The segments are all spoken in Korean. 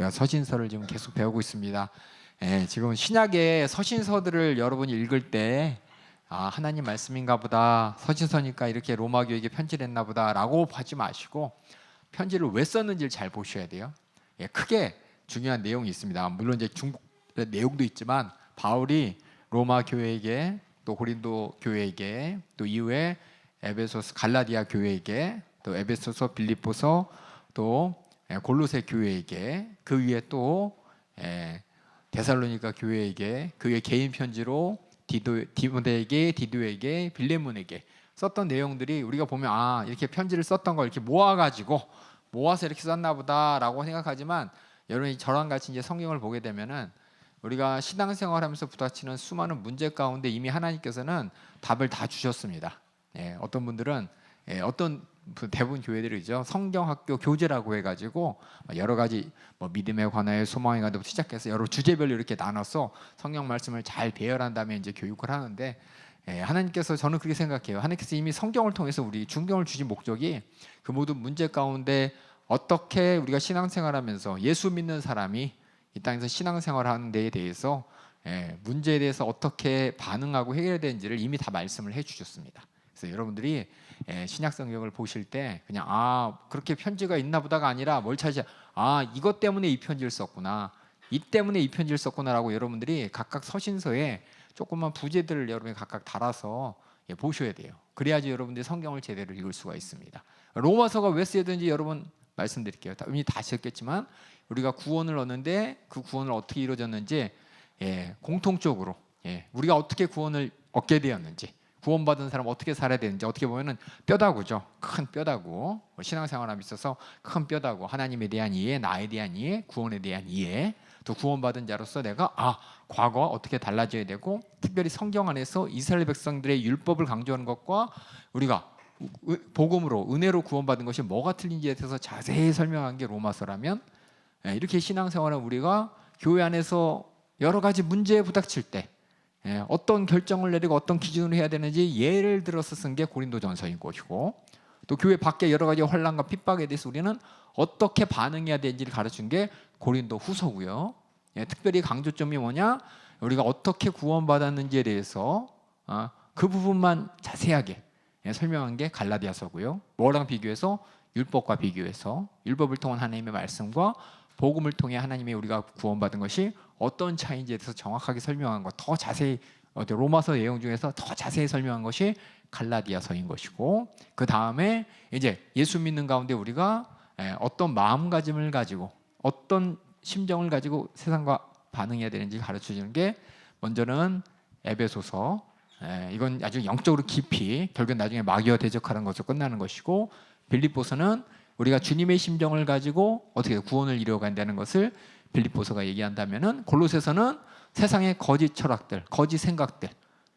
우리가 서신서를 지금 계속 배우고 있습니다. 지금 신약의 서신서들을 여러분이 읽을 때 하나님 말씀인가 보다, 서신서니까 이렇게 로마 교회에게 편지를 했나 보다 라고 하지 마시고 편지를 왜 썼는지를 잘 보셔야 돼요. 크게 중요한 내용이 있습니다. 물론 이제 중국 내용도 있지만 바울이 로마 교회에게, 또 고린도 교회에게, 또 이후에 에베소서 갈라디아 교회에게, 또 에베소서 빌립보서, 또 골로새 교회에게, 그 위에 또 데살로니가 교회에게, 그의 개인 편지로 디모데에게, 디도에게, 빌레몬에게 썼던 내용들이 우리가 보면 이렇게 편지를 썼던 걸 이렇게 모아서 이렇게 썼나 보다라고 생각하지만, 여러분이 저랑 같이 이제 성경을 보게 되면은 우리가 신앙생활하면서 부닥치는 수많은 문제 가운데 이미 하나님께서는 답을 다 주셨습니다. 어떤 분들은 어떤 대부분 교회들이죠, 성경학교 교재라고 해가지고 여러 가지 믿음에 관하여 소망에 관하여 시작해서 여러 주제별로 이렇게 나눠서 성경 말씀을 잘 배열한 다음에 이제 교육을 하는데, 하나님께서, 저는 그렇게 생각해요. 하나님께서 이미 성경을 통해서 우리 중경을 주신 목적이 그 모든 문제 가운데 어떻게 우리가 신앙생활하면서 예수 믿는 사람이 이 땅에서 신앙생활하는 데에 대해서 문제에 대해서 어떻게 반응하고 해결해야 되는지를 이미 다 말씀을 해주셨습니다. 그래서 여러분들이 신약 성경을 보실 때 그냥 그렇게 편지가 있나 보다가 아니라 뭘 찾으셔, 이것 때문에 이 편지를 썼구나, 이 때문에 이 편지를 썼구나라고 여러분들이 각각 서신서에 조그만 부제들을 여러분이 각각 달아서 보셔야 돼요. 그래야지 여러분들이 성경을 제대로 읽을 수가 있습니다. 로마서가 왜 쓰여든지 여러분 말씀드릴게요. 이미 다 아셨겠지만 우리가 구원을 얻는데 그 구원을 어떻게 이루어졌는지, 공통적으로 우리가 어떻게 구원을 얻게 되었는지, 구원받은 사람 어떻게 살아야 되는지, 어떻게 보면은 뼈다구죠. 큰 뼈다구. 신앙생활에 있어서 큰 뼈다구. 하나님에 대한 이해, 나에 대한 이해, 구원에 대한 이해, 또 구원받은 자로서 내가 과거와 어떻게 달라져야 되고, 특별히 성경 안에서 이스라엘 백성들의 율법을 강조하는 것과 우리가 복음으로 은혜로 구원받은 것이 뭐가 틀린지에 대해서 자세히 설명한 게 로마서라면, 이렇게 신앙생활은 우리가 교회 안에서 여러 가지 문제에 부닥칠 때 어떤 결정을 내리고 어떤 기준으로 해야 되는지 예를 들어서 쓴 게 고린도전서인 것이고, 또 교회 밖에 여러 가지 환난과 핍박에 대해서 우리는 어떻게 반응해야 되는지를 가르친 게 고린도후서고요. 특별히 강조점이 뭐냐, 우리가 어떻게 구원받았는지에 대해서 그 부분만 자세하게 설명한 게 갈라디아서고요. 뭐랑 비교해서? 율법과 비교해서, 율법을 통한 하나님의 말씀과 복음을 통해 하나님의 우리가 구원받은 것이 어떤 차이인지에 대해서 정확하게 설명한 것, 더 자세히 로마서 내용 중에서 더 자세히 설명한 것이 갈라디아서인 것이고, 그 다음에 이제 예수 믿는 가운데 우리가 어떤 마음가짐을 가지고 어떤 심정을 가지고 세상과 반응해야 되는지 가르쳐주는 게 먼저는 에베소서. 이건 아주 영적으로 깊이, 결국 나중에 마귀와 대적하는 것으로 끝나는 것이고, 빌립보서는 우리가 주님의 심정을 가지고 어떻게 구원을 이루어간다는 것을 빌립보서가 얘기한다면은, 골로새서는 세상의 거짓 철학들, 거짓 생각들,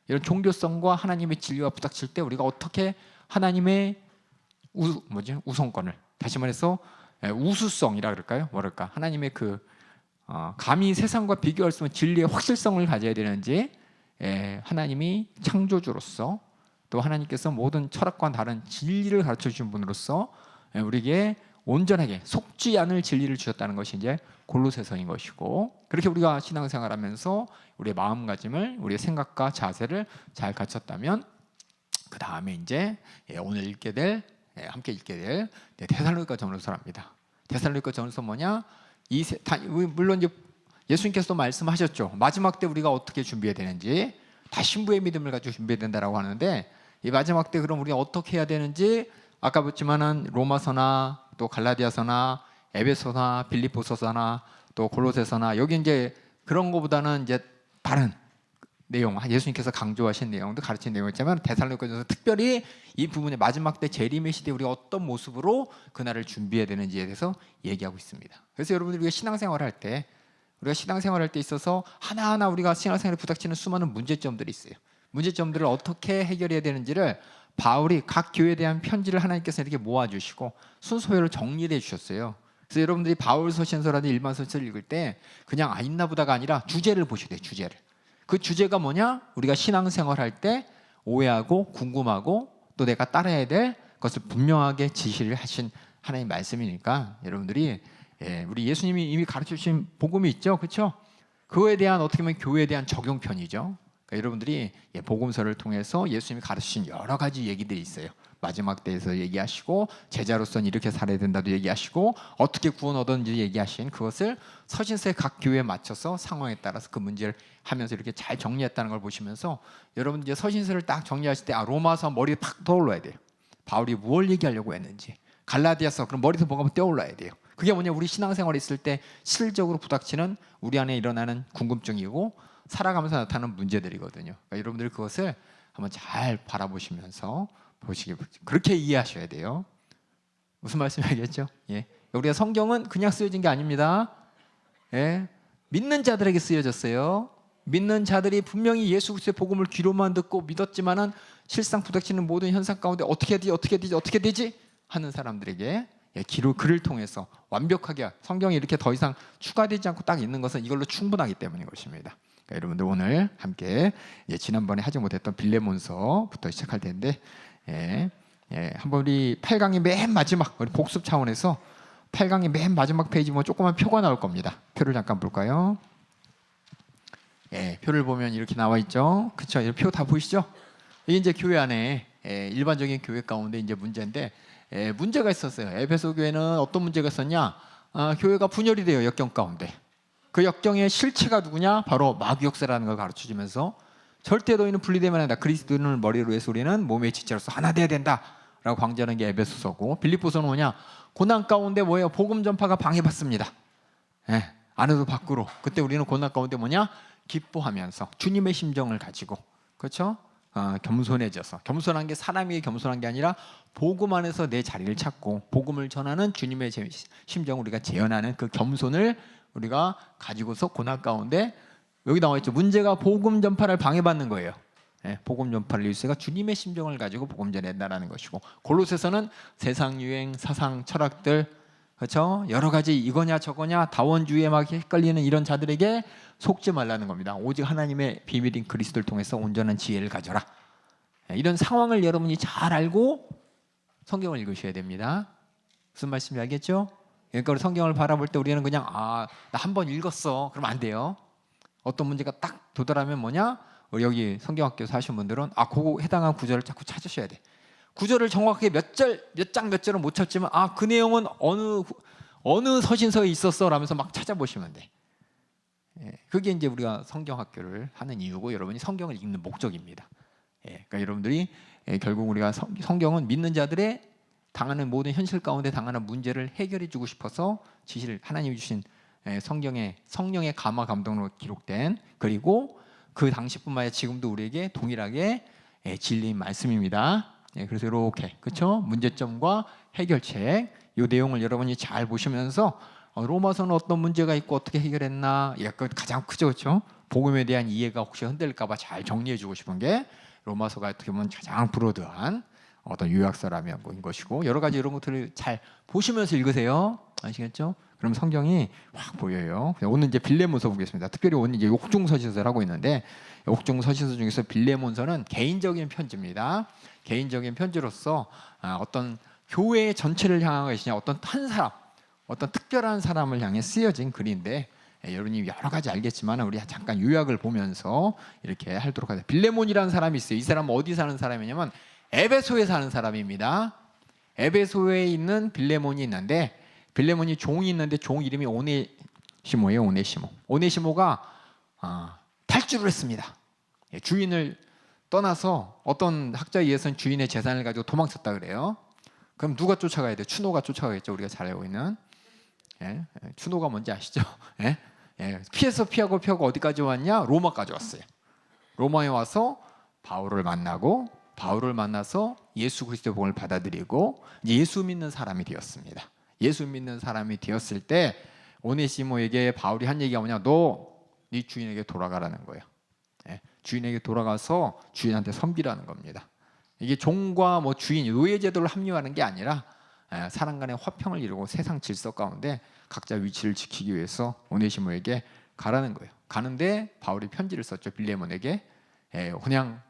이런 종교성과 하나님의 진리와 부닥칠 때 우리가 어떻게 하나님의 우선권을, 다시 말해서 우수성이라 그럴까요? 뭐랄까, 하나님의 감히 세상과 비교할 수 없는 진리의 확실성을 가져야 되는지, 하나님이 창조주로서, 또 하나님께서 모든 철학과 다른 진리를 가르쳐 주신 분으로서 우리에게 온전하게 속지 않을 진리를 주셨다는 것이 이제 골로새서인 것이고, 그렇게 우리가 신앙생활하면서 우리의 마음가짐을, 우리의 생각과 자세를 잘 갖췄다면, 그 다음에 이제 오늘 함께 읽게 될 데살로니가 전서랍니다. 데살로니가 전서 뭐냐? 물론 이제 예수님께서도 말씀하셨죠. 마지막 때 우리가 어떻게 준비해야 되는지, 다 신부의 믿음을 가지고 준비해야 된다라고 하는데, 이 마지막 때 그럼 우리가 어떻게 해야 되는지, 아까 봤지만은 로마서나 또 갈라디아서나 에베소나 빌립보서나 또 골로새서나, 여기 이제 그런 거보다는 이제 다른 내용, 예수님께서 강조하신 내용도 가르친 내용이었지만, 데살로니가전서 특별히 이 부분에 마지막 때 재림의 시대에 우리가 어떤 모습으로 그날을 준비해야 되는지에 대해서 얘기하고 있습니다. 그래서 여러분들이 우리가 신앙생활할 때 있어서 하나하나 우리가 신앙생활에 부닥치는 수많은 문제점들이 있어요. 문제점들을 어떻게 해결해야 되는지를 바울이 각 교회에 대한 편지를 하나님께서 이렇게 모아주시고 순서별로 정리를 해주셨어요. 그래서 여러분들이 바울 서신서라든지 일반 서신서를 읽을 때 그냥 있나 보다가 아니라 주제를 보셔야 돼요. 주제를. 그 주제가 뭐냐? 우리가 신앙생활할 때 오해하고 궁금하고 또 내가 따라야 될 것을 분명하게 지시를 하신 하나님 말씀이니까, 여러분들이 우리 예수님이 이미 가르쳐 주신 복음이 있죠, 그렇죠? 그거에 대한 어떻게 보면 교회에 대한 적용편이죠. 그러니까 여러분들이 복음서를 통해서 예수님이 가르치신 여러 가지 얘기들이 있어요. 마지막 때에서 얘기하시고 제자로서는 이렇게 살아야 된다도 얘기하시고 어떻게 구원 얻었는지 얘기하신 그것을 서신서의 각 교회에 맞춰서 상황에 따라서 그 문제를 하면서 이렇게 잘 정리했다는 걸 보시면서 여러분 이제 서신서를 딱 정리하실 때 로마서 머리에 탁 떠올라야 돼요. 바울이 무엇을 얘기하려고 했는지. 갈라디아서 그럼 머리에서 뭐가 떠올라야 돼요. 그게 뭐냐, 우리 신앙생활에 있을 때 실질적으로 부닥치는 우리 안에 일어나는 궁금증이고 살아가면서 나타나는 문제들이거든요. 그러니까 여러분들 그것을 한번 잘 바라보시면서 그렇게 이해하셔야 돼요. 무슨 말씀이 알겠죠? 우리가 성경은 그냥 쓰여진 게 아닙니다. 믿는 자들에게 쓰여졌어요. 믿는 자들이 분명히 예수 그리스도의 복음을 귀로만 듣고 믿었지만은 실상 부닥치는 모든 현상 가운데 어떻게 되지 하는 사람들에게 글을 통해서 완벽하게 성경이 이렇게 더 이상 추가되지 않고 딱 있는 것은 이걸로 충분하기 때문인 것입니다. 그러니까 여러분들 오늘 함께 지난번에 하지 못했던 빌레몬서부터 시작할 텐데 한번 우리 8강의 맨 마지막 우리 복습 차원에서 8강의 맨 마지막 페이지 보면 조그만 표가 나올 겁니다. 표를 잠깐 볼까요? 표를 보면 이렇게 나와 있죠. 그렇죠? 이 표 다 보이시죠? 이게 이제 교회 안에 일반적인 교회 가운데 이제 문제인데 문제가 있었어요. 에베소 교회는 어떤 문제가 있었냐? 교회가 분열이 돼요. 역경 가운데. 그 역경의 실체가 누구냐? 바로 마귀 역사라는 걸 가르쳐주면서 절대 너희는 분리되면 안 된다. 그리스도를 머리로 해서 우리는 몸의 지체로서 하나 돼야 된다라고 강조하는 게 에베소서고, 빌립보서는 뭐냐? 고난 가운데 뭐예요? 복음 전파가 방해받습니다. 안에도 밖으로. 그때 우리는 고난 가운데 뭐냐? 기뻐하면서 주님의 심정을 가지고, 그렇죠? 겸손해져서, 겸손한 게 사람이 겸손한 게 아니라 복음 안에서 내 자리를 찾고 복음을 전하는 주님의 심정을 우리가 재현하는 그 겸손을 우리가 가지고서 고난 가운데, 여기 나와 있죠. 문제가 복음 전파를 방해받는 거예요. 복음 전파를 위해서가 주님의 심정을 가지고 복음 전한다라는 것이고, 골로새서는 세상 유행, 사상, 철학들, 그렇죠? 여러 가지 이거냐 저거냐 다원주의에 막 헷갈리는 이런 자들에게 속지 말라는 겁니다. 오직 하나님의 비밀인 그리스도를 통해서 온전한 지혜를 가져라. 이런 상황을 여러분이 잘 알고 성경을 읽으셔야 됩니다. 무슨 말씀인지 알겠죠? 그러니까 성경을 바라볼 때 우리는 그냥 나 한 번 읽었어 그러면 안 돼요. 어떤 문제가 딱 도달하면 뭐냐? 여기 성경학교에서 하신 분들은 그거 해당한 구절을 자꾸 찾으셔야 돼. 구절을 정확하게 몇 장 몇 절은 못 찾지만 그 내용은 어느 서신서에 있었어 라면서 막 찾아보시면 돼. 그게 이제 우리가 성경학교를 하는 이유고 여러분이 성경을 읽는 목적입니다. 그러니까 여러분들이 결국 우리가 성경은 믿는 자들의 당하는 모든 현실 가운데 당하는 문제를 해결해 주고 싶어서 하나님이 주신 성령의 감화 감동으로 기록된, 그리고 그 당시뿐만 아니라 지금도 우리에게 동일하게 진리인 말씀입니다. 그래서 이렇게, 그렇죠? 문제점과 해결책, 이 내용을 여러분이 잘 보시면서 로마서는 어떤 문제가 있고 어떻게 해결했나, 그 가장 크죠, 그렇죠? 복음에 대한 이해가 혹시 흔들릴까봐 잘 정리해주고 싶은 게 로마서가 어떻게 보면 가장 브로드한 어떤 요약서라면 뭐인 것이고, 여러 가지 이런 것들을 잘 보시면서 읽으세요. 아시겠죠? 그럼 성경이 확 보여요. 오늘 이제 빌레몬서 보겠습니다. 특별히 오늘 이제 옥중 서신서를 하고 있는데, 옥중 서신서 중에서 빌레몬서는 개인적인 편지입니다. 개인적인 편지로서 어떤 교회 전체를 향한 것이냐, 어떤 한 사람, 어떤 특별한 사람을 향해 쓰여진 글인데, 여러분이 여러 가지 알겠지만 우리 잠깐 요약을 보면서 이렇게 하도록 하죠. 빌레몬이라는 사람이 있어요. 이 사람은 어디 사는 사람이냐면 에베소에 사는 사람입니다. 에베소에 있는 빌레몬이 있는데, 빌레몬이 종이 있는데 종 이름이 오네시모예요. 오네시모가 탈주를 했습니다. 주인을 떠나서 어떤 학자에 의해서는 주인의 재산을 가지고 도망쳤다 그래요. 그럼 누가 쫓아가야 돼요? 추노가 쫓아가겠죠. 우리가 잘 알고 있는. 추노가 뭔지 아시죠? 피하고 어디까지 왔냐? 로마까지 왔어요. 로마에 와서 바울을 만나서 예수 그리스도의 복음을 받아들이고 이제 예수 믿는 사람이 되었습니다. 예수 믿는 사람이 되었을 때 오네시모에게 바울이 한 얘기가 뭐냐? 너 네 주인에게 돌아가라는 거예요. 주인에게 돌아가서 주인한테 섬기라는 겁니다. 이게 종과 주인, 노예 제도를 합리화하는 게 아니라 사람 간의 화평을 이루고 세상 질서 가운데 각자 위치를 지키기 위해서 오네시모에게 가라는 거예요. 가는데 바울이 편지를 썼죠. 빌레몬에게. 그냥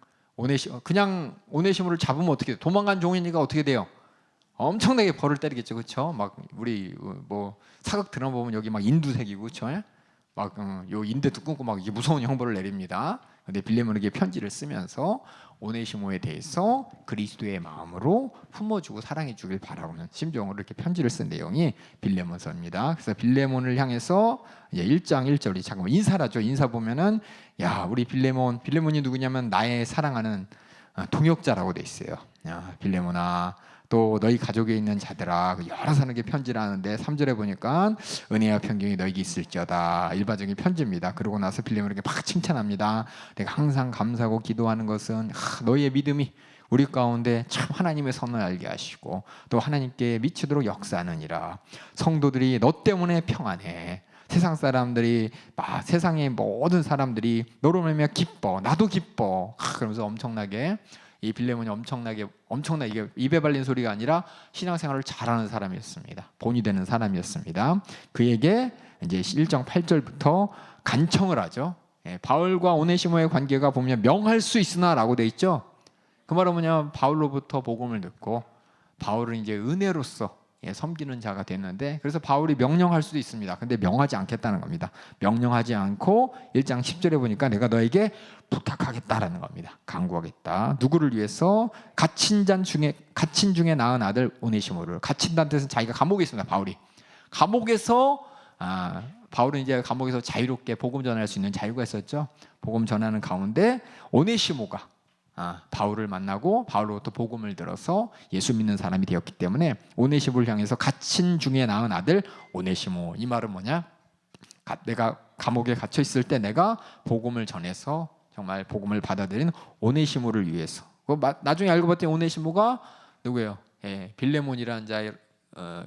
오네시모를 잡으면 어떻게 돼요? 도망간 종이니까 어떻게 돼요? 엄청나게 벌을 때리겠죠, 그렇죠? 막 우리 뭐 사극 드라마 보면 여기 막 인두색이고, 그렇죠? 막요 인대도 끊고 막 이게 무서운 형벌을 내립니다. 근데 빌레몬에게 편지를 쓰면서 오네시모에 대해서 그리스도의 마음으로 품어주고 사랑해주길 바라고는 심정으로 이렇게 편지를 쓴 내용이 빌레몬서입니다. 그래서 빌레몬을 향해서 이제 1장 1절이 잠깐만 인사라죠. 인사 보면은 야 우리 빌레몬이 누구냐면 나의 사랑하는 동역자라고 돼 있어요. 야 빌레몬아 또 너희 가족에 있는 자들아 여러 사람에게 편지를 하는데 3절에 보니까 은혜와 평경이 너에게 있을지어다 일반적인 편지입니다. 그러고 나서 빌레몬에게 막 칭찬합니다. 내가 항상 감사하고 기도하는 것은 너희의 믿음이 우리 가운데 참 하나님의 선을 알게 하시고 또 하나님께 미치도록 역사하느니라. 성도들이 너 때문에 평안해. 세상 사람들이 세상의 모든 사람들이 너로 말미암아 기뻐. 나도 기뻐. 그러면서 엄청나게 이 빌레몬이 엄청나게 이게 입에 발린 소리가 아니라 신앙생활을 잘하는 사람이었습니다. 본이 되는 사람이었습니다. 그에게 이제 1장 8절부터 간청을 하죠. 바울과 오네시모의 관계가 보면 명할 수 있으나라고 돼 있죠. 그 말은 뭐냐? 바울로부터 복음을 듣고 바울은 이제 은혜로서 섬기는 자가 됐는데 그래서 바울이 명령할 수도 있습니다. 근데 명하지 않겠다는 겁니다. 명령하지 않고 1장 10절에 보니까 내가 너에게 부탁하겠다라는 겁니다. 강구하겠다. 누구를 위해서? 갇힌 중에 낳은 아들 오네시모를. 갇힌다는 뜻은 자기가 감옥에 있습니다. 바울이 감옥에서 바울은 이제 감옥에서 자유롭게 복음 전할 수 있는 자유가 있었죠. 복음 전하는 가운데 오네시모가 바울을 만나고 바울로부터 복음을 들어서 예수 믿는 사람이 되었기 때문에 오네시모를 향해서 갇힌 중에 낳은 아들 오네시모. 이 말은 뭐냐? 내가 감옥에 갇혀 있을 때 내가 복음을 전해서 정말 복음을 받아들인 오네시모를 위해서. 나중에 알고 봤더니 오네시모가 누구예요? 빌레몬이라는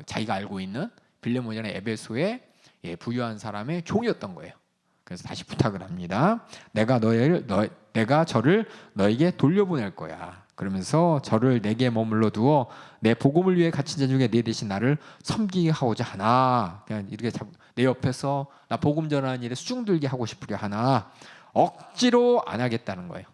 자기가 알고 있는 빌레몬이라는 에베소의 부유한 사람의 종이었던 거예요. 그래서 다시 부탁을 합니다. 내가 저를 너에게 돌려보낼 거야. 그러면서 저를 내게 머물러 두어 내 복음을 위해 갇힌 자 중에 내 대신 나를 섬기게 하고자 하나. 그냥 이렇게 내 옆에서 나 복음 전하는 일에 수중들게 하고 싶으려 하나. 억지로 안 하겠다는 거예요.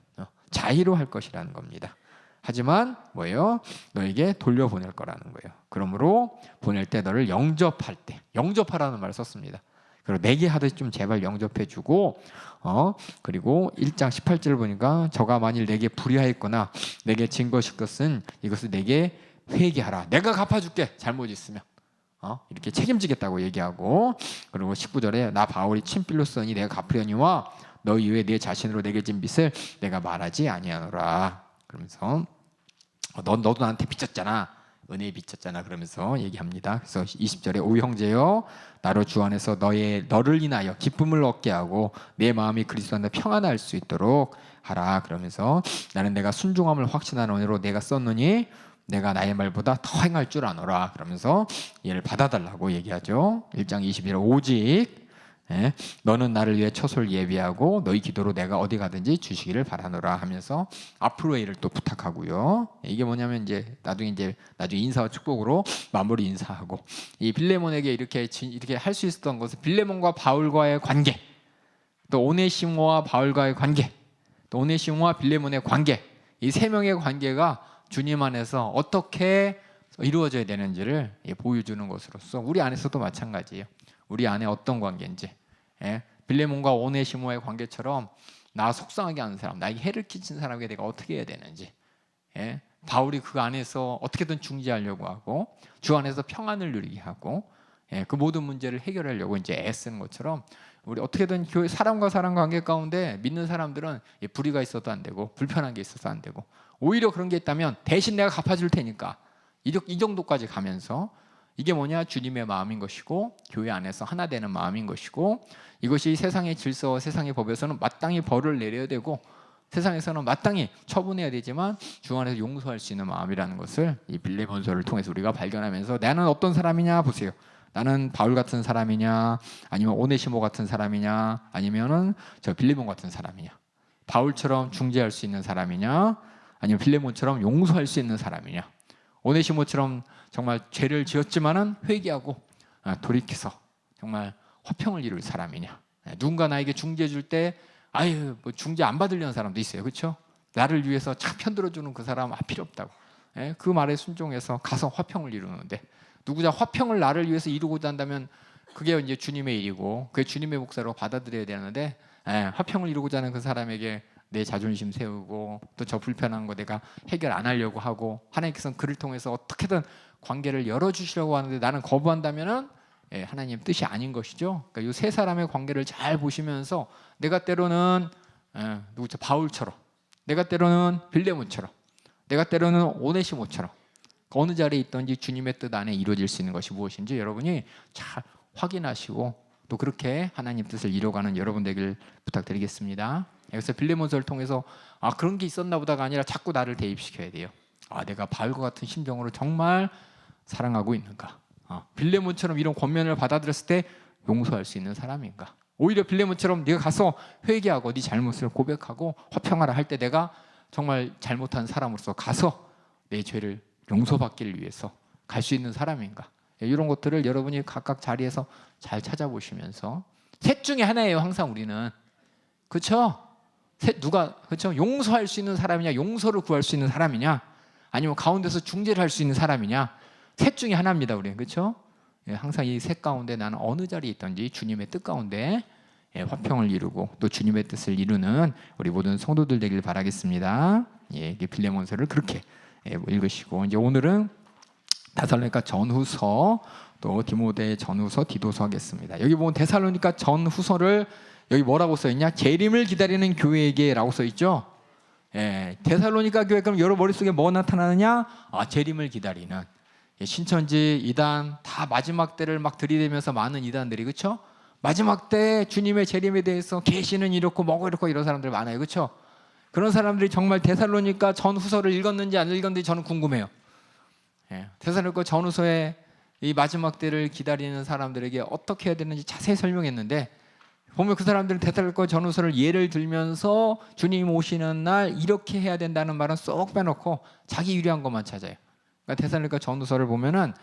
자의로 할 것이라는 겁니다. 하지만 뭐예요? 너에게 돌려보낼 거라는 거예요. 그러므로 보낼 때 너를 영접하라는 말을 썼습니다. 그리고 내게 하듯이 좀 제발 영접해주고 그리고 1장 18절을 보니까 저가 만일 내게 불의하였거나 내게 진 것은 이것을 내게 회개하라. 내가 갚아줄게. 잘못 있으면 이렇게 책임지겠다고 얘기하고 그리고 19절에 나 바울이 친필로 쓰니 내가 갚으려니와 너 이외에 내 자신으로 내게 진 빚을 내가 말하지 아니하노라. 그러면서 너도 나한테 빚졌잖아. 은혜에 비쳤잖아. 그러면서 얘기합니다. 그래서 20절에 오 형제여 나로 주 안에서 너를 인하여 기쁨을 얻게 하고 내 마음이 그리스도 안에 평안할 수 있도록 하라. 그러면서 나는 내가 순종함을 확신하는 은혜로 내가 썼느니 내가 나의 말보다 더 행할 줄 아노라. 그러면서 얘를 받아달라고 얘기하죠. 1장 21절 오직 너는 나를 위해 처소를 예비하고 너희 기도로 내가 어디 가든지 주시기를 바라노라 하면서 앞으로의 일을 또 부탁하고요. 이게 뭐냐면 이제 나중에 인사와 축복으로 마무리 인사하고 이 빌레몬에게 이렇게 할 수 있었던 것은 빌레몬과 바울과의 관계, 또 오네시모와 바울과의 관계, 또 오네시모와 빌레몬의 관계, 이 세 명의 관계가 주님 안에서 어떻게 이루어져야 되는지를 보여주는 것으로서 우리 안에서도 마찬가지예요. 우리 안에 어떤 관계인지 빌레몬과 오네시모의 관계처럼 나 속상하게 하는 사람, 나에게 해를 끼친 사람에게 내가 어떻게 해야 되는지 바울이 그 안에서 어떻게든 중재하려고 하고 주 안에서 평안을 누리게 하고 그 모든 문제를 해결하려고 이제 애쓰는 것처럼 우리 어떻게든 교회 사람과 사람 관계 가운데 믿는 사람들은 불의가 있어도 안 되고 불편한 게 있어서 안 되고 오히려 그런 게 있다면 대신 내가 갚아줄 테니까 이 정도까지 가면서 이게 뭐냐? 주님의 마음인 것이고 교회 안에서 하나 되는 마음인 것이고 이것이 세상의 질서와 세상의 법에서는 마땅히 벌을 내려야 되고 세상에서는 마땅히 처분해야 되지만 주 안에서 용서할 수 있는 마음이라는 것을 이 빌레몬서를 통해서 우리가 발견하면서 나는 어떤 사람이냐 보세요. 나는 바울 같은 사람이냐 아니면 오네시모 같은 사람이냐 아니면은 저 빌레몬 같은 사람이냐 바울처럼 중재할 수 있는 사람이냐 아니면 빌레몬처럼 용서할 수 있는 사람이냐 오네시모처럼 정말 죄를 지었지만은 회개하고 돌이켜서 정말 화평을 이룰 사람이냐 누군가 나에게 중재해 줄 때 뭐 중재 안 받으려는 사람도 있어요. 그렇죠? 나를 위해서 참 편들어주는 그 사람 필요 없다고 그 말에 순종해서 가서 화평을 이루는데, 누구자 화평을 나를 위해서 이루고자 한다면 그게 이제 주님의 일이고 그게 주님의 목사로 받아들여야 되는데, 화평을 이루고자 하는 그 사람에게 내 자존심 세우고 또 저 불편한 거 내가 해결 안 하려고 하고, 하나님께서는 그를 통해서 어떻게든 관계를 열어주시려고 하는데 나는 거부한다면은 하나님 뜻이 아닌 것이죠. 그러니까 이 세 사람의 관계를 잘 보시면서 내가 때로는 누구죠? 바울처럼, 내가 때로는 빌레몬처럼, 내가 때로는 오네시모처럼 어느 자리에 있든지 주님의 뜻 안에 이루어질 수 있는 것이 무엇인지 여러분이 잘 확인하시고 또 그렇게 하나님 뜻을 이뤄가는 여러분 되길 부탁드리겠습니다. 여기서 빌레몬서를 통해서 그런 게 있었나 보다가 아니라 자꾸 나를 대입시켜야 돼요. 내가 바울과 같은 심정으로 정말 사랑하고 있는가? 빌레몬처럼 이런 권면을 받아들였을 때 용서할 수 있는 사람인가? 오히려 빌레몬처럼 네가 가서 회개하고 네 잘못을 고백하고 화평하라 할 때 내가 정말 잘못한 사람으로서 가서 내 죄를 용서받기를 위해서 갈 수 있는 사람인가? 이런 것들을 여러분이 각각 자리에서 잘 찾아보시면서, 셋 중에 하나예요. 항상 우리는, 그렇죠? 누가, 그렇죠? 용서할 수 있는 사람이냐, 용서를 구할 수 있는 사람이냐, 아니면 가운데서 중재를 할 수 있는 사람이냐, 셋 중에 하나입니다. 우리는, 그렇죠? 항상 이 셋 가운데 나는 어느 자리에 있든지 주님의 뜻 가운데 화평을 이루고 또 주님의 뜻을 이루는 우리 모든 성도들 되길 바라겠습니다. 빌레몬서를 그렇게 읽으시고, 이제 오늘은 데살로니가 전후서 또 디모데 전후서 디도서 하겠습니다. 여기 보면 데살로니가 전후서를 여기 뭐라고 써 있냐? 재림을 기다리는 교회에게라고 써 있죠. 데살로니가 교회, 그럼 여러분 머릿속에 뭐 나타나느냐? 재림을 기다리는 신천지 이단, 다 마지막 때를 막 들이대면서 많은 이단들이, 그렇죠? 마지막 때 주님의 재림에 대해서 계시는 이렇고 뭐고 이렇고 이런 사람들 많아요, 그렇죠? 그런 사람들이 정말 데살로니가 전후서를 읽었는지 안 읽었는지 저는 궁금해요. 데살로니가 전후서에 이 마지막 때를 기다리는 사람들에게 어떻게 해야 되는지 자세히 설명했는데, 보면 그 사람들은 데살로니가 전후서를 예를 들면서 주님 오시는 날 이렇게 해야 된다는 말은 쏙 빼놓고 자기 유리한 것만 찾아요. 그러니까 데살로니가 전후서를 보면은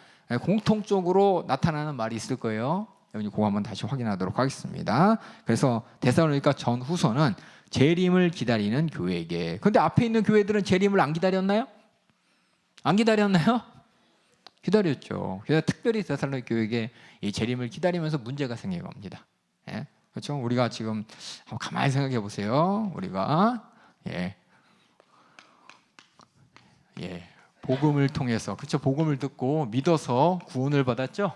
공통적으로 나타나는 말이 있을 거예요. 그거 한번 다시 확인하도록 하겠습니다. 그래서 데살로니가 전후서는 재림을 기다리는 교회에게. 근데 앞에 있는 교회들은 재림을 안 기다렸나요? 안 기다렸나요? 기다렸죠. 그래서 특별히 데살로니가 교회에게 이 재림을 기다리면서 문제가 생긴 겁니다. 그렇죠? 우리가 지금 한번 가만히 생각해 보세요. 우리가 복음을 통해서, 그렇죠? 복음을 듣고 믿어서 구원을 받았죠.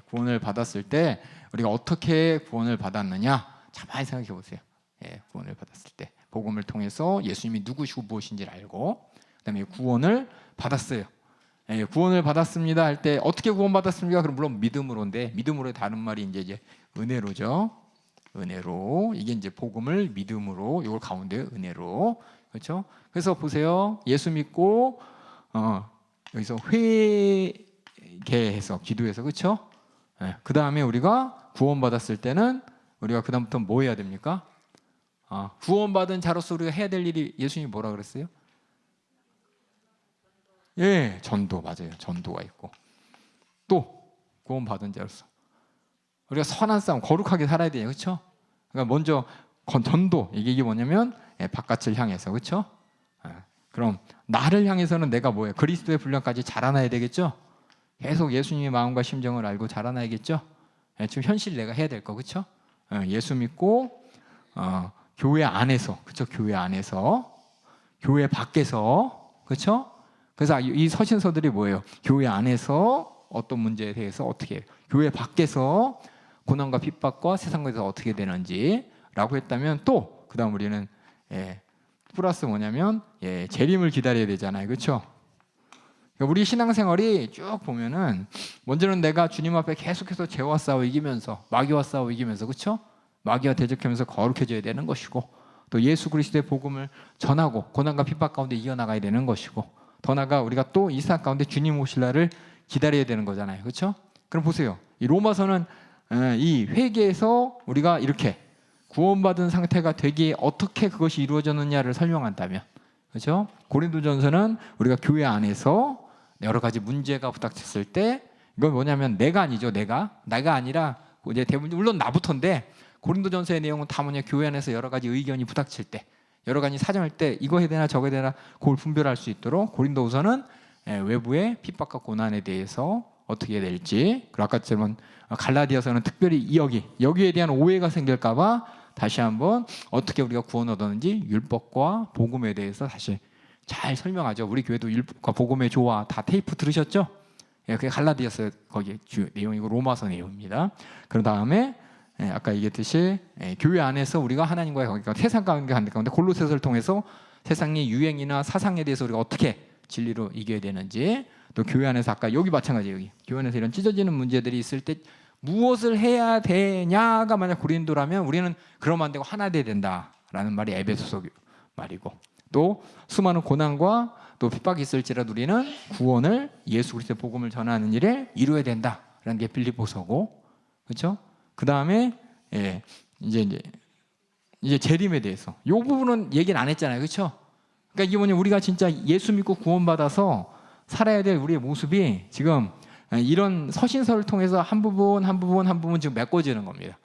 구원을 받았을 때 우리가 어떻게 구원을 받았느냐? 가만히 생각해 보세요. 구원을 받았을 때 복음을 통해서 예수님이 누구시고 무엇인지를 알고, 그다음에 구원을 받았어요. 구원을 받았습니다 할 때 어떻게 구원받았습니까? 그럼 물론 믿음으로인데, 믿음으로의 다른 말이 이제 은혜로죠. 은혜로, 이게 이제 복음을 믿음으로, 이걸 가운데 은혜로, 그렇죠? 그래서 보세요. 예수 믿고 여기서 회개해서 기도해서, 그렇죠? 그 다음에 우리가 구원받았을 때는 우리가 그 다음부터 뭐 해야 됩니까? 구원받은 자로서 우리가 해야 될 일이, 예수님이 뭐라 그랬어요? 전도, 맞아요. 전도가 있고, 또 구원받은 자로서 우리가 선한 싸움, 거룩하게 살아야 돼요, 그렇죠? 그러니까 먼저 전도, 이게 뭐냐면 바깥을 향해서, 그렇죠? 그럼 나를 향해서는 내가 뭐예요? 그리스도의 분량까지 자라나야 되겠죠? 계속 예수님의 마음과 심정을 알고 자라나야겠죠? 지금 현실 내가 해야 될 거, 그렇죠? 예수 믿고 교회 안에서, 그렇죠? 교회 안에서, 교회 밖에서, 그렇죠? 그래서 이 서신서들이 뭐예요? 교회 안에서 어떤 문제에 대해서 어떻게 해요? 교회 밖에서 고난과 핍박과 세상에서 어떻게 되는지 라고 했다면, 또 그 다음 우리는 플러스 뭐냐면 재림을 기다려야 되잖아요, 그렇죠? 그러니까 우리 신앙생활이 쭉 보면은 먼저는 내가 주님 앞에 계속해서 죄와 싸워 이기면서, 마귀와 싸워 이기면서, 그렇죠? 마귀와 대적하면서 거룩해져야 되는 것이고, 또 예수 그리스도의 복음을 전하고 고난과 핍박 가운데 이어나가야 되는 것이고, 더 나아가 우리가 또 이 세상 가운데 주님 오실 날을 기다려야 되는 거잖아요, 그렇죠? 그럼 보세요. 이 로마서는 이 회개에서 우리가 이렇게 구원받은 상태가 되기에 어떻게 그것이 이루어졌느냐를 설명한다면, 그렇죠? 고린도전서는 우리가 교회 안에서 여러 가지 문제가 부닥쳤을 때, 이건 뭐냐면 내가 아니죠. 내가 아니라 이제 대부분, 물론 나부터인데, 고린도전서의 내용은 다 뭐냐, 교회 안에서 여러 가지 의견이 부닥칠 때, 여러 가지 사정할 때 이거 해야 되나 저거 해야 되나 그걸 분별할 수 있도록 고린도후서는 외부의 핍박과 고난에 대해서 어떻게 해야 될지, 그리고 아까처럼 갈라디아서는 특별히 여기에 대한 오해가 생길까 봐 다시 한번 어떻게 우리가 구원 얻었는지 율법과 복음에 대해서 다시 잘 설명하죠. 우리 교회도 율법과 복음의 조화 다 테이프 들으셨죠? 그게 갈라디아서 거기 주 내용이고 로마서 내용입니다. 그런 다음에 아까 얘기했듯이 교회 안에서 우리가 하나님과의 관계가 세상 가운데 골로새서를 통해서 세상의 유행이나 사상에 대해서 우리가 어떻게 진리로 이겨야 되는지, 또 교회 안에서 아까 여기 마찬가지예요. 여기 교회 안에서 이런 찢어지는 문제들이 있을 때 무엇을 해야 되냐가 만약 고린도라면 우리는 그러면 안 되고 하나 돼야 된다라는 말이 에베소서 말이고, 또 수많은 고난과 또 핍박이 있을지라도 우리는 구원을 예수 그리스도의 복음을 전하는 일에 이루어야 된다라는 게 빌립보서고, 그렇죠? 그 다음에 이제 재림에 대해서 이 부분은 얘기는 안 했잖아요, 그렇죠? 그러니까 이게 뭐냐, 우리가 진짜 예수 믿고 구원받아서 살아야 될 우리의 모습이 지금 이런 서신서를 통해서 한 부분 지금 메꿔지는 겁니다.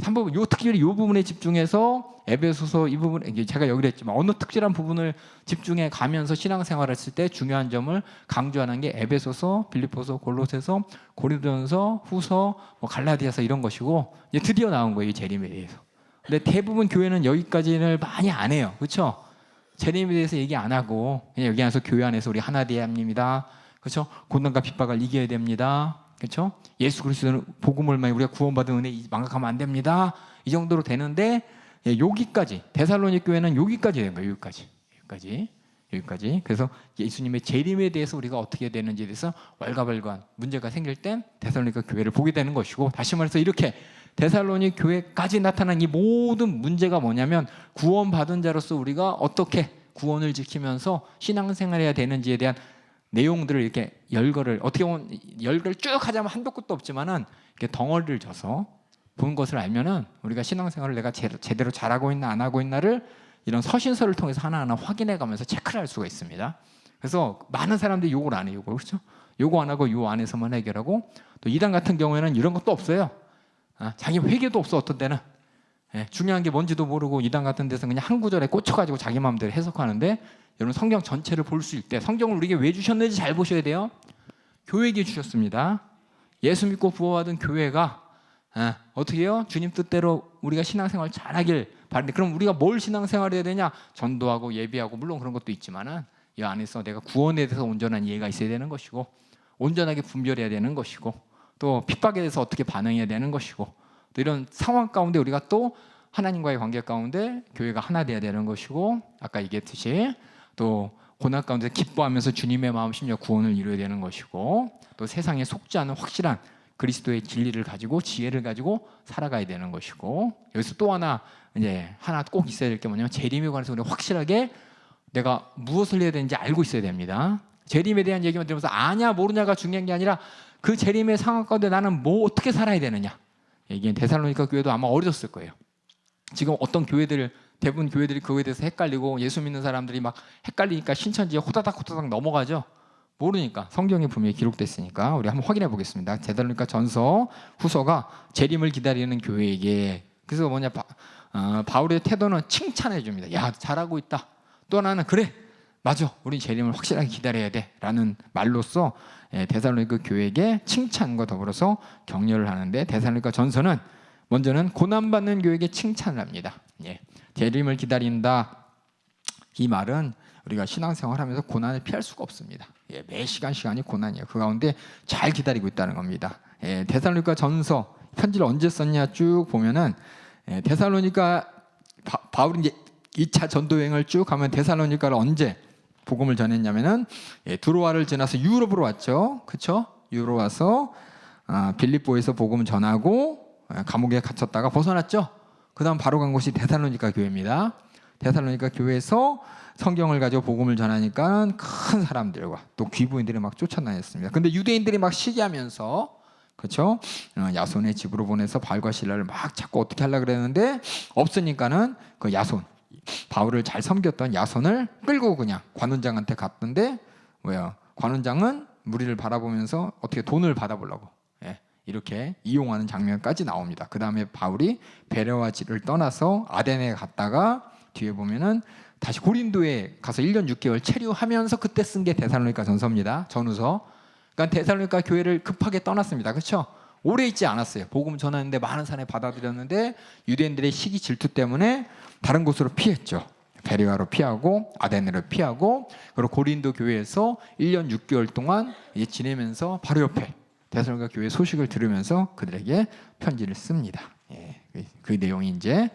한 부분, 특별히 이 부분에 집중해서 에베소서 이 부분, 제가 여기로 했지만 어느 특별한 부분을 집중해 가면서 신앙생활을 했을 때 중요한 점을 강조하는 게 에베소서, 빌립보서, 골로새서, 고린도전서, 후서, 갈라디아서 이런 것이고, 이제 드디어 나온 거예요, 이 재림에 대해서. 근데 대부분 교회는 여기까지는 많이 안 해요, 그렇죠? 재림에 대해서 얘기 안 하고 그냥 여기 안에서 교회 안에서 우리 하나 되어야 합니다, 그렇죠? 고난과 핍박을 이겨야 됩니다, 그렇죠? 예수 그리스도는 복음을 만약 우리가 구원받은 은혜 망각하면 안 됩니다, 이 정도로 되는데 여기까지 데살로니 교회는 여기까지 된 거예요. 여기까지. 그래서 예수님의 재림에 대해서 우리가 어떻게 되는지에 대해서 왈가왈부한 문제가 생길 땐 데살로니가 교회를 보게 되는 것이고, 다시 말해서 이렇게 데살로니 교회까지 나타난 이 모든 문제가 뭐냐면 구원받은 자로서 우리가 어떻게 구원을 지키면서 신앙생활해야 되는지에 대한 내용들을 이렇게 어떻게 보면 열거를 쭉 하자면 한도 끝도 없지만은 이렇게 덩어리를 져서 본 것을 알면은 우리가 신앙생활을 내가 제대로 잘하고 있나 안 하고 있나를 이런 서신서를 통해서 하나하나 확인해 가면서 체크를 할 수가 있습니다. 그래서 많은 사람들이 욕을 안 해요, 그렇죠? 요거 안 하고 요 안에서만 해결하고, 또 이단 같은 경우에는 이런 것도 없어요. 자기 회개도 없어. 어떤 때는 중요한 게 뭔지도 모르고 이단 같은 데서 그냥 한 구절에 꽂혀가지고 자기 마음대로 해석하는데, 여러분 성경 전체를 볼 수 있을 때 성경을 우리에게 왜 주셨는지 잘 보셔야 돼요. 교회에게 주셨습니다. 예수 믿고 부활받은 교회가 어떻게 해요? 주님 뜻대로 우리가 신앙생활 잘하길 바라는데, 그럼 우리가 뭘 신앙생활 해야 되냐? 전도하고 예배하고 물론 그런 것도 있지만은 이 안에서 내가 구원에 대해서 온전한 이해가 있어야 되는 것이고, 온전하게 분별해야 되는 것이고, 또 핍박에 대해서 어떻게 반응해야 되는 것이고, 또 이런 상황 가운데 우리가 또 하나님과의 관계 가운데 교회가 하나 돼야 되는 것이고, 아까 얘기했듯이 또 고난 가운데 기뻐하면서 주님의 마음 심령 구원을 이루어야 되는 것이고, 또 세상에 속지 않은 확실한 그리스도의 진리를 가지고 지혜를 가지고 살아가야 되는 것이고, 여기서 또 하나 꼭 있어야 될 게 뭐냐면 재림에 관해서 우리가 확실하게 내가 무엇을 해야 되는지 알고 있어야 됩니다. 재림에 대한 얘기만 들으면서 아냐 모르냐가 중요한 게 아니라 그 재림의 상황 가운데 나는 어떻게 살아야 되느냐. 이게 데살로니가 교회도 아마 어려졌을 거예요. 지금 어떤 대부분 교회들이 그거에 대해서 헷갈리고, 예수 믿는 사람들이 막 헷갈리니까 신천지에 호다닥 넘어가죠. 모르니까. 성경에 분명히 기록됐으니까 우리 한번 확인해 보겠습니다. 데살로니가 전서 후서가 재림을 기다리는 교회에게, 그래서 바울의 태도는 칭찬해 줍니다. 야, 잘하고 있다. 또 하나는 그래, 맞아, 우리 재림을 확실하게 기다려야 돼 라는 말로써 데살로니가 교회에게 칭찬과 더불어서 격려를 하는데, 데살로니가 전서는 먼저는 고난받는 교회에게 칭찬을 합니다. 재림을 기다린다, 이 말은 우리가 신앙생활하면서 고난을 피할 수가 없습니다. 매 시간이 고난이에요. 그 가운데 잘 기다리고 있다는 겁니다. 데살로니가 전서 편지를 언제 썼냐 쭉 보면은 데살로니가 바울이 이제 2차 전도 여행을 쭉 하면 데살로니가를 언제 복음을 전했냐면은 드로아를 지나서 유럽으로 왔죠, 그렇죠? 유럽 와서 빌립보에서 복음을 전하고 감옥에 갇혔다가 벗어났죠. 그다음 바로 간 곳이 데살로니가 교회입니다. 데살로니가 교회에서 성경을 가지고 복음을 전하니까 큰 사람들과 또 귀부인들이 막 쫓아다녔습니다. 근데 유대인들이 막 시기하면서, 그렇죠? 야손의 집으로 보내서 바울과 실라를 막 찾고 어떻게 하려고 그랬는데 없으니까는 그 야손, 바울을 잘 섬겼던 야손을 끌고 그냥 관원장한테 갔던데, 관원장은 무리를 바라보면서 어떻게 돈을 받아보려고 이렇게 이용하는 장면까지 나옵니다. 그 다음에 바울이 베레와 지를 떠나서 아덴에 갔다가 뒤에 보면은 다시 고린도에 가서 1년 6개월 체류하면서 그때 쓴 게 데살로니가 전서입니다. 전후서. 그러니까 데살로니가 교회를 급하게 떠났습니다. 그렇죠? 오래 있지 않았어요. 복음 전하는데 많은 사람이 받아들였는데 유대인들의 시기 질투 때문에 다른 곳으로 피했죠. 베레아로 피하고 아데네로 피하고, 그리고 고린도 교회에서 1년 6개월 동안 이제 지내면서 바로 옆에 데살로니가 교회 소식을 들으면서 그들에게 편지를 씁니다. 예, 그 내용이 이제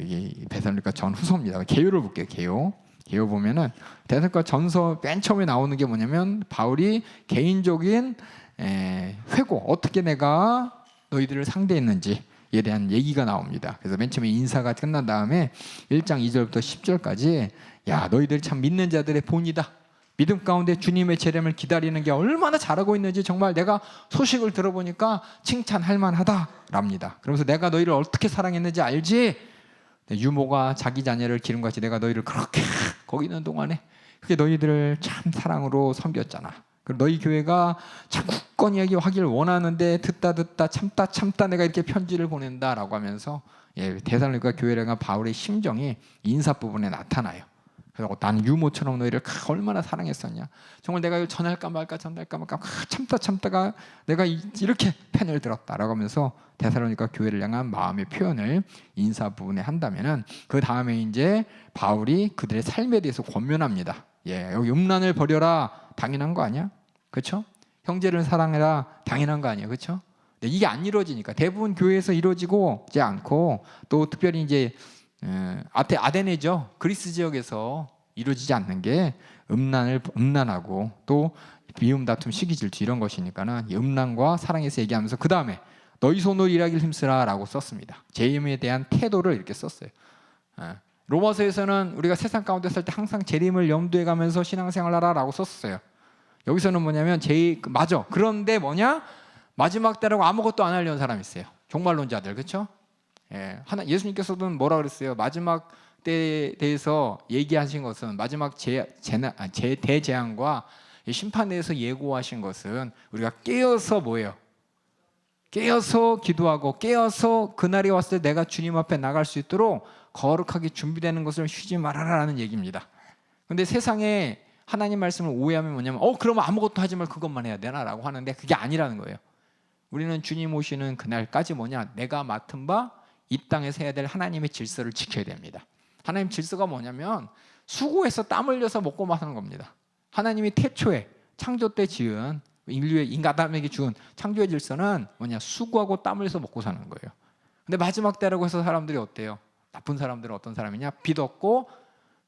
이게 데살로니가 전후서입니다. 개요를 볼게요. 개요 보면은 데살로니가 전서 맨 처음에 나오는 게 뭐냐면 바울이 개인적인 회고, 어떻게 내가 너희들을 상대했는지에 대한 얘기가 나옵니다. 그래서 맨 처음에 인사가 끝난 다음에 1장 2절부터 10절까지 야, 너희들 참 믿는 자들의 본이다. 믿음 가운데 주님의 재림을 기다리는 게 얼마나 잘하고 있는지 정말 내가 소식을 들어보니까 칭찬할 만하다랍니다. 그러면서 내가 너희를 어떻게 사랑했는지 알지? 유모가 자기 자녀를 기름같이 내가 너희를 그렇게 거기 있는 동안에 그게 너희들을 참 사랑으로 섬겼잖아. 그리고 너희 교회가 참 굳건히 하기를 원하는데 듣다 참다 내가 이렇게 편지를 보낸다라고 하면서 데살로니가 교회랑 바울의 심정이 인사 부분에 나타나요. 그래서 나는 유모처럼 너희를 얼마나 사랑했었냐. 정말 내가 이걸 전할까 말까 참다가 내가 이렇게 펜을 들었다라고 하면서 데살로니가 교회를 향한 마음의 표현을 인사 부분에 한다면은 그 다음에 이제 바울이 그들의 삶에 대해서 권면합니다. 여기 음란을 버려라. 당연한 거 아니야? 그렇죠? 형제를 사랑해라. 당연한 거 아니에요? 그렇죠? 이게 안 이루어지니까 대부분 교회에서 이루어지지 않고, 또 특별히 이제 아데네죠. 그리스 지역에서 이루어지지 않는 게 음란하고 또 미움, 다툼, 시기, 질투 이런 것이니까는 음란과 사랑에서 얘기하면서 그 다음에 너희 손으로 일하기를 힘쓰라라고 썼습니다. 재림에 대한 태도를 이렇게 썼어요. 로마서에서는 우리가 세상 가운데 살 때 항상 재림을 염두에 가면서 신앙생활하라라고 썼어요. 여기서는 뭐냐면 맞아. 그런데 뭐냐? 마지막 때라고 아무것도 안 하려는 사람이 있어요. 종말론자들, 그렇죠? 예수님께서도 뭐라 그랬어요? 마지막 때에 대해서 얘기하신 것은, 마지막 대재앙과 심판에 대해서 예고하신 것은 우리가 깨어서 뭐예요? 깨어서 기도하고 깨어서 그날이 왔을 때 내가 주님 앞에 나갈 수 있도록 거룩하게 준비되는 것을 쉬지 말아라라는 얘기입니다. 근데 세상에 하나님 말씀을 오해하면 뭐냐면 그러면 아무것도 하지 말고 그것만 해야 되나라고 하는데 그게 아니라는 거예요. 우리는 주님 오시는 그날까지 뭐냐? 내가 맡은 바 이 땅에서 해야 될 하나님의 질서를 지켜야 됩니다. 하나님 질서가 뭐냐면 수고해서 땀 흘려서 먹고 마시는 겁니다. 하나님이 태초에 창조 때 지은 인류의 인간에게 준 창조의 질서는 뭐냐? 수고하고 땀 흘려서 먹고 사는 거예요. 근데 마지막 때라고 해서 사람들이 어때요? 나쁜 사람들은 어떤 사람이냐? 빚 얻고,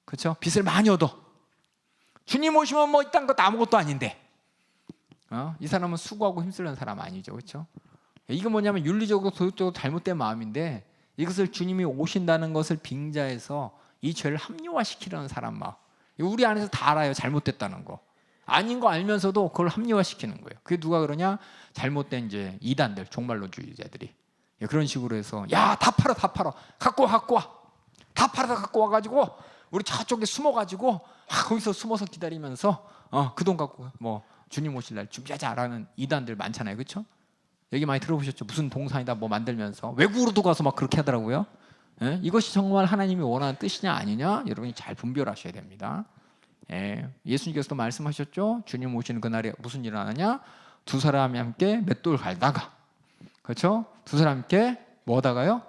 그렇죠? 빚을 많이 얻어. 주님 오시면 뭐 이딴 것도 아무것도 아닌데. 이 사람은 수고하고 힘쓰는 사람 아니죠, 그렇죠? 이거 뭐냐면 윤리적으로 도덕적으로 잘못된 마음인데, 이것을 주님이 오신다는 것을 빙자해서 이 죄를 합리화시키려는 사람 마음. 우리 안에서 다 알아요, 잘못됐다는 거. 아닌 거 알면서도 그걸 합리화시키는 거예요. 그게 누가 그러냐? 잘못된 이제 이단들, 종말론주의자들이 그런 식으로 해서 야, 다 팔아, 갖고 와, 다 팔아서 갖고 와가지고 우리 저쪽에 숨어가지고 거기서 숨어서 기다리면서 그 돈 갖고 뭐 주님 오실 날 준비하자라는 이단들 많잖아요, 그렇죠? 얘기 많이 들어보셨죠? 무슨 동산이다 뭐 만들면서 외국으로도 가서 막 그렇게 하더라고요. 이것이 정말 하나님이 원하는 뜻이냐 아니냐 여러분이 잘 분별하셔야 됩니다. 예수님께서도 말씀하셨죠? 주님 오시는 그날에 무슨 일을 하느냐? 두 사람이 함께 맷돌 갈다가, 그렇죠? 두 사람 함께 뭐 하다가요?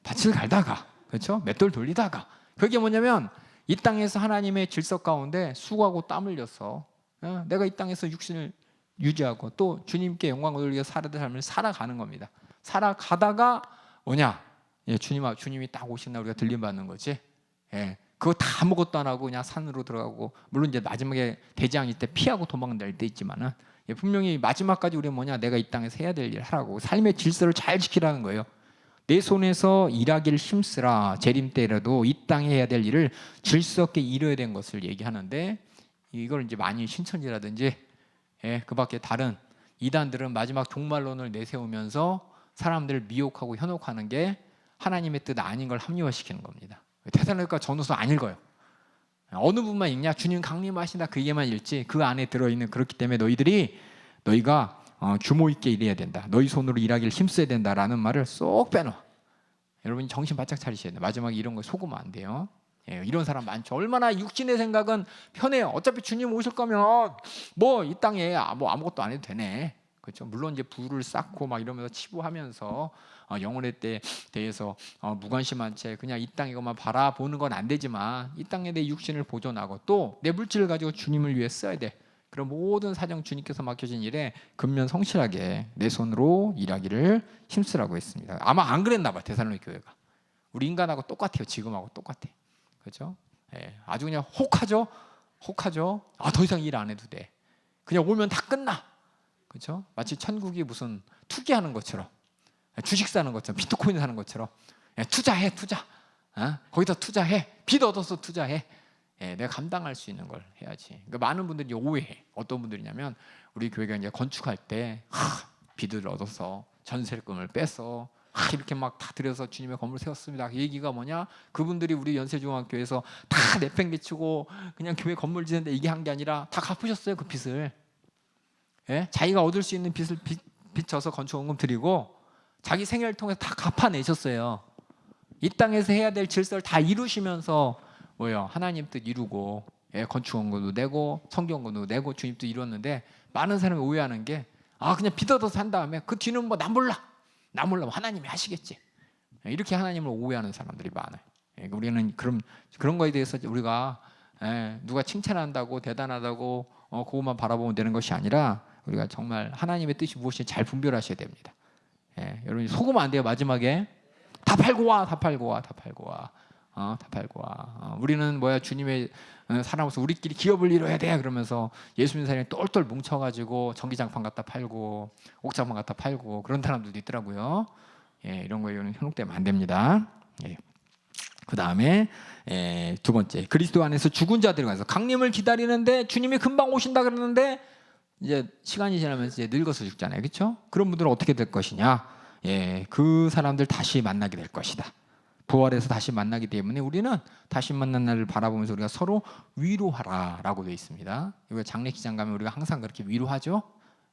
밭을 갈다가, 그렇죠? 맷돌 돌리다가. 그게 뭐냐면 이 땅에서 하나님의 질서 가운데 수고하고 땀 흘려서 내가 이 땅에서 육신을 유지하고 또 주님께 영광을 돌리며 살아야 될 삶을 살아가는 겁니다. 살아가다가 뭐냐? 주님이 딱 오신 날 우리가 들림 받는 거지. 그거 다 아무것도 안 하고 그냥 산으로 들어가고, 물론 이제 마지막에 대재앙일 때 피하고 도망갈 때 있지만은 분명히 마지막까지 우리는 뭐냐? 내가 이 땅에서 해야 될 일 하라고, 삶의 질서를 잘 지키라는 거예요. 내 손에서 일하기를 힘쓰라. 재림 때라도 이 땅에 해야 될 일을 질서 있게 이뤄야 된 것을 얘기하는데, 이걸 이제 많이 신천지라든지 그 밖에 다른 이단들은 마지막 종말론을 내세우면서 사람들을 미혹하고 현혹하는 게 하나님의 뜻 아닌 걸 합리화시키는 겁니다. 데살로니가 전후서 안 읽어요. 어느 부분만 읽냐? 주님 강림하신다 그 얘기만 읽지 그 안에 들어있는, 그렇기 때문에 너희가 규모 있게 일해야 된다, 너희 손으로 일하기를 힘써야 된다라는 말을 쏙 빼놔. 여러분이 정신 바짝 차리셔야 돼요. 마지막에 이런 거 속으면 안 돼요. 예, 이런 사람 많죠. 얼마나 육신의 생각은 편해요. 어차피 주님 오실 거면 뭐 이 땅에 뭐 아무것도 안 해도 되네. 그렇죠. 물론 이제 부를 쌓고 막 이러면서 치부하면서 영혼에 대해서 무관심한 채 그냥 이 땅 이것만 바라보는 건 안 되지만 이 땅에 내 육신을 보존하고 또 내 물질을 가지고 주님을 위해 써야 돼. 그런 모든 사정 주님께서 맡겨진 일에 근면 성실하게 내 손으로 일하기를 힘쓰라고 했습니다. 아마 안 그랬나 봐 데살로니가 교회가. 우리 인간하고 똑같아요. 지금하고 똑같아. 그렇죠? 예, 아주 그냥 혹하죠. 더 이상 일 안 해도 돼. 그냥 오면 다 끝나. 그렇죠? 마치 천국이 무슨 투기하는 것처럼, 주식 사는 것처럼, 비트코인 사는 것처럼, 투자해. 거기다 투자해. 빚 얻어서 투자해. 내가 감당할 수 있는 걸 해야지. 그러니까 많은 분들이 오해해. 어떤 분들이냐면 우리 교회가 이제 건축할 때 빚을 얻어서 전세금을 빼서 이렇게 막 다 들여서 주님의 건물을 세웠습니다. 얘기가 뭐냐? 그분들이 우리 연세중앙교회에서 다 내팽개치고 그냥 교회 건물 짓는데 이게 한 게 아니라 다 갚으셨어요. 그 빚을. 예? 자기가 얻을 수 있는 빚을 빚져서 건축원금 드리고 자기 생애를 통해서 다 갚아내셨어요. 이 땅에서 해야 될 질서를 다 이루시면서 뭐요? 하나님 뜻 이루고 건축원금도 내고 성경원금도 내고 주님 뜻 이뤘는데 많은 사람이 오해하는 게 그냥 빚 얻어서 한 다음에 그 뒤는 뭐 나 몰라 하나님이 하시겠지. 이렇게 하나님을 오해하는 사람들이 많아요. 우리는 그런 거에 대해서 우리가 누가 칭찬한다고 대단하다고 그것만 바라보면 되는 것이 아니라 우리가 정말 하나님의 뜻이 무엇인지 잘 분별하셔야 됩니다. 여러분이 속으면 안 돼요. 마지막에 다 팔고 와. 우리는 주님의 사람으로서 우리끼리 기업을 이뤄야 돼. 그러면서 예수 믿는 사람이 똘똘 뭉쳐가지고 전기장판 갖다 팔고 옥장판 갖다 팔고 그런 사람들도 있더라고요. 이런 거에 현혹되면 안 됩니다. 그 다음에 두 번째, 그리스도 안에서 죽은 자들에 관해서 강림을 기다리는데 주님이 금방 오신다 그러는데 이제 시간이 지나면서 이제 늙어서 죽잖아요, 그렇죠? 그런 분들은 어떻게 될 것이냐? 그 사람들 다시 만나게 될 것이다. 부활해서 다시 만나기 때문에 우리는 다시 만난 날을 바라보면서 우리가 서로 위로하라라고 되어 있습니다. 이거 장례식장 가면 우리가 항상 그렇게 위로하죠.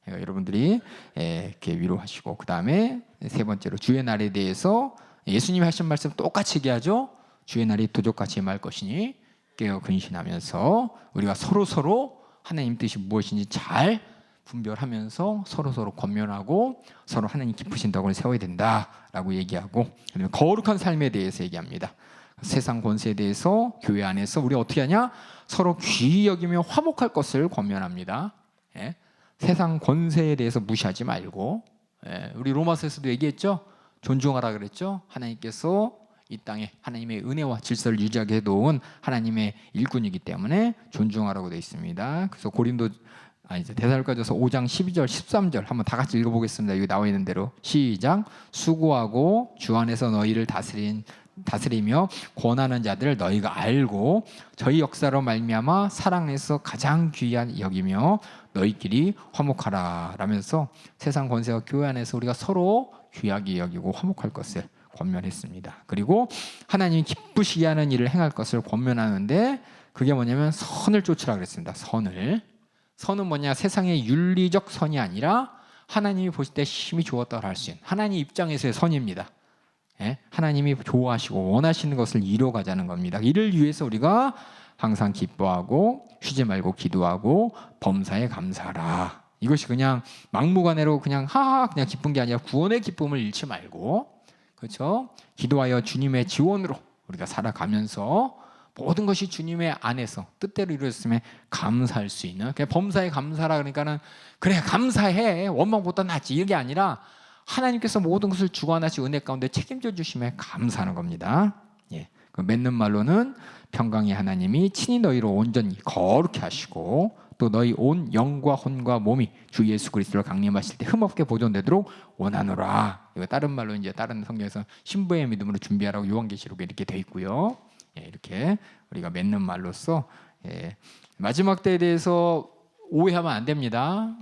여러분들이 이렇게 위로하시고, 그 다음에 세 번째로 주의 날에 대해서 예수님이 하신 말씀 똑같이 얘기하죠. 주의 날이 도적같이 임할 것이니 깨어 근신하면서 우리가 서로 하나님 뜻이 무엇인지 잘 분별하면서 서로 권면하고 서로 하나님 기쁘신 덕을 세워야 된다라고 얘기하고, 거룩한 삶에 대해서 얘기합니다. 세상 권세에 대해서 교회 안에서 우리 어떻게 하냐? 서로 귀히 여기며 화목할 것을 권면합니다. 세상 권세에 대해서 무시하지 말고, 우리 로마서에서도 얘기했죠. 존중하라 그랬죠. 하나님께서 이 땅에 하나님의 은혜와 질서를 유지하게 해놓은 하나님의 일꾼이기 때문에 존중하라고 되어 있습니다. 그래서 데살로니가전서 5장 12절 13절 한번 다 같이 읽어보겠습니다. 여기 나와 있는 대로 시작. 수고하고 주 안에서 너희를 다스리며 권하는 자들을 너희가 알고 저희 역사로 말미암아 사랑에서 가장 귀한 여기며 너희끼리 화목하라 라면서 세상 권세와 교회 안에서 우리가 서로 귀하게 여기고 화목할 것을 권면했습니다. 그리고 하나님이 기쁘시게 하는 일을 행할 것을 권면하는데 그게 뭐냐면 선을 쫓으라 그랬습니다. 선은 뭐냐? 세상의 윤리적 선이 아니라 하나님이 보실 때 힘이 좋았다고 할 수 있는 하나님 입장에서의 선입니다. 하나님이 좋아하시고 원하시는 것을 이뤄가자는 겁니다. 이를 위해서 우리가 항상 기뻐하고 쉬지 말고 기도하고 범사에 감사하라. 이것이 그냥 막무가내로 그냥 그냥 기쁜 게 아니라 구원의 기쁨을 잃지 말고, 그렇죠? 기도하여 주님의 지원으로 우리가 살아가면서 모든 것이 주님의 안에서 뜻대로 이루어졌으면 감사할 수 있는, 그냥 범사에 감사라 그러니까는 그래 감사해 원망보다 낫지 이게 아니라 하나님께서 모든 것을 주관하시 은혜 가운데 책임져 주심에 감사하는 겁니다. 그 맺는 말로는 평강의 하나님이 친히 너희로 온전히 거룩히 하시고 또 너희 온 영과 혼과 몸이 주 예수 그리스도를 강림하실 때 흠없게 보존되도록 원하노라. 이거 다른 말로 이제 다른 성경에서 신부의 믿음으로 준비하라고 요한계시록에 이렇게 돼 있고요. 이렇게 우리가 맺는 말로써 마지막 때에 대해서 오해하면 안 됩니다.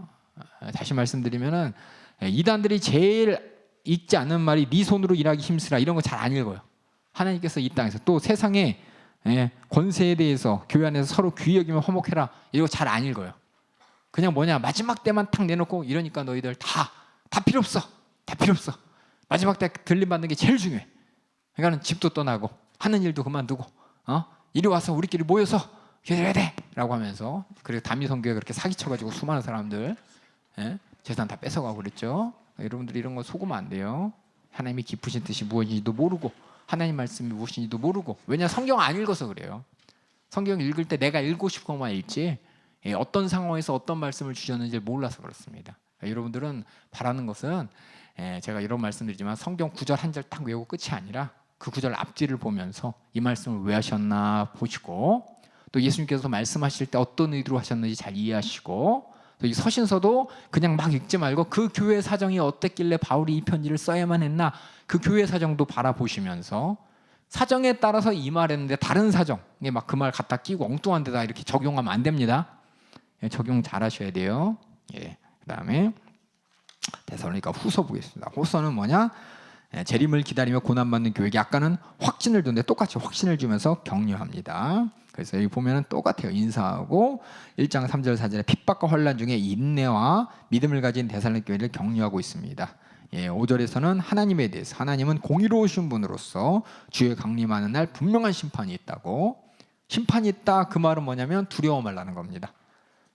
다시 말씀드리면은 이단들이 제일 읽지 않는 말이 네 손으로 일하기 힘쓰라 이런 거 잘 안 읽어요. 하나님께서 이 땅에서 또 세상의 권세에 대해서 교회 안에서 서로 귀히 여기며 화목해라 이거 잘 안 읽어요. 그냥 마지막 때만 탁 내놓고 이러니까 너희들 다 필요 없어. 마지막 때 들림 받는 게 제일 중요해. 그러니까는 집도 떠나고 하는 일도 그만두고 이리 와서 우리끼리 모여서 기도해야 돼라고 하면서 그리고 담임 선교회 그렇게 사기쳐가지고 수많은 사람들 재산 다 뺏어가고 그랬죠. 여러분들이 이런 거 속으면 안 돼요. 하나님이 깊으신 뜻이 무엇인지도 모르고 하나님 말씀이 무엇인지도 모르고 왜냐 성경 안 읽어서 그래요. 성경 읽을 때 내가 읽고 싶은 것만 읽지 어떤 상황에서 어떤 말씀을 주셨는지 몰라서 그렇습니다. 여러분들은 바라는 것은 제가 이런 말씀드리지만 성경 구절 한 절 딱 외우고 끝이 아니라 그 구절 앞뒤를 보면서 이 말씀을 왜 하셨나 보시고 또 예수님께서 말씀하실 때 어떤 의도로 하셨는지 잘 이해하시고 또 이 서신서도 그냥 막 읽지 말고 그 교회 사정이 어땠길래 바울이 이 편지를 써야만 했나 그 교회 사정도 바라보시면서 사정에 따라서 이 말했는데 다른 사정에 막 그 말 갖다 끼고 엉뚱한 데다 이렇게 적용하면 안 됩니다. 적용 잘 하셔야 돼요. 그다음에 데살로니가 후서 보겠습니다. 후서는 뭐냐? 재림을 기다리며 고난받는 교회에게 아까는 확신을 줬는데 똑같이 확신을 주면서 격려합니다. 그래서 여기 보면은 똑같아요. 인사하고 1장 3절 4절에 핍박과 환난 중에 인내와 믿음을 가진 데살로니가 교회를 격려하고 있습니다. 5절에서는 하나님에 대해서 하나님은 공의로우신 분으로서 주의 강림하는 날 분명한 심판이 있다고. 심판이 있다 그 말은 뭐냐면 두려워 말라는 겁니다.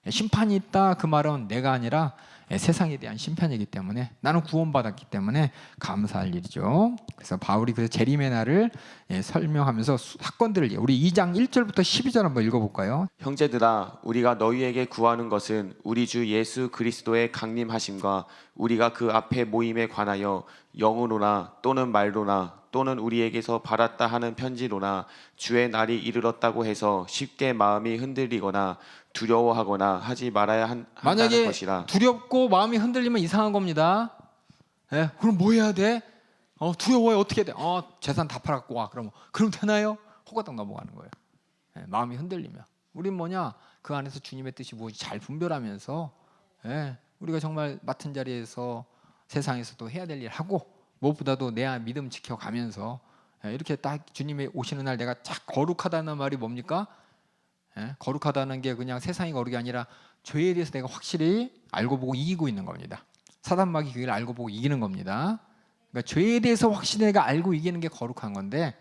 심판이 있다 그 말은 내가 아니라 세상에 대한 심판이기 때문에 나는 구원받았기 때문에 감사할 일이죠. 그래서 바울이 그 재림의 날을 설명하면서 사건들을 우리 2장 1절부터 12절 한번 읽어볼까요? 형제들아 우리가 너희에게 구하는 것은 우리 주 예수 그리스도의 강림하심과 우리가 그 앞에 모임에 관하여 영으로나 또는 말로나 또는 우리에게서 받았다 하는 편지로나 주의 날이 이르렀다고 해서 쉽게 마음이 흔들리거나 두려워하거나 하지 말아야 한다는 만약에 것이라. 두렵고 마음이 흔들리면 이상한 겁니다. 그럼 뭐 해야 돼? 두려워해 어떻게 돼? 재산 다 팔아갖고 와. 그럼 되나요? 호가닥 넘어가는 거예요. 마음이 흔들리면 우린 뭐냐? 그 안에서 주님의 뜻이 무엇인지 잘 분별하면서 우리가 정말 맡은 자리에서 세상에서도 해야 될 일 하고 무엇보다도 내 믿음 지켜가면서 이렇게 딱 주님이 오시는 날 내가 딱 거룩하다는 말이 뭡니까? 거룩하다는 게 그냥 세상이 거룩이 아니라 죄에 대해서 내가 확실히 알고 보고 이기고 있는 겁니다. 사단마귀 교회를 알고 보고 이기는 겁니다. 그러니까 죄에 대해서 확실히 내가 알고 이기는 게 거룩한 건데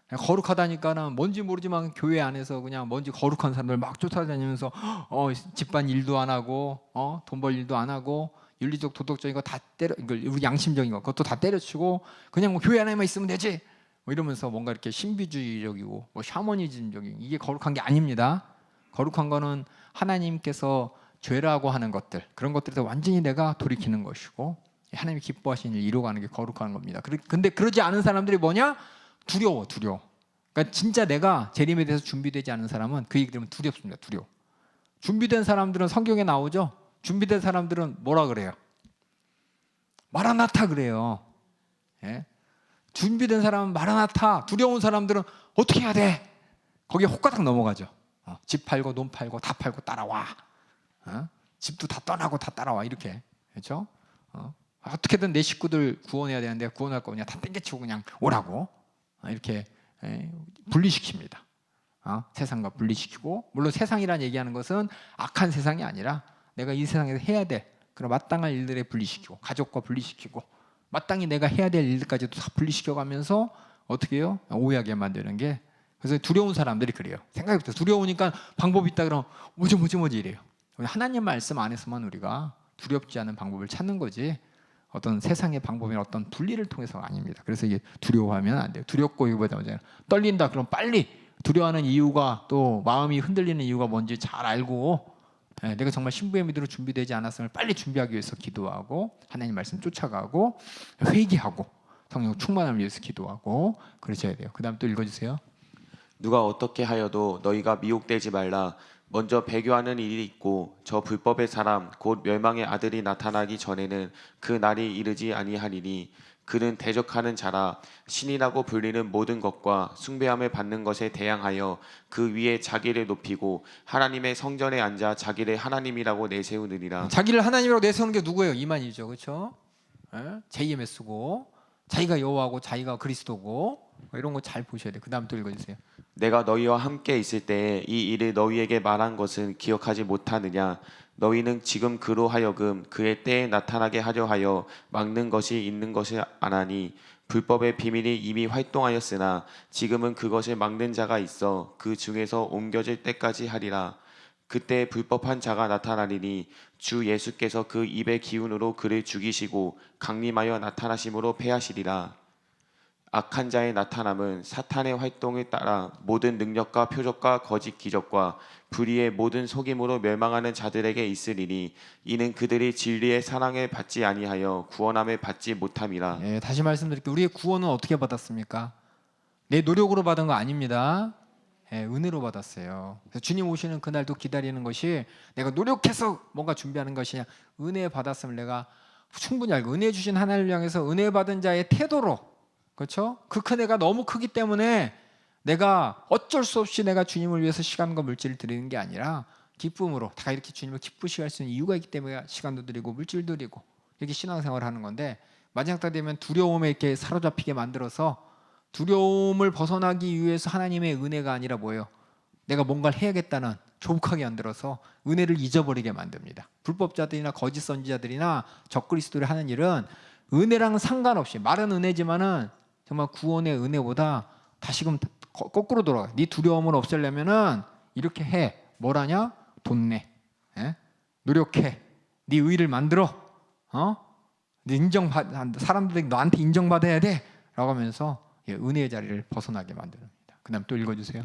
거룩하다니까는 뭔지 모르지만 교회 안에서 그냥 뭔지 거룩한 사람들 막 쫓아다니면서 집안 일도 안 하고 돈 벌 일도 안 하고 윤리적 도덕적인 거 다 때려 우리 양심적인 거 그것도 다 때려치고 그냥 뭐 교회 안에만 있으면 되지 뭐 이러면서 뭔가 이렇게 신비주의적이고 뭐 샤머니즘적인 이게 거룩한 게 아닙니다. 거룩한 거는 하나님께서 죄라고 하는 것들 그런 것들에서 완전히 내가 돌이키는 것이고 하나님이 기뻐하시는 일 이루어가는 게 거룩한 겁니다. 근데 그러지 않은 사람들이 뭐냐? 두려워. 그러니까 진짜 내가 재림에 대해서 준비되지 않은 사람은 그 얘기 들으면 두렵습니다. 두려워. 준비된 사람들은 성경에 나오죠. 준비된 사람들은 뭐라 그래요? 마라나타 그래요. 준비된 사람은 마라나타. 두려운 사람들은 어떻게 해야 돼? 거기에 호가닥 넘어가죠. 집 팔고 돈 팔고 다 팔고 따라와. 집도 다 떠나고 다 따라와 이렇게 그렇죠? 어떻게든 내 식구들 구원해야 되는데 구원할 거 그냥 다 땡겨치고 그냥 오라고 이렇게 분리시킵니다. 세상과 분리시키고 물론 세상이란 얘기하는 것은 악한 세상이 아니라 내가 이 세상에서 해야 될 그런 마땅한 일들에 분리시키고 가족과 분리시키고 마땅히 내가 해야 될 일들까지도 다 분리시켜가면서 어떻게 해요? 오해하게 만드는 게 그래서 두려운 사람들이 그래요. 생각해보세요. 두려우니까 방법이 있다 그러면 뭐지 이래요. 하나님 말씀 안에서만 우리가 두렵지 않은 방법을 찾는 거지 어떤 세상의 방법이나 어떤 분리를 통해서가 아닙니다. 그래서 이게 두려워하면 안 돼요. 두렵고 이거보다 떨린다 그럼 빨리 두려워하는 이유가 또 마음이 흔들리는 이유가 뭔지 잘 알고 내가 정말 신부의 믿음으로 준비되지 않았음을 빨리 준비하기 위해서 기도하고 하나님 말씀 쫓아가고 회개하고 성령 충만함을 위해서 기도하고 그러셔야 돼요. 그 다음 또 읽어주세요. 누가 어떻게 하여도 너희가 미혹되지 말라. 먼저 배교하는 일이 있고 저 불법의 사람 곧 멸망의 아들이 나타나기 전에는 그 날이 이르지 아니하리니 그는 대적하는 자라 신이라고 불리는 모든 것과 숭배함을 받는 것에 대항하여 그 위에 자기를 높이고 하나님의 성전에 앉아 자기를 하나님이라고 내세우느니라. 자기를 하나님이라고 내세우는 게 누구예요? 이만이죠, 그렇죠? JM에 쓰고 자기가 여호와고 자기가 그리스도고 이런 거 잘 보셔야 돼요. 그 다음 또 읽어주세요. 내가 너희와 함께 있을 때에 이 일을 너희에게 말한 것은 기억하지 못하느냐? 너희는 지금 그로 하여금 그의 때에 나타나게 하려 하여 막는 것이 있는 것이 아나니 불법의 비밀이 이미 활동하였으나 지금은 그것을 막는 자가 있어 그 중에서 옮겨질 때까지 하리라. 그때 불법한 자가 나타나리니 주 예수께서 그 입의 기운으로 그를 죽이시고 강림하여 나타나심으로 패하시리라. 악한 자의 나타남은 사탄의 활동을 따라 모든 능력과 표적과 거짓 기적과 불의의 모든 속임으로 멸망하는 자들에게 있으리니 이는 그들이 진리의 사랑을 받지 아니하여 구원함을 받지 못함이라. 예, 다시 말씀드릴게요. 우리의 구원은 어떻게 받았습니까? 내 노력으로 받은 거 아닙니다. 예, 은혜로 받았어요. 그래서 주님 오시는 그날도 기다리는 것이 내가 노력해서 뭔가 준비하는 것이 아니라 은혜 받았으면 내가 충분히 알고 은혜 주신 하나님을 향해서 은혜 받은 자의 태도로, 그렇죠? 그 큰 애가 너무 크기 때문에 내가 어쩔 수 없이 내가 주님을 위해서 시간과 물질을 드리는 게 아니라 기쁨으로 다 이렇게 주님을 기쁘시게 할 수 있는 이유가 있기 때문에 시간도 드리고 물질도 드리고 이렇게 신앙생활을 하는 건데, 마지막 때 되면 두려움에 이렇게 사로잡히게 만들어서 두려움을 벗어나기 위해서 하나님의 은혜가 아니라 뭐예요? 내가 뭔가를 해야겠다는 조급하게 만들어서 은혜를 잊어버리게 만듭니다. 불법자들이나 거짓 선지자들이나 적그리스도를 하는 일은 은혜랑 상관없이, 말은 은혜지만은 정말 구원의 은혜보다 다시금 거꾸로 돌아가. 네 두려움을 없애려면은 이렇게 해. 뭘 하냐? 돈 내. 예? 노력해. 네 의를 만들어. 네 사람들이 너한테 인정받아야 돼. 라고 하면서 은혜의 자리를 벗어나게 만듭니다. 그다음 또 읽어주세요.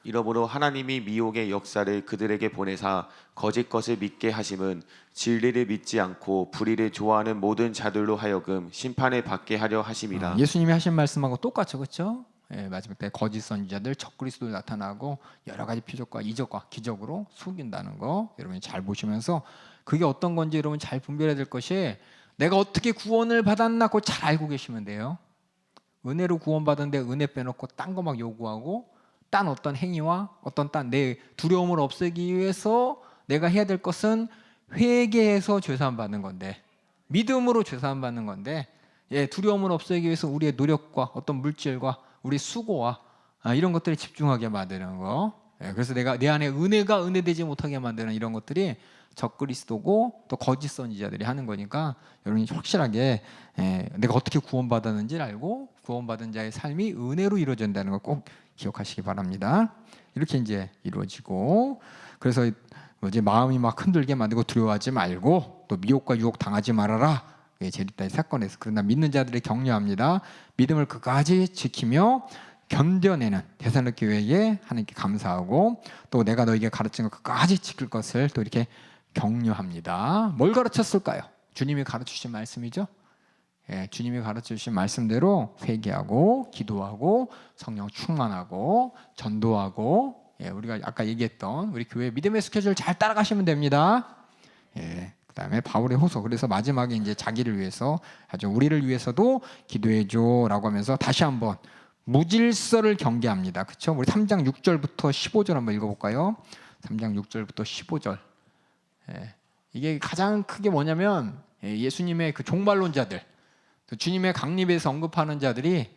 이러므로 하나님이 미혹의 역사를 그들에게 보내사 거짓 것을 믿게 하심은 진리를 믿지 않고 불의를 좋아하는 모든 자들로 하여금 심판을 받게 하려 하심이라. 예수님이 하신 말씀하고 똑같죠, 그렇죠? 예, 마지막 때 거짓 선지자들, 적그리스도 나타나고 여러 가지 표적과 이적과 기적으로 속인다는 거 여러분이 잘 보시면서 그게 어떤 건지 여러분 잘 분별해야 될 것이, 내가 어떻게 구원을 받았나 그거 잘 알고 계시면 돼요. 은혜로 구원받은데 은혜 빼놓고 딴 거 막 요구하고 딴 어떤 행위와 어떤 딴 내 두려움을 없애기 위해서 내가 해야 될 것은 회개해서 죄사함 받는 건데, 믿음으로 죄사함 받는 건데, 두려움을 없애기 위해서 우리의 노력과 어떤 물질과 우리 수고와 이런 것들에 집중하게 만드는 거. 그래서 내가 내 안에 은혜가 은혜되지 못하게 만드는 이런 것들이 적그리스도고 또 거짓 선지자들이 하는 거니까 여러분이 확실하게 내가 어떻게 구원받았는지를 알고 구원받은 자의 삶이 은혜로 이루어진다는 걸 꼭 기억하시기 바랍니다. 이렇게 이제 이루어지고, 그래서 마음이 막 흔들게 만들고 두려워하지 말고 또 미혹과 유혹 당하지 말아라. 제리따의 사건에서. 그러나 믿는 자들이 격려합니다. 믿음을 끝까지 지키며 견뎌내는 데살로니가 교회에 하나님께 감사하고, 또 내가 너에게 가르친 것 끝까지 지킬 것을 또 이렇게 격려합니다. 뭘 가르쳤을까요? 주님이 가르치신 말씀이죠. 주님이 가르치신 말씀대로 회개하고 기도하고 성령 충만하고 전도하고, 우리가 아까 얘기했던 우리 교회 믿음의 스케줄 잘 따라가시면 됩니다. 그다음에 바울의 호소. 그래서 마지막에 이제 자기를 위해서 아주 우리를 위해서도 기도해줘라고 하면서 다시 한번 무질서를 경계합니다. 그렇죠? 우리 3장 6절부터 15절 한번 읽어볼까요? 3장 6절부터 15절. 이게 가장 크게 뭐냐면 예수님의 그 종말론자들, 주님의 강림에서 언급하는 자들이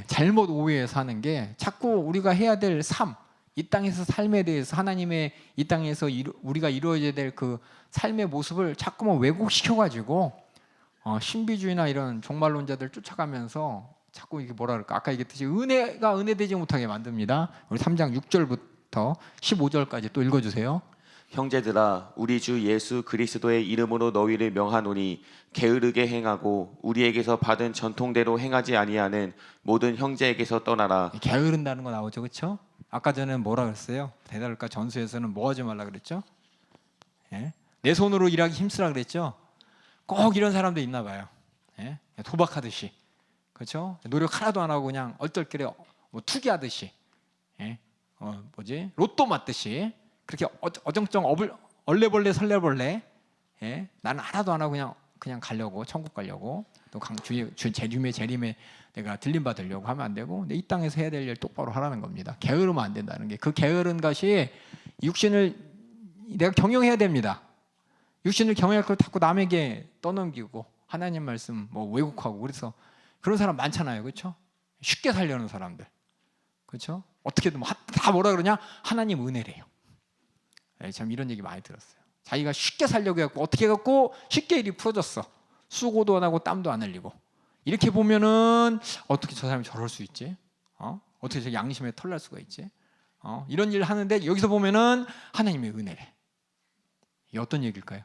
잘못 오해해서 하는 게, 자꾸 우리가 해야 될 삶, 이 땅에서 삶에 대해서 하나님의 이 땅에서 우리가 이루어져야 될 그 삶의 모습을 자꾸만 왜곡시켜가지고 신비주의나 이런 종말론자들 쫓아가면서 자꾸 이게 뭐라 그럴까, 아까 얘기했듯이 은혜가 은혜되지 못하게 만듭니다. 우리 3장 6절부터 15절까지 또 읽어주세요. 형제들아, 우리 주 예수 그리스도의 이름으로 너희를 명하노니 게으르게 행하고 우리에게서 받은 전통대로 행하지 아니하는 모든 형제에게서 떠나라. 게으른다는 거 나오죠, 그렇죠? 아까 전에 뭐라 그랬어요? 데살로니가 전서에서는 뭐 하지 말라 그랬죠? 내 손으로 일하기 힘쓰라 그랬죠? 꼭 이런 사람도 있나 봐요. 도박하듯이, 그렇죠? 노력 하나도 안 하고 그냥 얼떨결에 투기하듯이, 로또 맞듯이 그렇게 어정쩡 얼레벌레 설레벌레, 나는 하나도 안 하고 그냥 가려고, 천국 가려고, 또 재림에 내가 들림 받으려고 하면 안 되고, 이 땅에서 해야 될 일 똑바로 하라는 겁니다. 게으르면 안 된다는 게, 그 게으른 것이 육신을 내가 경영해야 됩니다. 육신을 경영할 걸 자꾸 남에게 떠넘기고 하나님 말씀 왜곡하고, 그래서 그런 사람 많잖아요, 그렇죠? 쉽게 살려는 사람들, 그렇죠? 어떻게든 다 뭐라 그러냐? 하나님 은혜래요. 참 이런 얘기 많이 들었어요. 자기가 쉽게 살려고 해갖고 어떻게 해갖고 쉽게 일이 풀어졌어. 수고도 안 하고 땀도 안 흘리고 이렇게 보면은 어떻게 저 사람이 저럴 수 있지? 어떻게 저 양심에 털날 수가 있지? 이런 일을 하는데 여기서 보면은 하나님의 은혜래. 이게 어떤 얘기일까요?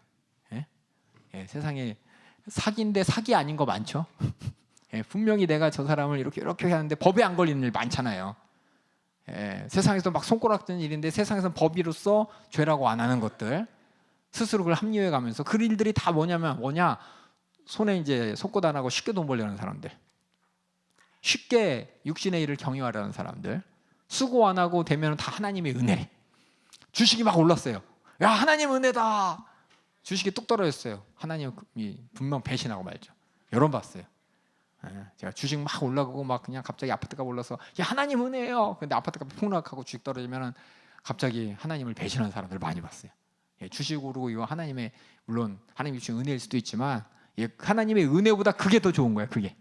예? 예, 세상에 사기인데 사기 아닌 거 많죠? 예, 분명히 내가 저 사람을 이렇게 하는데 법에 안 걸리는 일 많잖아요. 예, 세상에서 막 손가락 드는 일인데 세상에서 법이로서 죄라고 안 하는 것들, 스스로 그걸 합리화해 가면서 그 일들이 다 뭐냐? 손에 이제 속고 안 하고 쉽게 돈 벌려는 사람들, 쉽게 육신의 일을 경유하려는 사람들, 수고 안 하고 되면 다 하나님의 은혜. 주식이 막 올랐어요. 야, 하나님 은혜다. 주식이 뚝 떨어졌어요. 하나님이 분명 배신하고 말죠. 여러 번 봤어요. 제가 주식 막 올라가고 막 그냥 갑자기 아파트가 올라서 야, 하나님 은혜예요. 근데 아파트가 폭락하고 주식 떨어지면은 갑자기 하나님을 배신하는 사람들 많이 봤어요. 주식 오르고 이거 하나님의, 물론 하나님이 주신 은혜일 수도 있지만 하나님의 은혜보다 그게 더 좋은 거예요. 그게.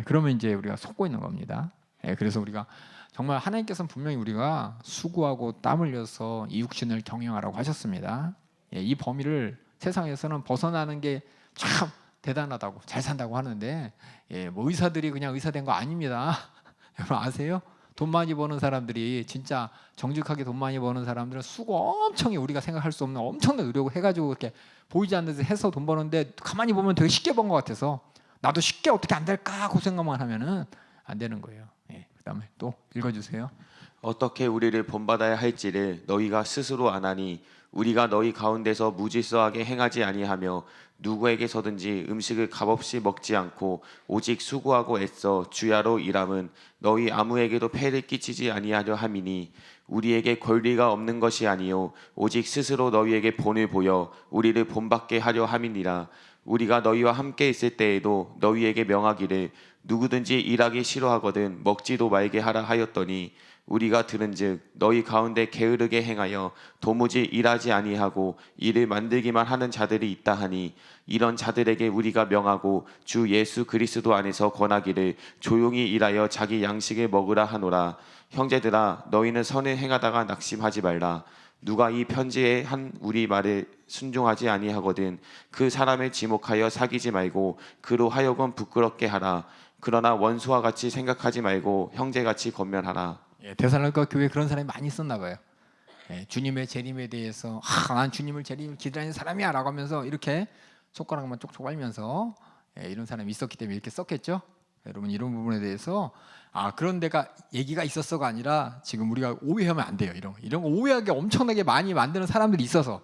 그러면 이제 우리가 속고 있는 겁니다. 그래서 우리가 정말 하나님께서는 분명히 우리가 수고하고 땀 흘려서 이 육신을 경영하라고 하셨습니다. 이 범위를 세상에서는 벗어나는 게 참 대단하다고, 잘 산다고 하는데, 뭐 의사들이 그냥 의사 된 거 아닙니다. 여러분 아세요? 돈 많이 버는 사람들이, 진짜 정직하게 돈 많이 버는 사람들은 수고 엄청 해. 우리가 생각할 수 없는 엄청난 노력을 해가지고 이렇게 보이지 않는 데서 해서 돈 버는데, 가만히 보면 되게 쉽게 번 것 같아서 나도 쉽게 어떻게 안 될까 고생만 하면은 안 되는 거예요. 그다음에 또 읽어주세요. 어떻게 우리를 본받아야 할지를 너희가 스스로 아나니 우리가 너희 가운데서 무질서하게 행하지 아니하며 누구에게서든지 음식을 값없이 먹지 않고 오직 수고하고 애써 주야로 일함은 너희 아무에게도 폐를 끼치지 아니하려 함이니 우리에게 권리가 없는 것이 아니요 오직 스스로 너희에게 본을 보여 우리를 본받게 하려 함이니라. 우리가 너희와 함께 있을 때에도 너희에게 명하기를 누구든지 일하기 싫어하거든 먹지도 말게 하라 하였더니 우리가 들은즉 너희 가운데 게으르게 행하여 도무지 일하지 아니하고 일을 만들기만 하는 자들이 있다 하니 이런 자들에게 우리가 명하고 주 예수 그리스도 안에서 권하기를 조용히 일하여 자기 양식을 먹으라 하노라. 형제들아 너희는 선을 행하다가 낙심하지 말라. 누가 이 편지에 한 우리 말을 순종하지 아니하거든 그 사람을 지목하여 사귀지 말고 그로 하여금 부끄럽게 하라. 그러나 원수와 같이 생각하지 말고 형제같이 권면하라. 데살로니가 교회에 그런 사람이 많이 있었나 봐요. 주님의 재림에 대해서 난 주님을 재림을 기다리는 사람이야 라고 하면서 이렇게 손가락만 쪽쪽 빨면서 이런 사람이 있었기 때문에 이렇게 썼겠죠. 여러분 이런 부분에 대해서 그런 데가 얘기가 있었어가 아니라 지금 우리가 오해하면 안 돼요. 이런 거 오해하게 엄청나게 많이 만드는 사람들이 있어서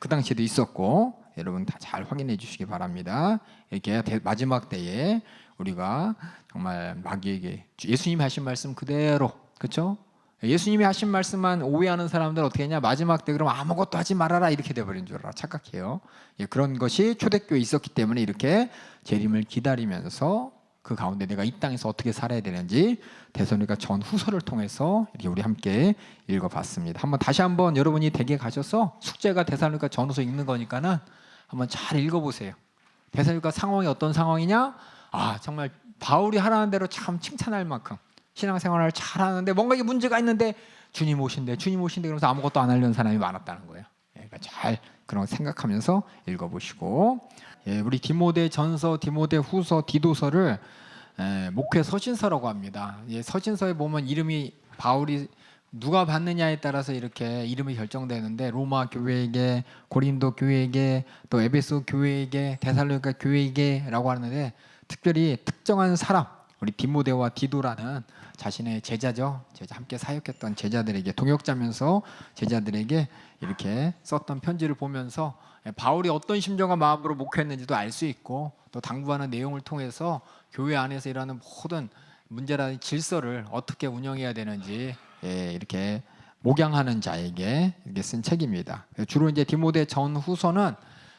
그 당시에도 있었고, 여러분 다 잘 확인해 주시기 바랍니다. 이렇게 마지막 때에 우리가 정말 마귀에게 예수님이 하신 말씀 그대로, 그렇죠? 예수님이 하신 말씀만 오해하는 사람들은 어떻게 했냐? 마지막 때 그럼 아무것도 하지 말아라 이렇게 돼버린 줄 알아. 착각해요. 그런 것이 초대교회에 있었기 때문에 이렇게 재림을 기다리면서 그 가운데 내가 이 땅에서 어떻게 살아야 되는지 데살로니가 전후서를 통해서 이렇게 우리 함께 읽어봤습니다. 다시 한번 여러분이 댁에 가셔서 숙제가 데살로니가 전후서 읽는 거니까는 한번 잘 읽어보세요. 데살로니가 상황이 어떤 상황이냐? 정말 바울이 하라는 대로 참 칭찬할 만큼 신앙생활을 잘하는데 뭔가 이게 문제가 있는데 주님 오신대 그러면서 아무것도 안 하려는 사람이 많았다는 거예요. 그러니까 잘 그런 거 생각하면서 읽어보시고, 우리 디모데 전서, 디모데 후서, 디도서를 목회 서신서라고 합니다. 서신서에 보면 이름이 바울이 누가 받느냐에 따라서 이렇게 이름이 결정되는데 로마 교회에게, 고린도 교회에게, 또 에베소 교회에게, 데살로니가 교회에게라고 하는데 특별히 특정한 사람, 우리 디모데와 디도라는 자신의 제자죠. 함께 사역했던 제자들에게, 동역자면서 제자들에게 이렇게 썼던 편지를 보면서 바울이 어떤 심정과 마음으로 목회했는지도 알 수 있고, 또 당부하는 내용을 통해서 교회 안에서 일하는 모든 문제라는 질서를 어떻게 운영해야 되는지 이렇게 목양하는 자에게 이렇게 쓴 책입니다. 주로 이제 디모데 전후서는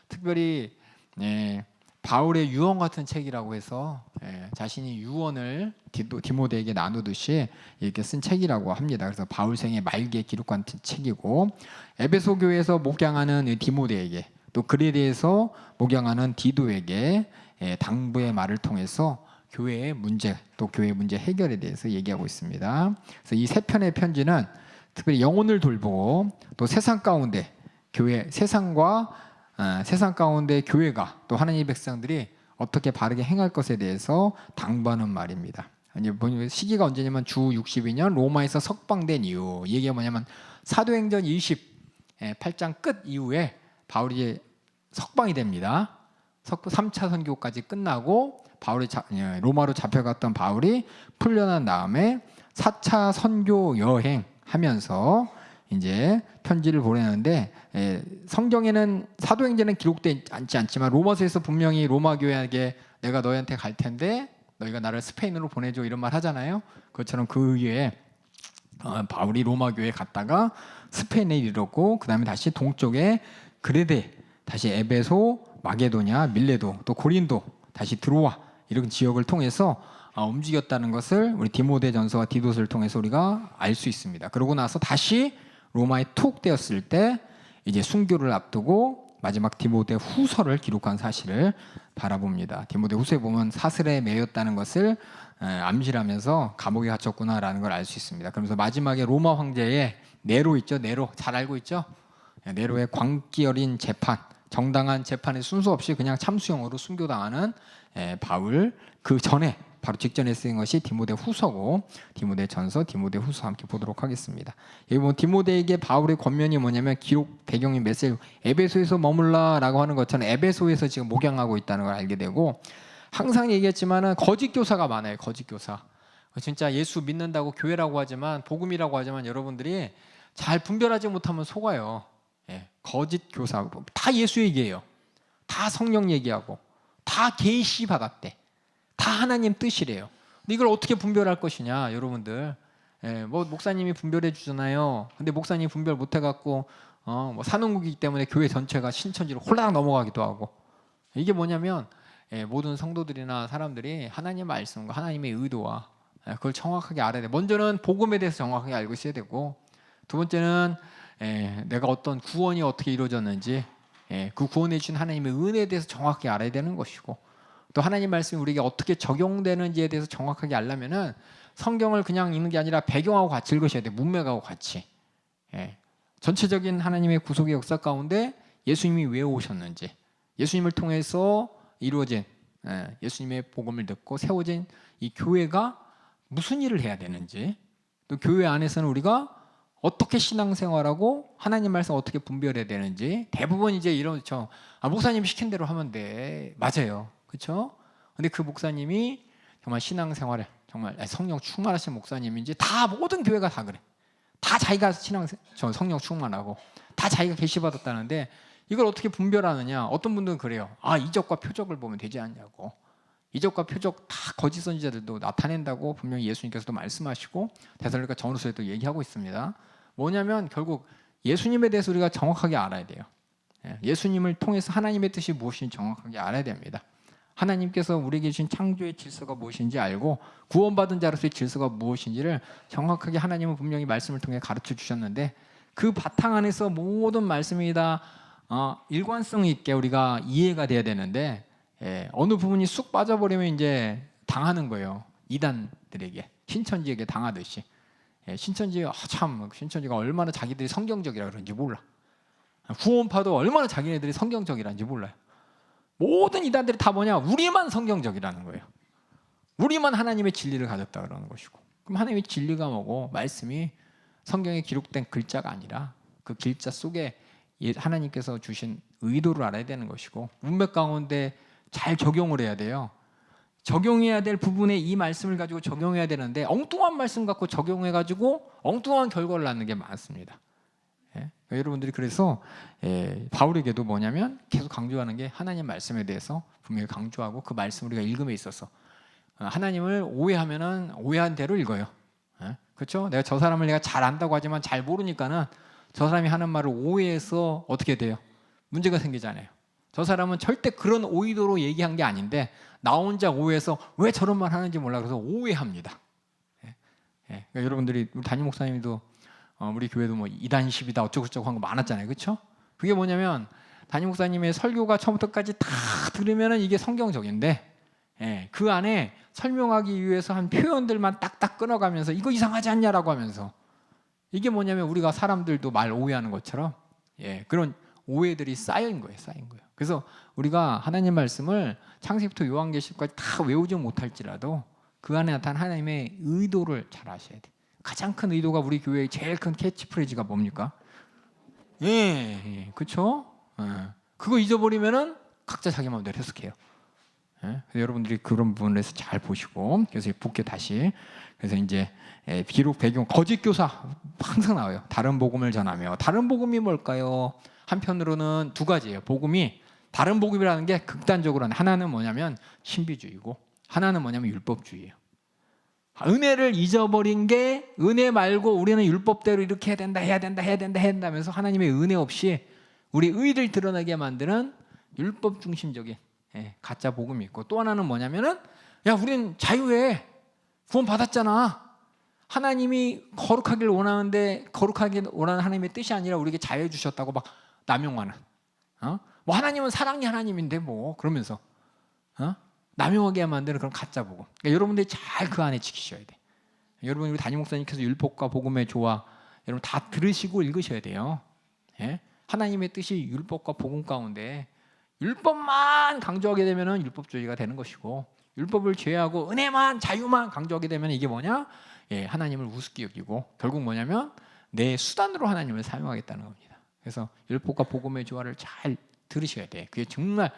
특별히 바울의 유언 같은 책이라고 해서 자신이 유언을 디모데에게 나누듯이 이렇게 쓴 책이라고 합니다. 그래서 바울생의 말기에 기록한 책이고, 에베소 교회에서 목양하는 디모데에게, 또 글에 대해서 목양하는 디도에게 당부의 말을 통해서 교회의 문제, 또 교회의 문제 해결에 대해서 얘기하고 있습니다. 그래서 이 세 편의 편지는 특별히 영혼을 돌보고, 또 세상 가운데 교회, 세상 가운데 교회가, 또 하나님의 백성들이 어떻게 바르게 행할 것에 대해서 당부하는 말입니다. 이제 시기가 언제냐면 주 62년 로마에서 석방된 이후, 이게 뭐냐면 사도행전 28장 끝 이후에 바울이 석방이 됩니다. 3차 선교까지 끝나고 바울이 로마로 잡혀갔던 바울이 풀려난 다음에 4차 선교 여행 하면서 이제 편지를 보내는데, 성경에는 사도행전은 기록되지 않지만 로마서에서 분명히 로마 교회에게 내가 너희한테 갈 텐데 너희가 나를 스페인으로 보내줘 이런 말 하잖아요. 그것처럼 그 위에 바울이 로마 교회에 갔다가 스페인에 이르렀고, 그 다음에 다시 동쪽에 그레데, 다시 에베소, 마게도냐, 밀레도, 또 고린도, 다시 드로아 이런 지역을 통해서 움직였다는 것을 우리 디모데전서와 디도서를 통해서 우리가 알 수 있습니다. 그러고 나서 다시 로마에 툭 떼었을 때 이제 순교를 앞두고 마지막 디모데 후서를 기록한 사실을 바라봅니다. 디모데 후서에 보면 사슬에 매였다는 것을 암시하면서 감옥에 갇혔구나라는 걸 알 수 있습니다. 그러면서 마지막에 로마 황제의 네로 있죠, 네로 잘 알고 있죠. 네로의 광기 어린 재판, 정당한 재판에 순서 없이 그냥 참수형으로 순교당하는 바울, 그 전에 바로 직전에 쓰인 것이 디모데 후서고, 디모데 전서, 디모데 후서 함께 보도록 하겠습니다. 여기 보면 디모데에게 바울의 권면이 뭐냐면, 기록 배경이 메시지 에베소에서 머물라라고 하는 것처럼 에베소에서 지금 목양하고 있다는 걸 알게 되고, 항상 얘기했지만은 거짓 교사가 많아요. 거짓 교사. 진짜 예수 믿는다고 교회라고 하지만, 복음이라고 하지만 여러분들이 잘 분별하지 못하면 속아요. 거짓 교사 다 예수 얘기예요. 다 성령 얘기하고 다 계시 받았대. 다 하나님 뜻이래요. 근데 이걸 어떻게 분별할 것이냐, 여러분들. 뭐 목사님이 분별해 주잖아요. 근데 목사님이 분별 못 해갖고 뭐 산업국이기 때문에 교회 전체가 신천지로 홀라당 넘어가기도 하고. 이게 뭐냐면 모든 성도들이나 사람들이 하나님 말씀과 하나님의 의도와 그걸 정확하게 알아야 돼. 먼저는 복음에 대해서 정확하게 알고 있어야 되고, 두 번째는 내가 어떤 구원이 어떻게 이루어졌는지, 그 구원해 주신 하나님의 은혜에 대해서 정확하게 알아야 되는 것이고, 또 하나님 말씀이 우리에게 어떻게 적용되는지에 대해서 정확하게 알려면은 성경을 그냥 읽는 게 아니라 배경하고 같이 읽으셔야 돼. 문맥하고 같이. 전체적인 하나님의 구속의 역사 가운데 예수님이 왜 오셨는지, 예수님을 통해서 이루어진 예수님의 복음을 듣고 세워진 이 교회가 무슨 일을 해야 되는지, 또 교회 안에서는 우리가 어떻게 신앙생활하고 하나님 말씀 어떻게 분별해야 되는지. 대부분 이제 이렇죠. 목사님이 시킨 대로 하면 돼. 맞아요. 그렇죠? 근데 그 목사님이 정말 신앙생활을 정말 성령 충만하신 목사님인지, 다 모든 교회가 다 그래. 다 자기가 성령 충만하고 다 자기가 계시 받았다는데, 이걸 어떻게 분별하느냐? 어떤 분들은 그래요. 이적과 표적을 보면 되지 않냐고. 이적과 표적 다 거짓 선지자들도 나타낸다고 분명히 예수님께서도 말씀하시고 데살로니가 전후서에도 얘기하고 있습니다. 뭐냐면 결국 예수님에 대해서 우리가 정확하게 알아야 돼요. 예수님을 통해서 하나님의 뜻이 무엇인지 정확하게 알아야 됩니다. 하나님께서 우리에게 주신 창조의 질서가 무엇인지 알고 구원받은 자로서의 질서가 무엇인지를 정확하게 하나님은 분명히 말씀을 통해 가르쳐 주셨는데, 그 바탕 안에서 모든 말씀이 다 일관성 있게 우리가 이해가 돼야 되는데, 어느 부분이 쑥 빠져버리면 이제 당하는 거예요. 이단들에게, 신천지에게 당하듯이. 신천지가 얼마나 자기들이 성경적이라 그런지 몰라. 구원파도 얼마나 자기네들이 성경적이라는지 몰라요. 모든 이단들이 다 뭐냐? 우리만 성경적이라는 거예요. 우리만 하나님의 진리를 가졌다 그러는 것이고. 그럼 하나님의 진리가 뭐고? 말씀이 성경에 기록된 글자가 아니라 그 글자 속에 하나님께서 주신 의도를 알아야 되는 것이고, 문맥 가운데 잘 적용을 해야 돼요. 적용해야 될 부분에 이 말씀을 가지고 적용해야 되는데, 엉뚱한 말씀 갖고 적용해가지고 엉뚱한 결과를 낳는 게 많습니다. 여러분들이 그래서 바울에게도 뭐냐면 계속 강조하는 게, 하나님 말씀에 대해서 분명히 강조하고, 그 말씀 우리가 읽음에 있어서 하나님을 오해하면은 오해한 대로 읽어요. 그렇죠? 내가 저 사람을 내가 잘 안다고 하지만 잘 모르니까는 저 사람이 하는 말을 오해해서 어떻게 돼요? 문제가 생기잖아요. 저 사람은 절대 그런 오의도로 얘기한 게 아닌데 나 혼자 오해해서 왜 저런 말 하는지 몰라 그래서 오해합니다. 그러니까 여러분들이 우리 담임 목사님도 우리 교회도 뭐 이단십이다 어쩌고저쩌고 한 거 많았잖아요. 그렇죠? 그게 뭐냐면 담임 목사님의 설교가 처음부터까지 다 들으면은 이게 성경적인데, 그 안에 설명하기 위해서 한 표현들만 딱딱 끊어가면서 이거 이상하지 않냐라고 하면서, 이게 뭐냐면 우리가 사람들도 말 오해하는 것처럼 그런 오해들이 쌓인 거예요. 그래서 우리가 하나님 말씀을 창세기부터 요한계시록까지 다 외우지 못할지라도 그 안에 나타난 하나님의 의도를 잘 아셔야 돼. 가장 큰 의도가 우리 교회의 제일 큰 캐치프레이즈가 뭡니까? 그렇죠? 그거 잊어버리면은 각자 자기 마음대로 해석해요. 그래서 여러분들이 그런 부분에서 잘 보시고, 그래서 붙게 다시, 그래서 이제 비록 배경 거짓 교사 항상 나와요. 다른 복음을 전하며. 다른 복음이 뭘까요? 한편으로는 두 가지예요. 복음이 다른 복음이라는 게 극단적으로 하나는 뭐냐면 신비주의고, 하나는 뭐냐면 율법주의예요. 은혜를 잊어버린 게 은혜 말고 우리는 율법대로 이렇게 해야 된다, 해야 된다, 해야 된다, 해야 된다면서 하나님의 은혜 없이 우리 의를 드러나게 만드는 율법 중심적인 가짜 복음이 있고, 또 하나는 뭐냐면은 야, 우린 자유해, 구원 받았잖아. 하나님이 거룩하길 원하는데 거룩하길 원하는 하나님의 뜻이 아니라 우리에게 자유해 주셨다고 막 남용하는, 뭐 하나님은 사랑의 하나님인데 뭐 그러면서 남용하게 만드는 그런 가짜 복음. 그러니까 여러분들이 잘 그 안에 지키셔야 돼. 여러분, 우리 담임 목사님께서 율법과 복음의 조화 여러분 다 들으시고 읽으셔야 돼요. 하나님의 뜻이 율법과 복음 가운데 율법만 강조하게 되면은 율법주의가 되는 것이고, 율법을 제외하고 은혜만 자유만 강조하게 되면 이게 뭐냐? 하나님을 우습게 여기고 결국 뭐냐면 내 수단으로 하나님을 사용하겠다는 겁니다. 그래서 율법과 복음의 조화를 잘 들으셔야 돼. 그게 정말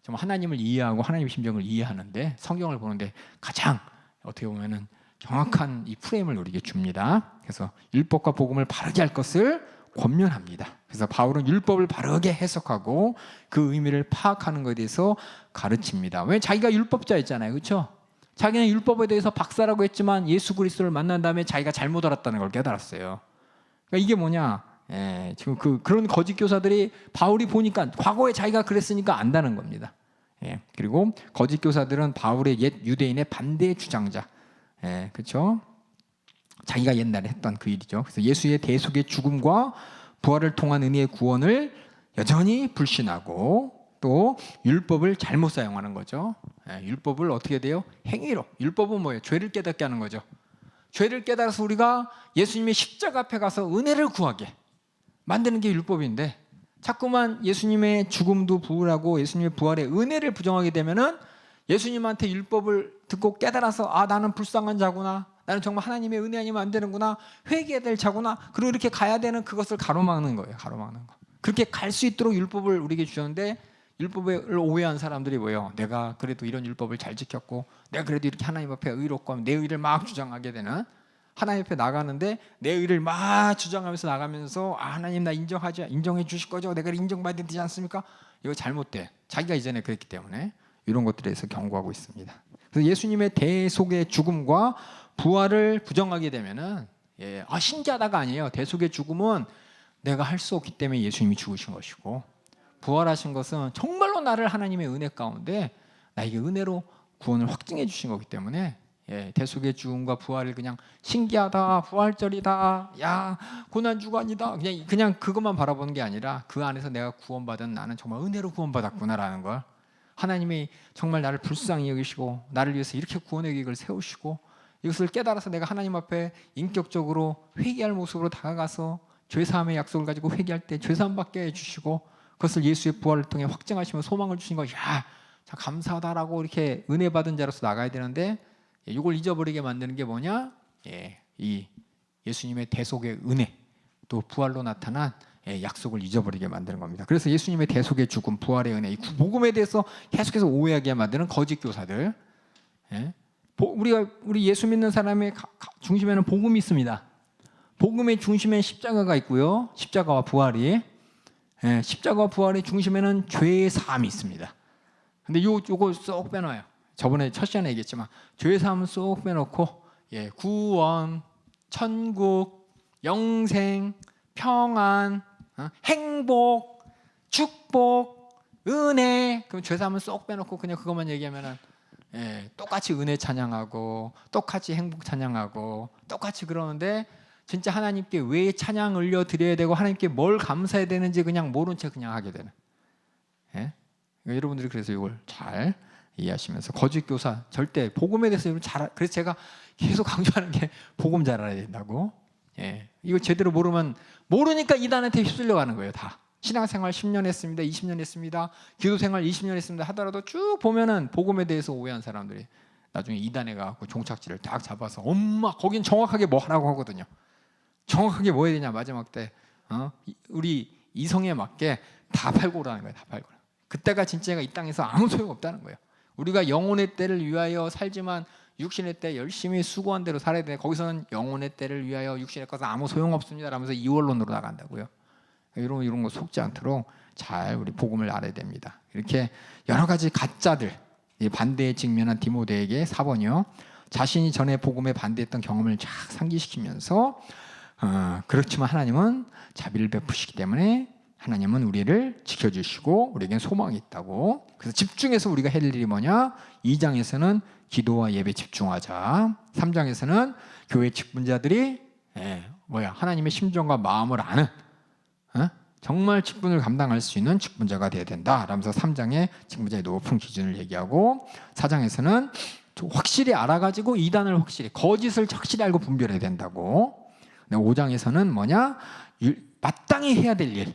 하나님을 이해하고 하나님의 심정을 이해하는데, 성경을 보는데 가장 어떻게 보면은 정확한 이 프레임을 우리에게 줍니다. 그래서 율법과 복음을 바르게 할 것을 권면합니다. 그래서 바울은 율법을 바르게 해석하고 그 의미를 파악하는 것에 대해서 가르칩니다. 왜? 자기가 율법자였잖아요, 그렇죠? 자기는 율법에 대해서 박사라고 했지만 예수 그리스도를 만난 다음에 자기가 잘못 알았다는 걸 깨달았어요. 그러니까 이게 뭐냐? 지금 그런 거짓 교사들이 바울이 보니까 과거에 자기가 그랬으니까 안다는 겁니다. 그리고 거짓 교사들은 바울의 옛 유대인의 반대 주장자, 그렇죠? 자기가 옛날에 했던 그 일이죠. 그래서 예수의 대속의 죽음과 부활을 통한 은혜의 구원을 여전히 불신하고 또 율법을 잘못 사용하는 거죠. 율법을 어떻게 돼요? 행위로. 율법은 뭐예요? 죄를 깨닫게 하는 거죠. 죄를 깨달아서 우리가 예수님의 십자가 앞에 가서 은혜를 구하게 만드는 게 율법인데, 자꾸만 예수님의 죽음도 부활하고 예수님의 부활의 은혜를 부정하게 되면은 예수님한테 율법을 듣고 깨달아서 나는 불쌍한 자구나, 나는 정말 하나님의 은혜 아니면 안 되는구나, 회개해야 될 자구나, 그리고 이렇게 가야 되는 그것을 가로막는 거예요. 가로막는 거. 그렇게 갈 수 있도록 율법을 우리에게 주셨는데, 율법을 오해한 사람들이 뭐예요? 내가 그래도 이런 율법을 잘 지켰고 내가 그래도 이렇게 하나님 앞에 의롭고 하면 내 의를 막 주장하게 되는, 하나님 앞에 나가는데 내 의를 막 주장하면서 나가면서 하나님 나 인정해 주실 거죠? 내가 인정받아야 되지 않습니까? 이거 잘못돼. 자기가 이전에 그랬기 때문에 이런 것들에 대해서 경고하고 있습니다. 그래서 예수님의 대속의 죽음과 부활을 부정하게 되면은 신기하다가 아니에요. 대속의 죽음은 내가 할 수 없기 때문에 예수님이 죽으신 것이고, 부활하신 것은 정말로 나를 하나님의 은혜 가운데 나에게 은혜로 구원을 확증해 주신 거기 때문에 대속의 죽음과 부활을 그냥 신기하다, 부활절이다, 야 고난주간이다, 그냥 그것만 바라보는 게 아니라 그 안에서 내가 구원받은 나는 정말 은혜로 구원받았구나라는 걸, 하나님이 정말 나를 불쌍히 여기시고 나를 위해서 이렇게 구원의 계획을 세우시고, 이것을 깨달아서 내가 하나님 앞에 인격적으로 회개할 모습으로 다가가서 죄사함의 약속을 가지고 회개할 때 죄사함 받게 해주시고, 그것을 예수의 부활을 통해 확증하시면 소망을 주신 거, 참 감사하다라고 이렇게 은혜 받은 자로서 나가야 되는데, 이걸 잊어버리게 만드는 게 뭐냐? 이 예수님의 대속의 은혜, 또 부활로 나타난 약속을 잊어버리게 만드는 겁니다. 그래서 예수님의 대속의 죽음, 부활의 은혜, 이 복음에 대해서 계속해서 오해하게 만드는 거짓 교사들. 우리 예수 믿는 사람의 중심에는 복음이 있습니다. 복음의 중심에 십자가가 있고요. 십자가와 부활이, 십자가와 부활의 중심에는 죄의 사함이 있습니다. 근데 요거 쏙 빼놔요. 저번에 첫 시간에 얘기했지만 죄의 사함은 쏙 빼놓고 구원, 천국, 영생, 평안, 행복, 축복, 은혜, 그럼 죄 사함은 쏙 빼놓고 그냥 그것만 얘기하면은 똑같이 은혜 찬양하고 똑같이 행복 찬양하고 똑같이 그러는데, 진짜 하나님께 왜 찬양 올려드려야 되고 하나님께 뭘 감사해야 되는지 그냥 모른 채 그냥 하게 되는. 여러분들이 그래서 이걸 잘 이해하시면서 거짓 교사 절대 복음에 대해서 이걸 그래서 제가 계속 강조하는 게 복음 잘 알아야 된다고. 이거 제대로 모르니까 이단한테 휩쓸려 가는 거예요. 다 신앙생활 10년 했습니다, 20년 했습니다, 기도생활 20년 했습니다 하더라도 쭉 보면은 복음에 대해서 오해한 사람들이 나중에 이단에 가고 종착지를 딱 잡아서 엄마 거긴 정확하게 뭐 하라고 하거든요. 정확하게 뭐 해야 되냐 마지막 때 우리 이성에 맞게 다 팔고 오라는 거예요. 다 팔고. 그때가 진짜가 이 땅에서 아무 소용 없다는 거예요. 우리가 영혼의 때를 위하여 살지만 육신의 때 열심히 수고한 대로 살아야 돼. 거기서는 영혼의 때를 위하여 육신의 것은 아무 소용 없습니다 라면서 이원론으로 나간다고요. 이런 거 속지 않도록 잘 우리 복음을 알아야 됩니다. 이렇게 여러 가지 가짜들 반대에 직면한 디모데에게 4번이요. 자신이 전에 복음에 반대했던 경험을 쫙 상기시키면서 그렇지만 하나님은 자비를 베푸시기 때문에 하나님은 우리를 지켜주시고 우리에겐 소망이 있다고. 그래서 집중해서 우리가 할 일이 뭐냐? 2장에서는 기도와 예배 집중하자. 3장에서는 교회 직분자들이 하나님의 심정과 마음을 아는 정말 직분을 감당할 수 있는 직분자가 되어야 된다 라면서 3장에 직분자의 높은 기준을 얘기하고 4장에서는 확실히 알아가지고 이단을 확실히 거짓을 확실히 알고 분별해야 된다고. 5장에서는 뭐냐? 마땅히 해야 될 일.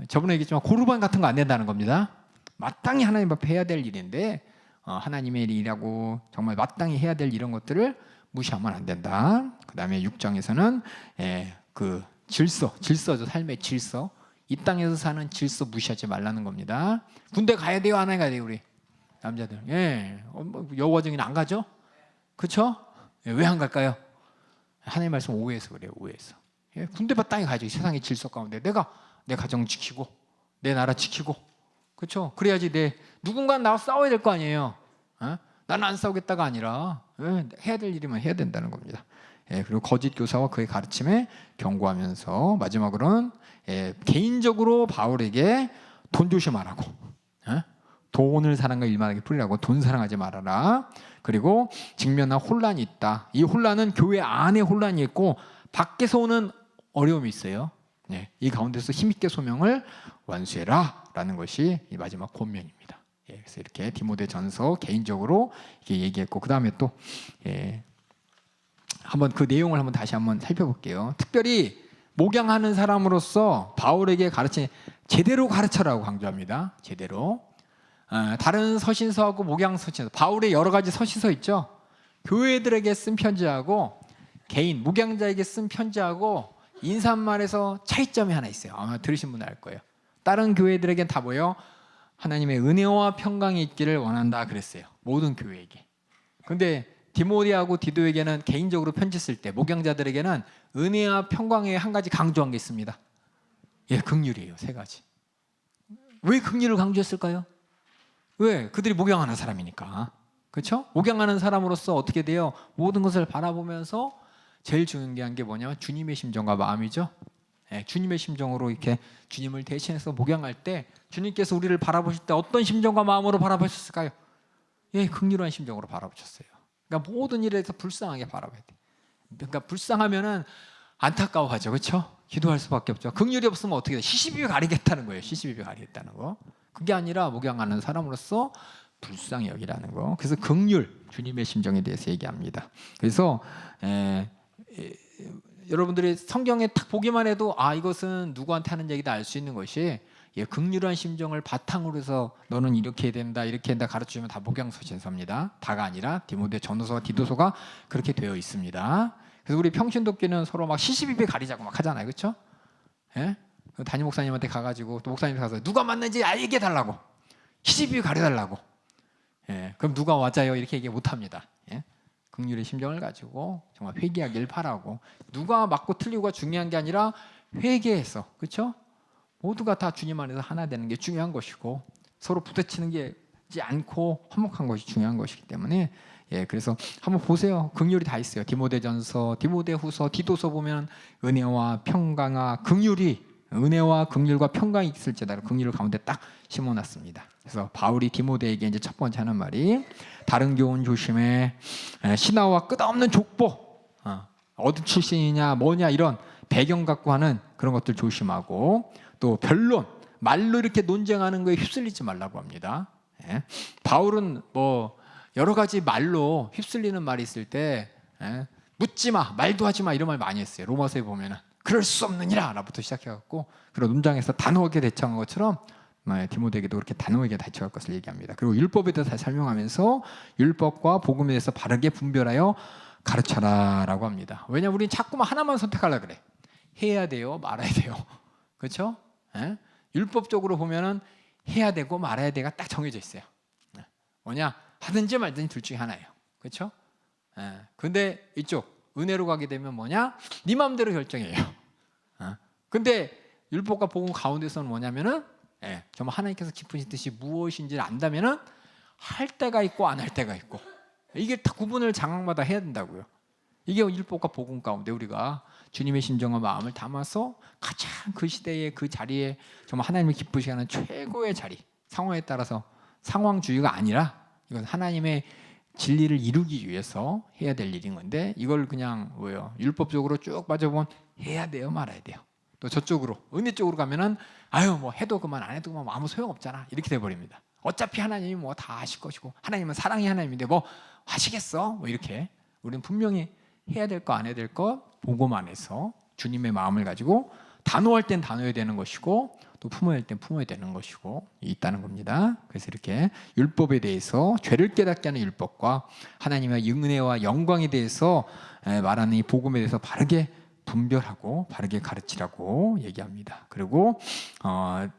저번에 얘기했지만 고르반 같은 거 안 된다는 겁니다. 마땅히 하나님 앞에 해야 될 일인데 하나님의 일이라고 정말 마땅히 해야 될 이런 것들을 무시하면 안 된다. 그 다음에 6장에서는 그 질서죠. 삶의 질서. 이 땅에서 사는 질서 무시하지 말라는 겁니다. 군대 가야 돼요? 안 가야 돼요? 우리 남자들. 여고과정이는 안 가죠? 그렇죠? 왜 안 갈까요? 하나님 말씀 오해해서 그래요. 오해해서. 군대 마땅히 가야죠. 세상의 질서 가운데 내가 내 가정 지키고 내 나라 지키고 그렇죠? 그래야지 누군가는 나와 싸워야 될 거 아니에요. 나는 안 싸우겠다가 아니라 해야 될 일이면 해야 된다는 겁니다. 그리고 거짓 교사와 그의 가르침에 경고하면서 마지막으로는 개인적으로 바울에게 돈 조심하라고. 돈을 사랑과 일만하게 뿌리라고. 돈 사랑하지 말아라. 그리고 직면한 혼란이 있다. 이 혼란은 교회 안에 혼란이 있고 밖에서 오는 어려움이 있어요. 이 가운데서 힘있게 소명을 완수해라 라는 것이 이 마지막 권면입니다. 그래서 이렇게 디모데전서 개인적으로 이렇게 얘기했고 그 다음에 또 한번 그 내용을 다시 한번 살펴볼게요. 특별히 목양하는 사람으로서 바울에게 제대로 가르쳐라고 강조합니다. 제대로. 다른 서신서하고 목양 서신서, 바울의 여러 가지 서신서 있죠. 교회들에게 쓴 편지하고 개인 목양자에게 쓴 편지하고 인사말에서 차이점이 하나 있어요. 아마 들으신 분은 알 거예요. 다른 교회들에겐 다 뭐예요? 하나님의 은혜와 평강이 있기를 원한다 그랬어요. 모든 교회에게. 근데 디모데하고 디도에게는 개인적으로 편지 쓸 때 목양자들에게는 은혜와 평강에 한 가지 강조한 게 있습니다. 긍휼이에요. 3가지. 왜 긍휼을 강조했을까요? 왜? 그들이 목양하는 사람이니까. 그렇죠? 목양하는 사람으로서 어떻게 돼요? 모든 것을 바라보면서 제일 중요한 게 뭐냐면 주님의 심정과 마음이죠. 주님의 심정으로 이렇게 주님을 대신해서 목양할 때 주님께서 우리를 바라보실 때 어떤 심정과 마음으로 바라보셨을까요? 긍휼한 심정으로 바라보셨어요. 그러니까 모든 일에서 불쌍하게 바라봐야 돼. 그러니까 불쌍하면은 안타까워하죠, 그렇죠? 기도할 수밖에 없죠. 긍휼이 없으면 어떻게 돼? 시시비비 가리겠다는 거예요. 시시비비 가리겠다는 거. 그게 아니라 목양하는 사람으로서 불쌍히 여기라는 거. 그래서 긍휼, 주님의 심정에 대해서 얘기합니다. 그래서 여러분들이 성경에 딱 보기만 해도 이것은 누구한테 하는 얘기다 알 수 있는 것이 긍휼한 심정을 바탕으로 해서 너는 이렇게 해야 된다 이렇게 한다 가르쳐주면 다 목양서신서입니다. 다가 아니라 디모데 전후서와 디도서가 그렇게 되어 있습니다. 그래서 우리 평신도끼는 서로 막 시시비비 가리자고 막 하잖아요, 그렇죠? 담임 목사님한테 가가지고 또 목사님 가서 누가 맞는지 얘기해 달라고 시시비비 가려달라고. 그럼 누가 맞아요 이렇게 얘기 못합니다. 긍휼의 심정을 가지고 정말 회개하길 바라고. 누가 맞고 틀리고가 중요한 게 아니라 회개해서, 그렇죠? 모두가 다 주님 안에서 하나 되는 게 중요한 것이고 서로 부딪히는 게 않고 화목한 것이 중요한 것이기 때문에 그래서 한번 보세요. 긍휼이 다 있어요. 디모데전서, 디모데후서, 디도서 보면 은혜와 평강과 긍휼이 은혜와 긍휼과 평강이 있을지다. 긍휼을 가운데 딱 심어놨습니다. 그래서 바울이 디모데에게 이제 첫 번째 하는 말이 다른 교훈 조심해. 신하와 끝없는 족보, 어디 출신이냐 뭐냐 이런 배경 갖고 하는 그런 것들 조심하고 또 변론, 말로 이렇게 논쟁하는 거에 휩쓸리지 말라고 합니다. 바울은 뭐 여러 가지 말로 휩쓸리는 말이 있을 때 묻지 마, 말도 하지 마 이런 말 많이 했어요. 로마서에 보면은 그럴 수 없느니라 라부터 시작해갖고 그런 논장에서 단호하게 대처한 것처럼 디모데에게도 그렇게 단호하게 대처할 것을 얘기합니다. 그리고 율법에 대해서 설명하면서 율법과 복음에 대해서 바르게 분별하여 가르쳐라라고 합니다. 왜냐하면 우리는 자꾸만 하나만 선택하려고 그래. 해야 돼요, 말아야 돼요. 그렇죠? 율법적으로 보면은 해야 되고 말아야 돼가 딱 정해져 있어요. 뭐냐? 하든지 말든지 둘 중에 하나예요. 그렇죠? 근데 이쪽 은혜로 가게 되면 뭐냐? 네 마음대로 결정해요. 근데 율법과 복음 가운데서는 뭐냐면은 정말 하나님께서 기쁘신 뜻이 무엇인지를 안다면은 할 때가 있고 안 할 때가 있고 이게 다 구분을 장막마다 해야 된다고요. 이게 율법과 복음 가운데 우리가 주님의 심정과 마음을 담아서 가장 그 시대에 그 자리에 정말 하나님을 기쁘시게 하는 최고의 자리, 상황에 따라서 상황주의가 아니라 이건 하나님의 진리를 이루기 위해서 해야 될 일인 건데 이걸 그냥 뭐예요? 율법적으로 쭉 빠져보면 해야 돼요, 말아야 돼요. 또 저쪽으로 은혜 쪽으로 가면은 아유 뭐 해도 그만 안 해도 그만 아무 소용 없잖아 이렇게 돼 버립니다. 어차피 하나님이 뭐 다 하실 것이고 하나님은 사랑의 하나님인데 뭐 하시겠어? 뭐 이렇게 우리는 분명히 해야 될 거 안 해야 될 거 복음 안에서 주님의 마음을 가지고 단호할 땐 단호해야 되는 것이고 또 품어야 할 땐 품어야 되는 것이고 있다는 겁니다. 그래서 이렇게 율법에 대해서 죄를 깨닫게 하는 율법과 하나님의 은혜와 영광에 대해서 말하는 이 복음에 대해서 바르게 분별하고 바르게 가르치라고 얘기합니다. 그리고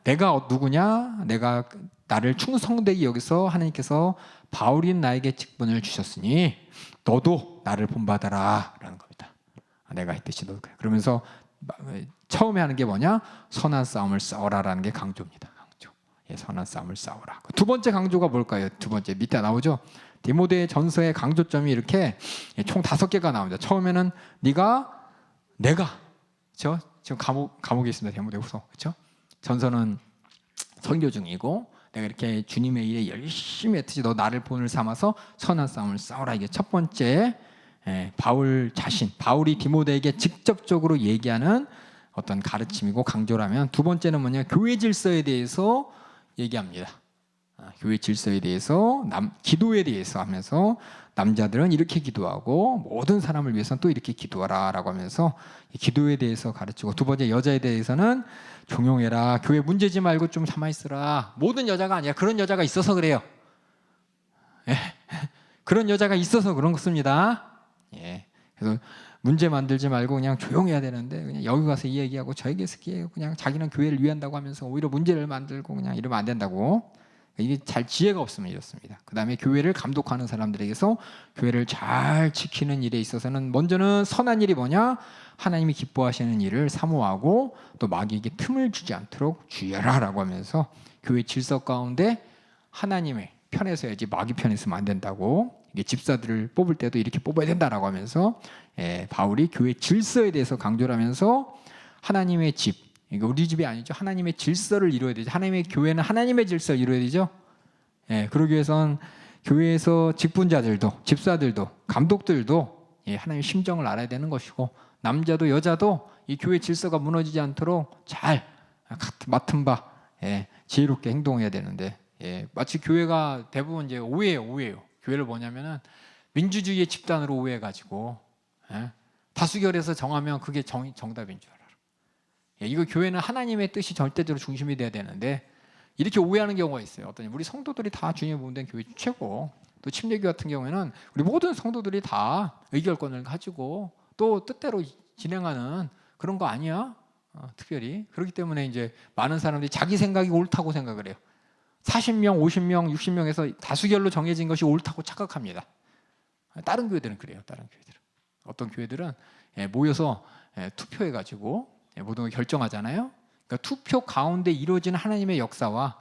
내가 누구냐? 내가 나를 충성되게 여기서 하나님께서 바울인 나에게 직분을 주셨으니 너도 나를 본받아라 라는 겁니다. 내가 했듯이 너도 그래. 그러면서 처음에 하는 게 뭐냐? 선한 싸움을 싸워라라는 게 강조입니다. 강조. 선한 싸움을 싸워라. 두 번째 강조가 뭘까요? 두 번째 밑에 나오죠. 디모데 전서의 강조점이 이렇게 총 5개가 나옵니다. 처음에는 내가 그렇죠? 지금 감옥에 있습니다. 디모데후서 그렇죠? 전서는 선교 중이고 내가 이렇게 주님의 일에 열심히 했듯이 너 나를 본을 삼아서 선한 싸움을 싸워라. 이게 첫 번째 바울이 디모데에게 직접적으로 얘기하는 어떤 가르침이고 강조라면 두 번째는 뭐냐? 교회 질서에 대해서 얘기합니다. 교회 질서에 대해서 기도에 대해서 하면서 남자들은 이렇게 기도하고 모든 사람을 위해서는 또 이렇게 기도하라라고 하면서 기도에 대해서 가르치고 두 번째 여자에 대해서는 종용해라. 교회 문제지 말고 좀 참아 있으라. 모든 여자가 아니라 그런 여자가 있어서 그래요. 그런 여자가 있어서 그런 것입니다. 그래서 문제 만들지 말고 그냥 조용해야 되는데 그냥 여기 가서 이 얘기하고 저 얘기해서 그냥 자기는 교회를 위한다고 하면서 오히려 문제를 만들고 그냥 이러면 안 된다고. 이게 잘 지혜가 없으면 이렇습니다. 그 다음에 교회를 감독하는 사람들에게서 교회를 잘 지키는 일에 있어서는 먼저는 선한 일이 뭐냐? 하나님이 기뻐하시는 일을 사모하고 또 마귀에게 틈을 주지 않도록 주의하라 라고 하면서 교회 질서 가운데 하나님의 편에 서야지 마귀 편에 서면 안 된다고. 이게 집사들을 뽑을 때도 이렇게 뽑아야 된다라고 하면서 바울이 교회 질서에 대해서 강조를 하면서 하나님의 집, 이거 우리 집이 아니죠. 하나님의 질서를 이루어야 되죠. 하나님의 교회는 하나님의 질서를 이루어야 되죠. 그러기 위해서는 교회에서 직분자들도 집사들도 감독들도 하나님의 심정을 알아야 되는 것이고 남자도 여자도 이 교회 질서가 무너지지 않도록 잘 맡은 바 지혜롭게 행동해야 되는데 마치 교회가 대부분 이제 오해예요. 교회를 뭐냐면은 민주주의의 집단으로 오해해가지고 다수결에서 정하면 그게 정답인 줄 알아. 이거 교회는 하나님의 뜻이 절대적으로 중심이 돼야 되는데 이렇게 오해하는 경우가 있어요. 어떤 우리 성도들이 다 주님의 몸된 교회 최고. 또 침례교 같은 경우에는 우리 모든 성도들이 다 의결권을 가지고 또 뜻대로 진행하는 그런 거 아니야? 특별히 그렇기 때문에 이제 많은 사람들이 자기 생각이 옳다고 생각을 해요. 40명, 50명, 60명에서 다수결로 정해진 것이 옳다고 착각합니다. 다른 교회들은 그래요. 다른 교회들은 어떤 교회들은 모여서 투표해가지고 모든 걸 결정하잖아요. 그러니까 투표 가운데 이루어지는 하나님의 역사와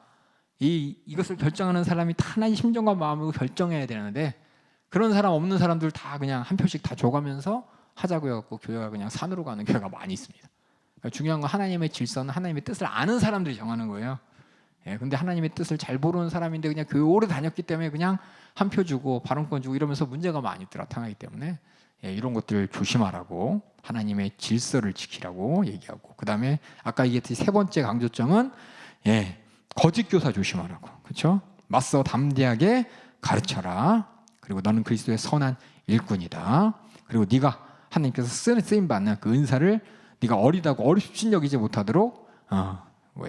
이것을 결정하는 사람이 다 하나님의 심정과 마음으로 결정해야 되는데 그런 사람 없는 사람들 다 그냥 한 표씩 다 줘가면서 하자고 해갖고 교회가 그냥 산으로 가는 교회가 많이 있습니다. 그러니까 중요한 건 하나님의 질서는 하나님의 뜻을 아는 사람들이 정하는 거예요. 근데 하나님의 뜻을 잘 모르는 사람인데 그냥 교회 오래 다녔기 때문에 그냥 한 표 주고 발언권 주고 이러면서 문제가 많이 나타나기 때문에 이런 것들을 조심하라고 하나님의 질서를 지키라고 얘기하고 그 다음에 아까 얘기했듯이 세 번째 강조점은 거짓 교사 조심하라고 그렇죠? 맞서 담대하게 가르쳐라. 그리고 너는 그리스도의 선한 일꾼이다. 그리고 네가 하나님께서 쓰임 받는 그 은사를 네가 어리다고 어립신 여기지 못하도록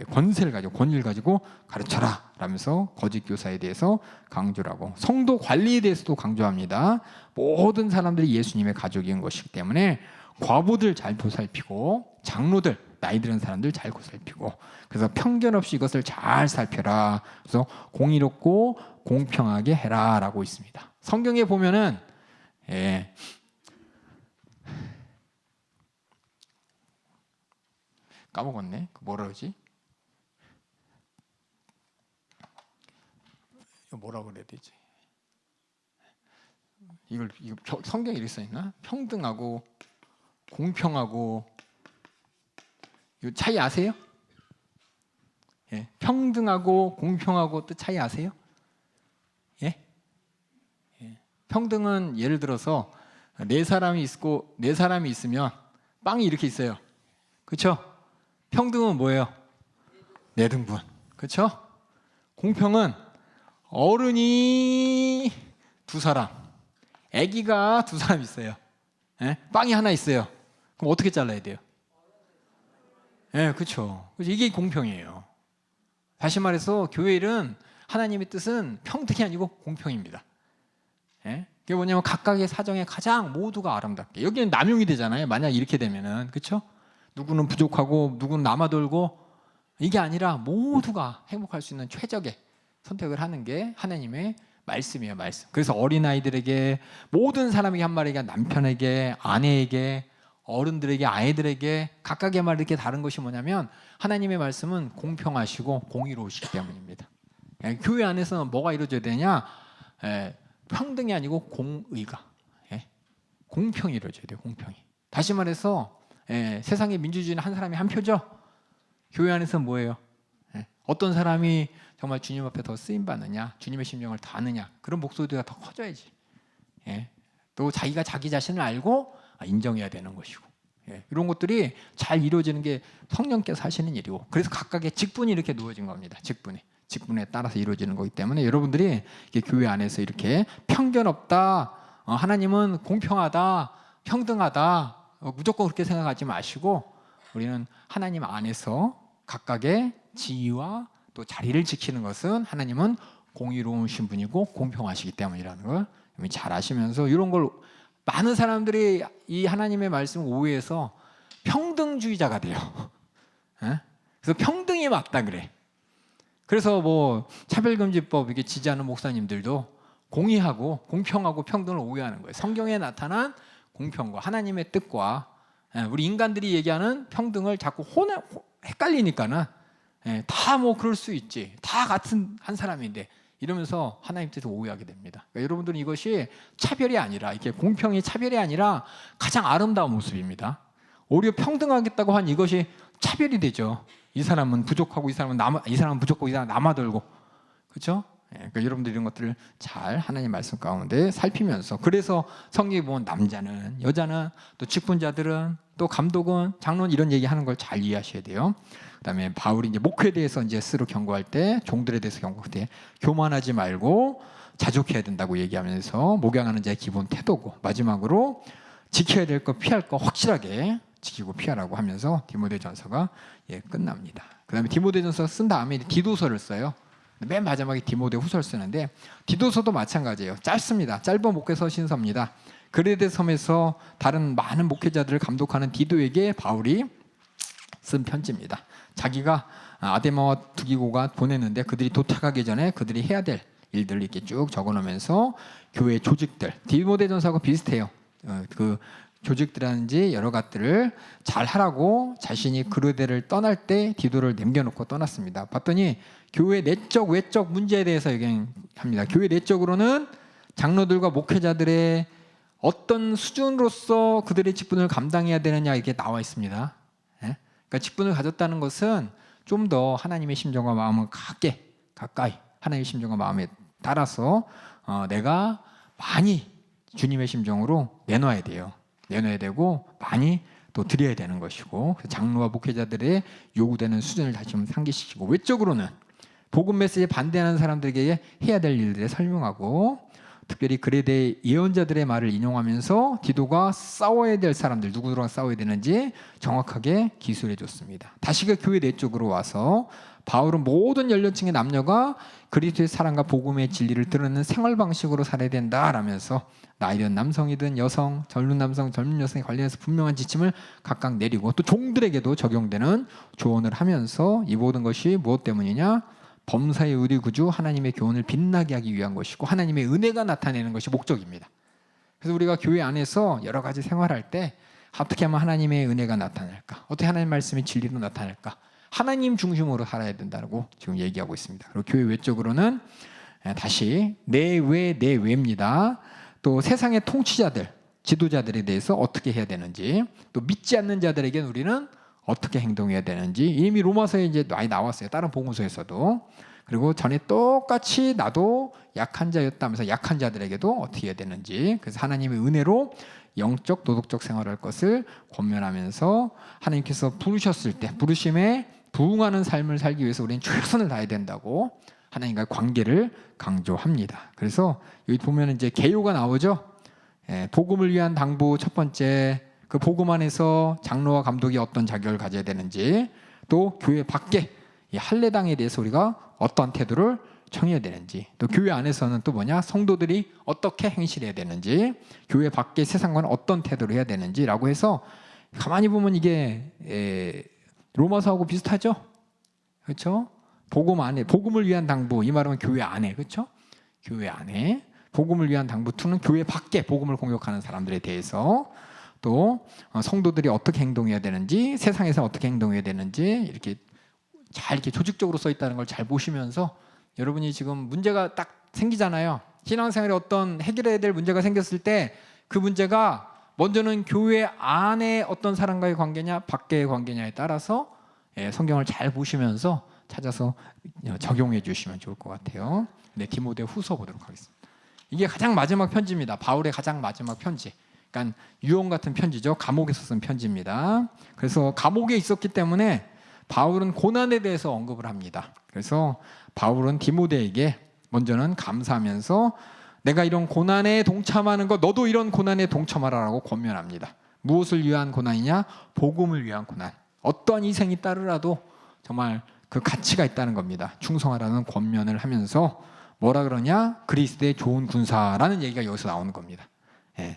권위를 가지고 가르쳐라 라면서 거짓 교사에 대해서 강조를 하고, 성도 관리에 대해서도 강조합니다. 모든 사람들이 예수님의 가족인 것이기 때문에 과부들 잘 보살피고, 장로들 나이 들은 사람들 잘 보살피고, 그래서 편견 없이 이것을 잘 살펴라. 그래서 공의롭고 공평하게 해라 라고 있습니다. 성경에 보면은 까먹었네. 뭐라 그러지? 뭐라 그래야 되지? 이거 성경에 이렇게 써 있나? 평등하고 공평하고, 이 차이 아세요? 예, 평등하고 공평하고 뜻 차이 아세요? 예? 평등은 예를 들어서 네 사람이 있으면 빵이 이렇게 있어요. 그렇죠? 평등은 뭐예요? 네 등분. 그렇죠? 공평은 어른이 두 사람, 아기가 두 사람 있어요. 예? 빵이 하나 있어요. 그럼 어떻게 잘라야 돼요? 예, 그렇죠. 이게 공평이에요. 다시 말해서 교회 일은, 하나님의 뜻은 평등이 아니고 공평입니다. 예? 그게 뭐냐면 각각의 사정에 가장 모두가 아름답게. 여기는 남용이 되잖아요. 만약 이렇게 되면은, 그렇죠? 누구는 부족하고 누구는 남아돌고, 이게 아니라 모두가 행복할 수 있는 최적의 선택을 하는 게 하나님의 말씀이에요. 말씀. 그래서 어린아이들에게, 모든 사람에게 한 말에게, 남편에게, 아내에게, 어른들에게, 아이들에게 각각의 말이 이렇게 다른 것이 뭐냐면, 하나님의 말씀은 공평하시고 공의로우시기 때문입니다. 교회 안에서는 뭐가 이루어져야 되냐? 평등이 아니고 공의가, 공평이 이루어져야 돼요. 공평이. 다시 말해서 세상의 민주주의는 한 사람이 한 표죠. 교회 안에서는 뭐예요? 어떤 사람이 정말 주님 앞에 더 쓰임 받느냐, 주님의 심령을 더 아느냐, 그런 목소리가 더 커져야지. 또 자기가 자기 자신을 알고 인정해야 되는 것이고, 이런 것들이 잘 이루어지는 게 성령께서 하시는 일이고, 그래서 각각의 직분이 이렇게 놓여진 겁니다. 직분에 따라서 이루어지는 거기 때문에 여러분들이 교회 안에서 이렇게 편견 없다, 하나님은 공평하다, 평등하다, 무조건 그렇게 생각하지 마시고, 우리는 하나님 안에서 각각의 지위와 또 자리를 지키는 것은 하나님은 공의로우신 분이고 공평하시기 때문이라는 걸 잘 아시면서, 이런 걸 많은 사람들이 이 하나님의 말씀을 오해해서 평등주의자가 돼요. 그래서 평등이 맞다 그래. 그래서 뭐 차별금지법 이게 지지하는 목사님들도 공의하고 공평하고 평등을 오해하는 거예요. 성경에 나타난 공평과 하나님의 뜻과 우리 인간들이 얘기하는 평등을 자꾸 헷갈리니까는, 다 뭐 그럴 수 있지, 다 같은 한 사람인데 이러면서 하나님 뜻을 오해하게 됩니다. 그러니까 여러분들은 이것이 차별이 아니라, 이게 공평이 차별이 아니라 가장 아름다운 모습입니다. 오히려 평등하겠다고 한 이것이 차별이 되죠. 이 사람은 부족하고 이 사람은 부족하고 이 사람은 남아돌고, 그렇죠? 그러니까 여러분들 이런 것들을 잘 하나님 말씀 가운데 살피면서, 그래서 성경에 보면 남자는, 여자는, 또 직분자들은, 또 감독은, 장로는 이런 얘기하는 걸 잘 이해하셔야 돼요. 그다음에 바울이 이제 목회에 대해서 이제 스스로 경고할 때, 종들에 대해서 경고할 때 교만하지 말고 자족해야 된다고 얘기하면서, 목양하는 자의 기본 태도고, 마지막으로 지켜야 될 거, 피할 거 확실하게 지키고 피하라고 하면서 디모데전서가 끝납니다. 그다음에 디모데전서 쓴 다음에 디도서를 써요. 맨 마지막에 디모데후서를 쓰는데, 디도서도 마찬가지예요. 짧습니다. 짧은 목회 서신서입니다. 그레데 섬에서 다른 많은 목회자들을 감독하는 디도에게 바울이 쓴 편지입니다. 자기가 아데마와 두기고가 보냈는데, 그들이 도착하기 전에 그들이 해야 될 일들을 이렇게 쭉 적어놓으면서 교회 조직들, 디모데전서하고 비슷해요. 그 조직들하는지 여러 가지들을 잘 하라고 자신이 그르데를 떠날 때 디도를 남겨놓고 떠났습니다. 봤더니 교회 내적 외적 문제에 대해서 얘기합니다. 교회 내적으로는 장로들과 목회자들의 어떤 수준으로서 그들의 직분을 감당해야 되느냐, 이게 나와 있습니다. 그러니까 직분을 가졌다는 것은 좀 더 하나님의 심정과 마음을 가까이 하나님의 심정과 마음에 따라서 내가 많이 주님의 심정으로 내놔야 돼요. 내놔야 되고 많이 또 드려야 되는 것이고, 장로와 목회자들의 요구되는 수준을 다시 좀 상기시키고, 외적으로는 복음 메시지에 반대하는 사람들에게 해야 될 일들에 설명하고, 특별히 글에 대해 예언자들의 말을 인용하면서 디도가 싸워야 될 사람들 누구랑 싸워야 되는지 정확하게 기술해 줬습니다. 다시 그 교회 내쪽으로 와서 바울은 모든 연령층의 남녀가 그리스도의 사랑과 복음의 진리를 드러내는 생활 방식으로 살아야 된다라면서 나이든 남성이든 여성, 젊은 남성, 젊은 여성에 관련해서 분명한 지침을 각각 내리고 또 종들에게도 적용되는 조언을 하면서 이 모든 것이 무엇 때문이냐? 범사의 의리 구주 하나님의 교훈을 빛나게 하기 위한 것이고 하나님의 은혜가 나타내는 것이 목적입니다. 그래서 우리가 교회 안에서 여러 가지 생활할 때 어떻게 하면 하나님의 은혜가 나타날까? 어떻게 하나님 말씀의 진리로 나타날까? 하나님 중심으로 살아야 된다고 지금 얘기하고 있습니다. 그리고 교회 외적으로는 다시 내외 내외입니다. 또 세상의 통치자들, 지도자들에 대해서 어떻게 해야 되는지, 또 믿지 않는 자들에게는 우리는 어떻게 행동해야 되는지 이미 로마서에 이제 많이 나왔어요. 다른 복음서에서도. 그리고 전에 똑같이 나도 약한 자였다면서 약한 자들에게도 어떻게 해야 되는지, 그래서 하나님의 은혜로 영적 도덕적 생활할 것을 권면하면서 하나님께서 부르셨을 때 부르심에 부응하는 삶을 살기 위해서 우리는 최선을 다해야 된다고 하나님과의 관계를 강조합니다. 그래서 여기 보면 이제 개요가 나오죠. 복음을 위한 당부 첫 번째, 그 복음 안에서 장로와 감독이 어떤 자격을 가져야 되는지, 또 교회 밖에 이 할례당에 대해서 우리가 어떤 태도를 청해야 되는지, 또 교회 안에서는 또 뭐냐, 성도들이 어떻게 행실해야 되는지, 교회 밖에 세상과는 어떤 태도를 해야 되는지라고 해서 가만히 보면 이게 로마서하고 비슷하죠, 그렇죠? 복음 안에, 복음을 위한 당부, 이 말은 교회 안에, 그렇죠? 교회 안에 복음을 위한 당부 2는 교회 밖에 복음을 공격하는 사람들에 대해서, 또 성도들이 어떻게 행동해야 되는지, 세상에서 어떻게 행동해야 되는지 이렇게 잘 이렇게 조직적으로 써 있다는 걸 잘 보시면서 여러분이 지금 문제가 딱 생기잖아요. 신앙생활에 어떤 해결해야 될 문제가 생겼을 때 그 문제가 먼저는 교회 안에 어떤 사람과의 관계냐 밖의 관계냐에 따라서 성경을 잘 보시면서 찾아서 적용해 주시면 좋을 것 같아요. 네, 디모데 후서 보도록 하겠습니다. 이게 가장 마지막 편지입니다. 바울의 가장 마지막 편지. 그러니까 유언 같은 편지죠. 감옥에서 쓴 편지입니다. 그래서 감옥에 있었기 때문에 바울은 고난에 대해서 언급을 합니다. 그래서 바울은 디모데에게 먼저는 감사하면서 내가 이런 고난에 동참하는 것, 너도 이런 고난에 동참하라라고 권면합니다. 무엇을 위한 고난이냐? 복음을 위한 고난. 어떠한 희생이 따르라도 정말 그 가치가 있다는 겁니다. 충성하라는 권면을 하면서 뭐라 그러냐? 그리스도의 좋은 군사라는 얘기가 여기서 나오는 겁니다.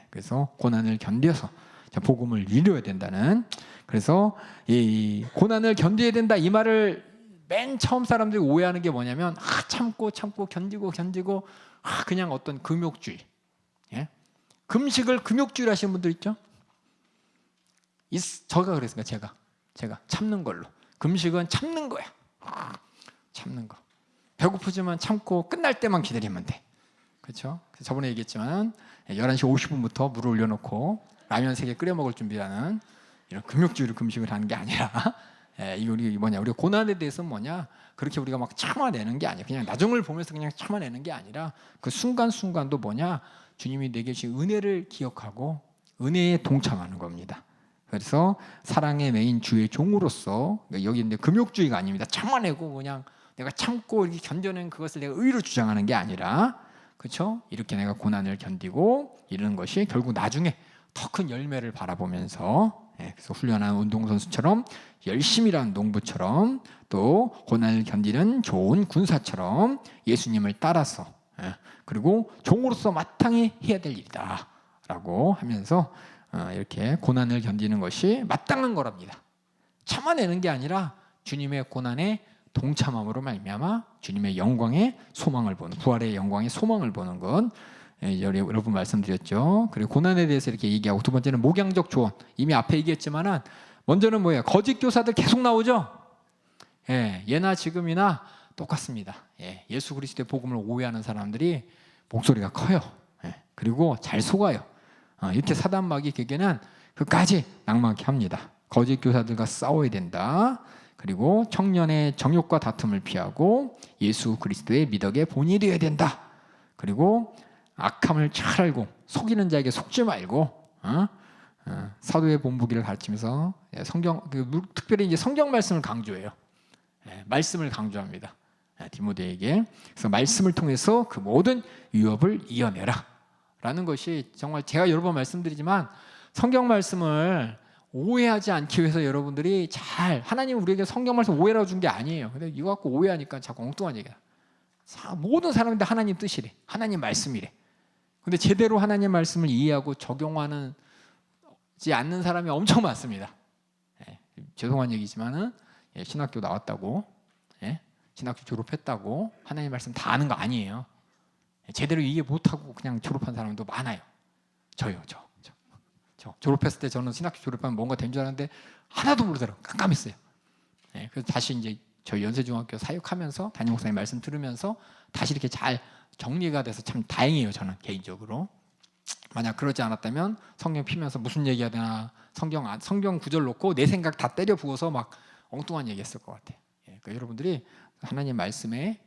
그래서 고난을 견뎌서 복음을 이루어야 된다는, 그래서 이 고난을 견뎌야 된다 이 말을 맨 처음 사람들이 오해하는 게 뭐냐면 참고 견디고 그냥 어떤 금욕주의, 금식을 금욕주의를 하시는 분들 있죠. 저가 그랬습니다. 제가 참는 걸로. 금식은 참는 거야. 참는 거. 배고프지만 참고 끝날 때만 기다리면 돼. 그렇죠? 저번에 얘기했지만 11시 50분부터 물을 올려놓고 라면 3개 끓여 먹을 준비하는 이런 금욕주의로 금식을 하는 게 아니라 우리 우리가 고난에 대해서 뭐냐, 그렇게 우리가 막 참아내는 게 아니야. 그냥 나중을 보면서 그냥 참아내는 게 아니라 그 순간순간도 뭐냐, 주님이 내게 주신 은혜를 기억하고 은혜에 동참하는 겁니다. 그래서 사랑의 메인 주의 종으로서, 여기 이제 금욕주의가 아닙니다. 참아내고 그냥 내가 참고 이렇게 견뎌낸 그것을 내가 의로 주장하는 게 아니라, 그렇죠? 이렇게 내가 고난을 견디고 이러는 것이 결국 나중에 더 큰 열매를 바라보면서, 그래서 훌륭한 운동선수처럼, 열심히 일하는 농부처럼, 또 고난을 견디는 좋은 군사처럼 예수님을 따라서, 그리고 종으로서 마땅히 해야 될 일이다 라고 하면서 이렇게 고난을 견디는 것이 마땅한 거랍니다. 참아내는 게 아니라 주님의 고난에 동참함으로 말미암아 주님의 영광의 소망을 보는, 부활의 영광의 소망을 보는 것, 여러분 말씀드렸죠. 그리고 고난에 대해서 이렇게 얘기하고, 두 번째는 목양적 조언. 이미 앞에 얘기했지만은 먼저는 뭐예요? 거짓 교사들 계속 나오죠. 예나 지금이나 똑같습니다. 예수 그리스도의 복음을 오해하는 사람들이 목소리가 커요. 그리고 잘 속아요. 이렇게 사단마귀 개개는 끝까지 낭망케 합니다. 거짓 교사들과 싸워야 된다. 그리고 청년의 정욕과 다툼을 피하고 예수 그리스도의 미덕의 본이 되어야 된다. 그리고 악함을 잘 알고 속이는 자에게 속지 말고, 사도의 본보기를 가르치면서 성경, 특별히 이제 성경 말씀을 강조해요. 말씀을 강조합니다. 디모데에게. 그래서 말씀을 통해서 그 모든 위협을 이겨내라 라는 것이 정말 제가 여러 번 말씀드리지만 성경 말씀을 오해하지 않기 위해서 여러분들이 잘 하나님 우리에게 성경 말씀 오해라고 준 게 아니에요. 근데 이거 갖고 오해하니까 자꾸 엉뚱한 얘기야. 모든 사람인데 하나님 뜻이래. 하나님 말씀이래. 근데 제대로 하나님 말씀을 이해하고 적용하지 않는 사람이 엄청 많습니다. 죄송한 얘기지만은 신학교 나왔다고 신학교 졸업했다고 하나님 말씀 다 아는 거 아니에요. 제대로 이해 못하고 그냥 졸업한 사람도 많아요. 저요. 저 졸업했을 때 저는 신학교 졸업하면 뭔가 된 줄 알았는데 하나도 모르더라고요. 깜깜했어요. 그래서 다시 이제 저희 연세중학교 사역하면서 담임 목사님 말씀 들으면서 다시 이렇게 잘 정리가 돼서 참 다행이에요. 저는 개인적으로. 만약 그러지 않았다면 성경 피면서 무슨 얘기해야 되나 성경 구절 놓고 내 생각 다 때려 부어서 막 엉뚱한 얘기했을 것 같아요. 그러니까 여러분들이 하나님 말씀에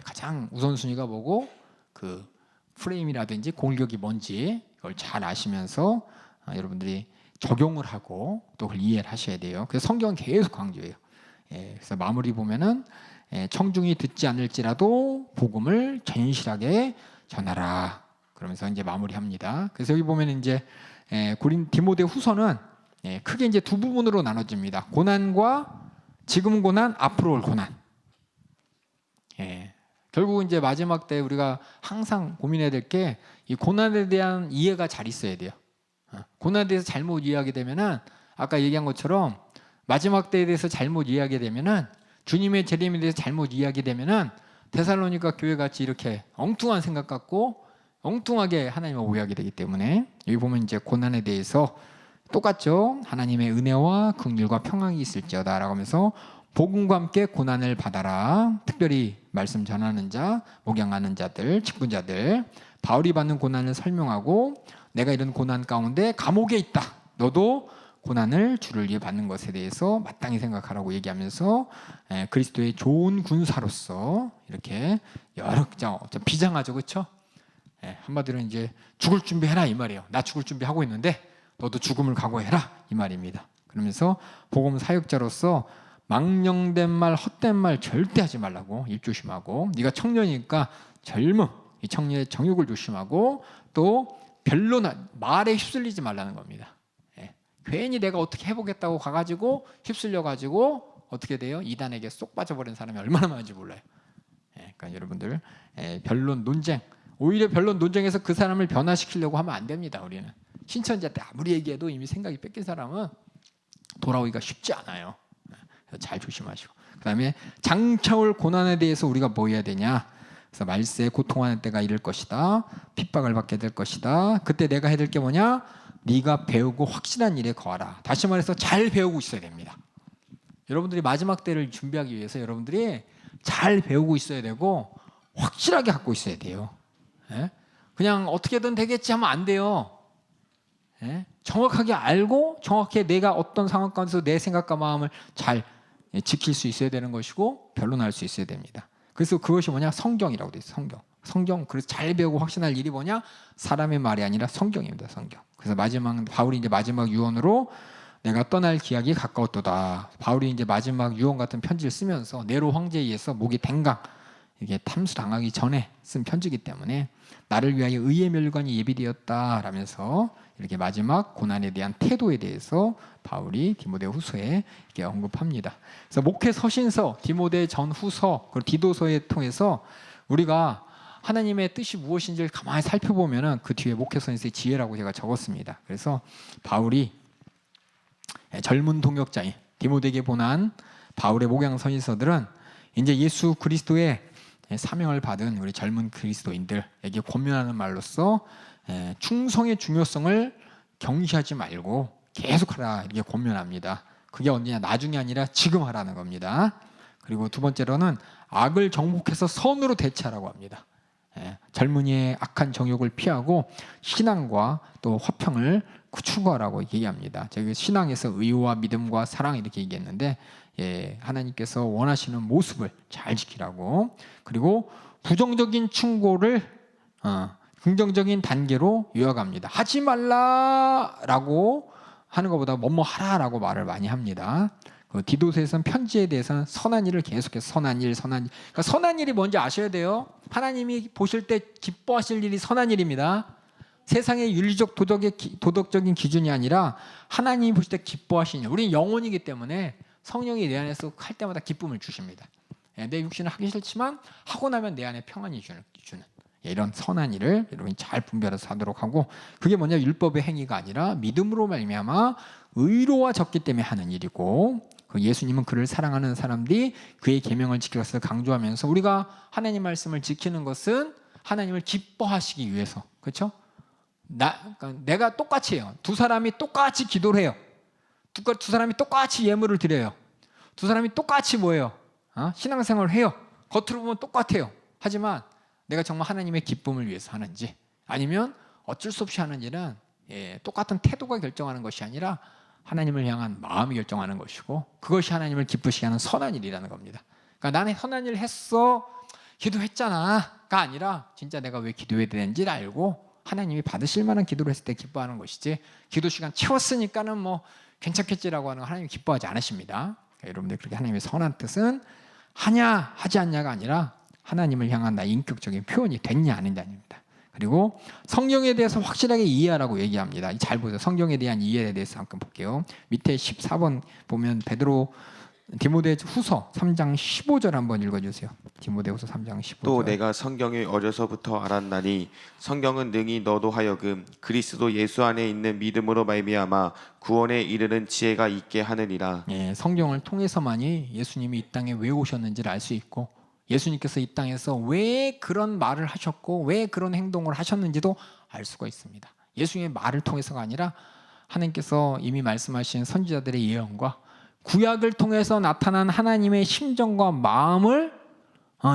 가장 우선순위가 뭐고 그 프레임이라든지 공격이 뭔지 그걸 잘 아시면서 여러분들이 적용을 하고 또 그걸 이해를 하셔야 돼요. 그래서 성경은 계속 강조해요. 그래서 마무리 보면은 청중이 듣지 않을지라도 복음을 전실하게 전하라. 그러면서 이제 마무리합니다. 그래서 여기 보면 이제 디모데 후서는 크게 이제 두 부분으로 나눠집니다. 고난과 지금 고난, 앞으로 올 고난. 결국 이제 마지막 때 우리가 항상 고민해야 될 게 이 고난에 대한 이해가 잘 있어야 돼요. 고난에 대해서 잘못 이해하게 되면은 아까 얘기한 것처럼 마지막 때에 대해서 잘못 이해하게 되면은 주님의 재림에 대해서 잘못 이해하게 되면은 데살로니가 교회 같이 이렇게 엉뚱한 생각 갖고 엉뚱하게 하나님을 오해하게 되기 때문에 여기 보면 이제 고난에 대해서 똑같죠. 하나님의 은혜와 긍휼과 평강이 있을지어다라고 하면서 복음과 함께 고난을 받아라. 특별히 말씀 전하는 자, 목양하는 자들, 직분자들 바울이 받는 고난을 설명하고 내가 이런 고난 가운데 감옥에 있다. 너도 고난을 주를 위해 받는 것에 대해서 마땅히 생각하라고 얘기하면서 그리스도의 좋은 군사로서 이렇게 여러 비장하죠, 그렇죠? 한마디로 이제 죽을 준비해라 이 말이에요. 나 죽을 준비하고 있는데 너도 죽음을 각오해라 이 말입니다. 그러면서 복음 사역자로서 망령된 말, 헛된 말 절대 하지 말라고 입 조심하고 네가 청년이니까 젊음, 이 청년의 정욕을 조심하고 또 변론 말에 휩쓸리지 말라는 겁니다. 괜히 내가 어떻게 해보겠다고 가가지고 휩쓸려가지고 어떻게 돼요? 이단에게 쏙 빠져버린 사람이 얼마나 많은지 몰라요. 그러니까 여러분들 변론 논쟁 오히려 변론 논쟁에서 그 사람을 변화시키려고 하면 안 됩니다. 우리는 신천지한테 아무리 얘기해도 이미 생각이 뺏긴 사람은 돌아오기가 쉽지 않아요. 잘 조심하시고 그 다음에 장차올 고난에 대해서 우리가 뭐 해야 되냐. 그래서 말세에 고통하는 때가 이를 것이다. 핍박을 받게 될 것이다. 그때 내가 해야 될 게 뭐냐. 네가 배우고 확실한 일에 거하라. 다시 말해서 잘 배우고 있어야 됩니다. 여러분들이 마지막 때를 준비하기 위해서 여러분들이 잘 배우고 있어야 되고 확실하게 갖고 있어야 돼요. 그냥 어떻게든 되겠지 하면 안 돼요. 정확하게 알고 정확히 내가 어떤 상황 가운데서 내 생각과 마음을 잘 지킬 수 있어야 되는 것이고 변론할 수 있어야 됩니다. 그래서 그것이 뭐냐? 성경이라고 돼 있어요. 성경. 그래서 잘 배우고 확신할 일이 뭐냐? 사람의 말이 아니라 성경입니다. 성경. 그래서 바울이 이제 마지막 유언으로 내가 떠날 기약이 가까웠도다. 바울이 이제 마지막 유언 같은 편지를 쓰면서 네로 황제에 의해서 목이 댕강 이게 탐수당하기 전에 쓴 편지이기 때문에 나를 위하여 의의 멸관이 예비되었다라면서 이렇게 마지막 고난에 대한 태도에 대해서 바울이 디모데 후서에 이렇게 언급합니다. 그래서 목회 서신서, 디모데 전 후서, 그리고 디도서에 통해서 우리가 하나님의 뜻이 무엇인지를 가만히 살펴보면은 그 뒤에 목회 서신서의 지혜라고 제가 적었습니다. 그래서 바울이 젊은 동역자인 디모데에게 보낸 바울의 목양 서신서들은 이제 예수 그리스도의 사명을 받은 우리 젊은 그리스도인들에게 권면하는 말로써 충성의 중요성을 경시하지 말고 계속하라 이렇게 권면합니다. 그게 언제냐? 나중이 아니라 지금 하라는 겁니다. 그리고 두 번째로는 악을 정복해서 선으로 대처하라고 합니다. 젊은이의 악한 정욕을 피하고 신앙과 또 화평을 추구하라고 얘기합니다. 저기 신앙에서 의와 믿음과 사랑 이렇게 얘기했는데 하나님께서 원하시는 모습을 잘 지키라고. 그리고 부정적인 충고를 긍정적인 단계로 요약합니다. 하지 말라라고 하는 것보다 뭐뭐 하라라고 말을 많이 합니다. 디도서에서는 편지에 대해서는 선한 일을 계속해서 선한 일, 선한 일. 그러니까 선한 일이 뭔지 아셔야 돼요. 하나님이 보실 때 기뻐하실 일이 선한 일입니다. 세상의 윤리적 도덕적인 기준이 아니라 하나님이 보실 때 기뻐하시는 일. 우리는 영혼이기 때문에 성령이 내 안에서 할 때마다 기쁨을 주십니다. 내 육신은 하기 싫지만 하고 나면 내 안에 평안이 주는 이런 선한 일을 여러분이 잘 분별해서 하도록 하고, 그게 뭐냐, 율법의 행위가 아니라 믿음으로 말미암아 의로워졌기 때문에 하는 일이고, 예수님은 그를 사랑하는 사람들이 그의 계명을 지키는 것을 강조하면서 우리가 하나님 말씀을 지키는 것은 하나님을 기뻐하시기 위해서, 그렇죠? 그러니까 내가 똑같이 해요. 두 사람이 똑같이 기도를 해요. 두 사람이 똑같이 예물을 드려요. 두 사람이 똑같이 뭐예요? 신앙생활을 해요. 겉으로 보면 똑같아요. 하지만 내가 정말 하나님의 기쁨을 위해서 하는지, 아니면 어쩔 수 없이 하는 일은 똑같은 태도가 결정하는 것이 아니라 하나님을 향한 마음이 결정하는 것이고, 그것이 하나님을 기쁘시게 하는 선한 일이라는 겁니다. 그러니까 나는 선한 일을 했어, 기도했잖아가 아니라 진짜 내가 왜 기도해야 되는지를 알고 하나님이 받으실 만한 기도를 했을 때 기뻐하는 것이지, 기도 시간 채웠으니까는 뭐 괜찮겠지라고 하는 거 하나님이 기뻐하지 않으십니다. 그러니까 여러분들 그렇게 하나님의 선한 뜻은 하냐 하지 않냐가 아니라 하나님을 향한 나의 인격적인 표현이 됐냐 아니냐입니다. 그리고 성경에 대해서 확실하게 이해하라고 얘기합니다. 잘 보세요. 성경에 대한 이해에 대해서 잠깐 볼게요. 밑에 14번 보면 베드로 디모데후서 3장 15절 한번 읽어주세요. 디모데후서 3장 15절. 또 내가 성경을 어려서부터 알았나니 성경은 능히 너도 하여금 그리스도 예수 안에 있는 믿음으로 말미암아 구원에 이르는 지혜가 있게 하느니라. 성경을 통해서만이 예수님이 이 땅에 왜 오셨는지를 알 수 있고, 예수님께서 이 땅에서 왜 그런 말을 하셨고 왜 그런 행동을 하셨는지도 알 수가 있습니다. 예수님의 말을 통해서가 아니라 하나님께서 이미 말씀하신 선지자들의 예언과 구약을 통해서 나타난 하나님의 심정과 마음을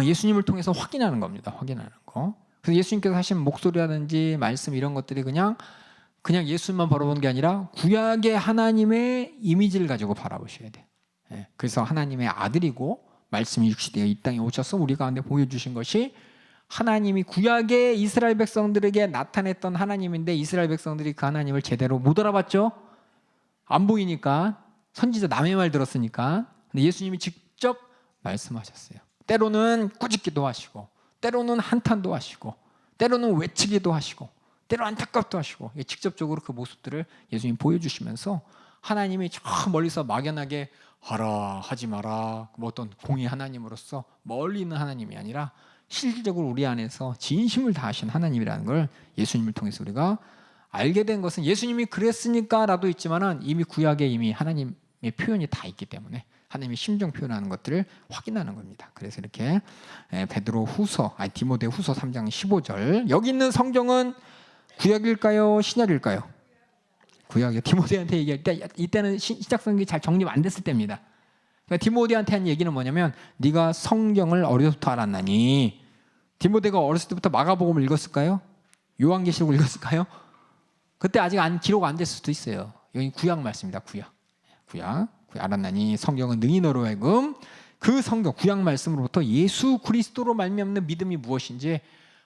예수님을 통해서 확인하는 겁니다. 확인하는 거. 그래서 예수님께서 하신 목소리라든지 말씀 이런 것들이 그냥 예수님만 바라보는 게 아니라 구약의 하나님의 이미지를 가지고 바라보셔야 돼요. 그래서 하나님의 아들이고 말씀이 육시되어 이 땅에 오셔서 우리 가운데 보여주신 것이 하나님이 구약의 이스라엘 백성들에게 나타냈던 하나님인데, 이스라엘 백성들이 그 하나님을 제대로 못 알아봤죠. 안 보이니까, 선지자 남의 말 들었으니까. 근데 예수님이 직접 말씀하셨어요. 때로는 꾸짖기도 하시고, 때로는 한탄도 하시고, 때로는 외치기도 하시고, 때로 안타깝도 하시고, 직접적으로 그 모습들을 예수님이 보여주시면서 하나님이 저 멀리서 막연하게 하라 하지 마라, 뭐 어떤 공의 하나님으로서 멀리 있는 하나님이 아니라 실질적으로 우리 안에서 진심을 다하신 하나님이라는 걸 예수님을 통해서 우리가 알게 된 것은, 예수님이 그랬으니까라도 있지만은 이미 구약에 이미 하나님의 표현이 다 있기 때문에 하나님의 심정 표현하는 것들을 확인하는 겁니다. 그래서 이렇게 디모데후서 3장 15절, 여기 있는 성경은 구약일까요, 신약일까요? 구약이요. 디모데한테 얘기할 때 이때는 신약성경이 잘 정립 안 됐을 때입니다. 그러니까 디모데한테 한 얘기는 뭐냐면, 네가 성경을 어려서부터 알았나니. 디모데가 어렸을 때부터 마가복음을 읽었을까요? 요한계시록을 읽었을까요? 그때 아직 기록 안 됐을 수도 있어요. 여기 구약 말씀입니다. 구약 알았나니 성경은 능히 너로 하여금 그 성경 구약 말씀으로부터 예수 그리스도로 말미암는 믿음이 무엇인지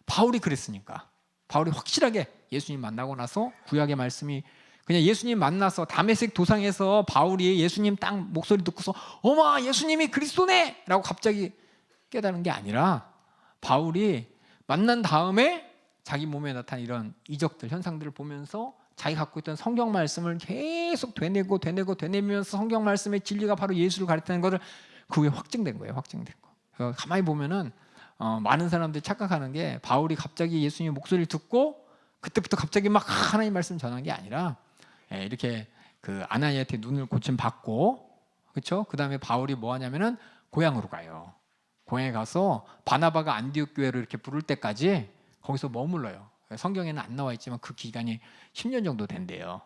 바울이 그랬으니까, 바울이 확실하게 예수님 만나고 나서 구약의 말씀이, 그냥 예수님 만나서 다메섹 도상에서 바울이 예수님 딱 목소리 듣고서 어머 예수님이 그리스도네 라고 갑자기 깨달은 게 아니라, 바울이 만난 다음에 자기 몸에 나타난 이런 이적들 현상들을 보면서 자기 갖고 있던 성경 말씀을 계속 되뇌면서 성경 말씀의 진리가 바로 예수를 가리키는 것을 그 후에 확증된 거예요. 확증된 거. 가만히 보면은 많은 사람들이 착각하는 게, 바울이 갑자기 예수님의 목소리를 듣고 그때부터 갑자기 막 하나님 말씀 전한 게 아니라, 이렇게 그 아나니아한테 눈을 고침 받고, 그렇죠? 그 다음에 바울이 뭐 하냐면은 고향으로 가요. 고향에 가서 바나바가 안디옥 교회로 이렇게 부를 때까지 거기서 머물러요. 성경에는 안 나와 있지만 그 기간이 10년 정도 된대요.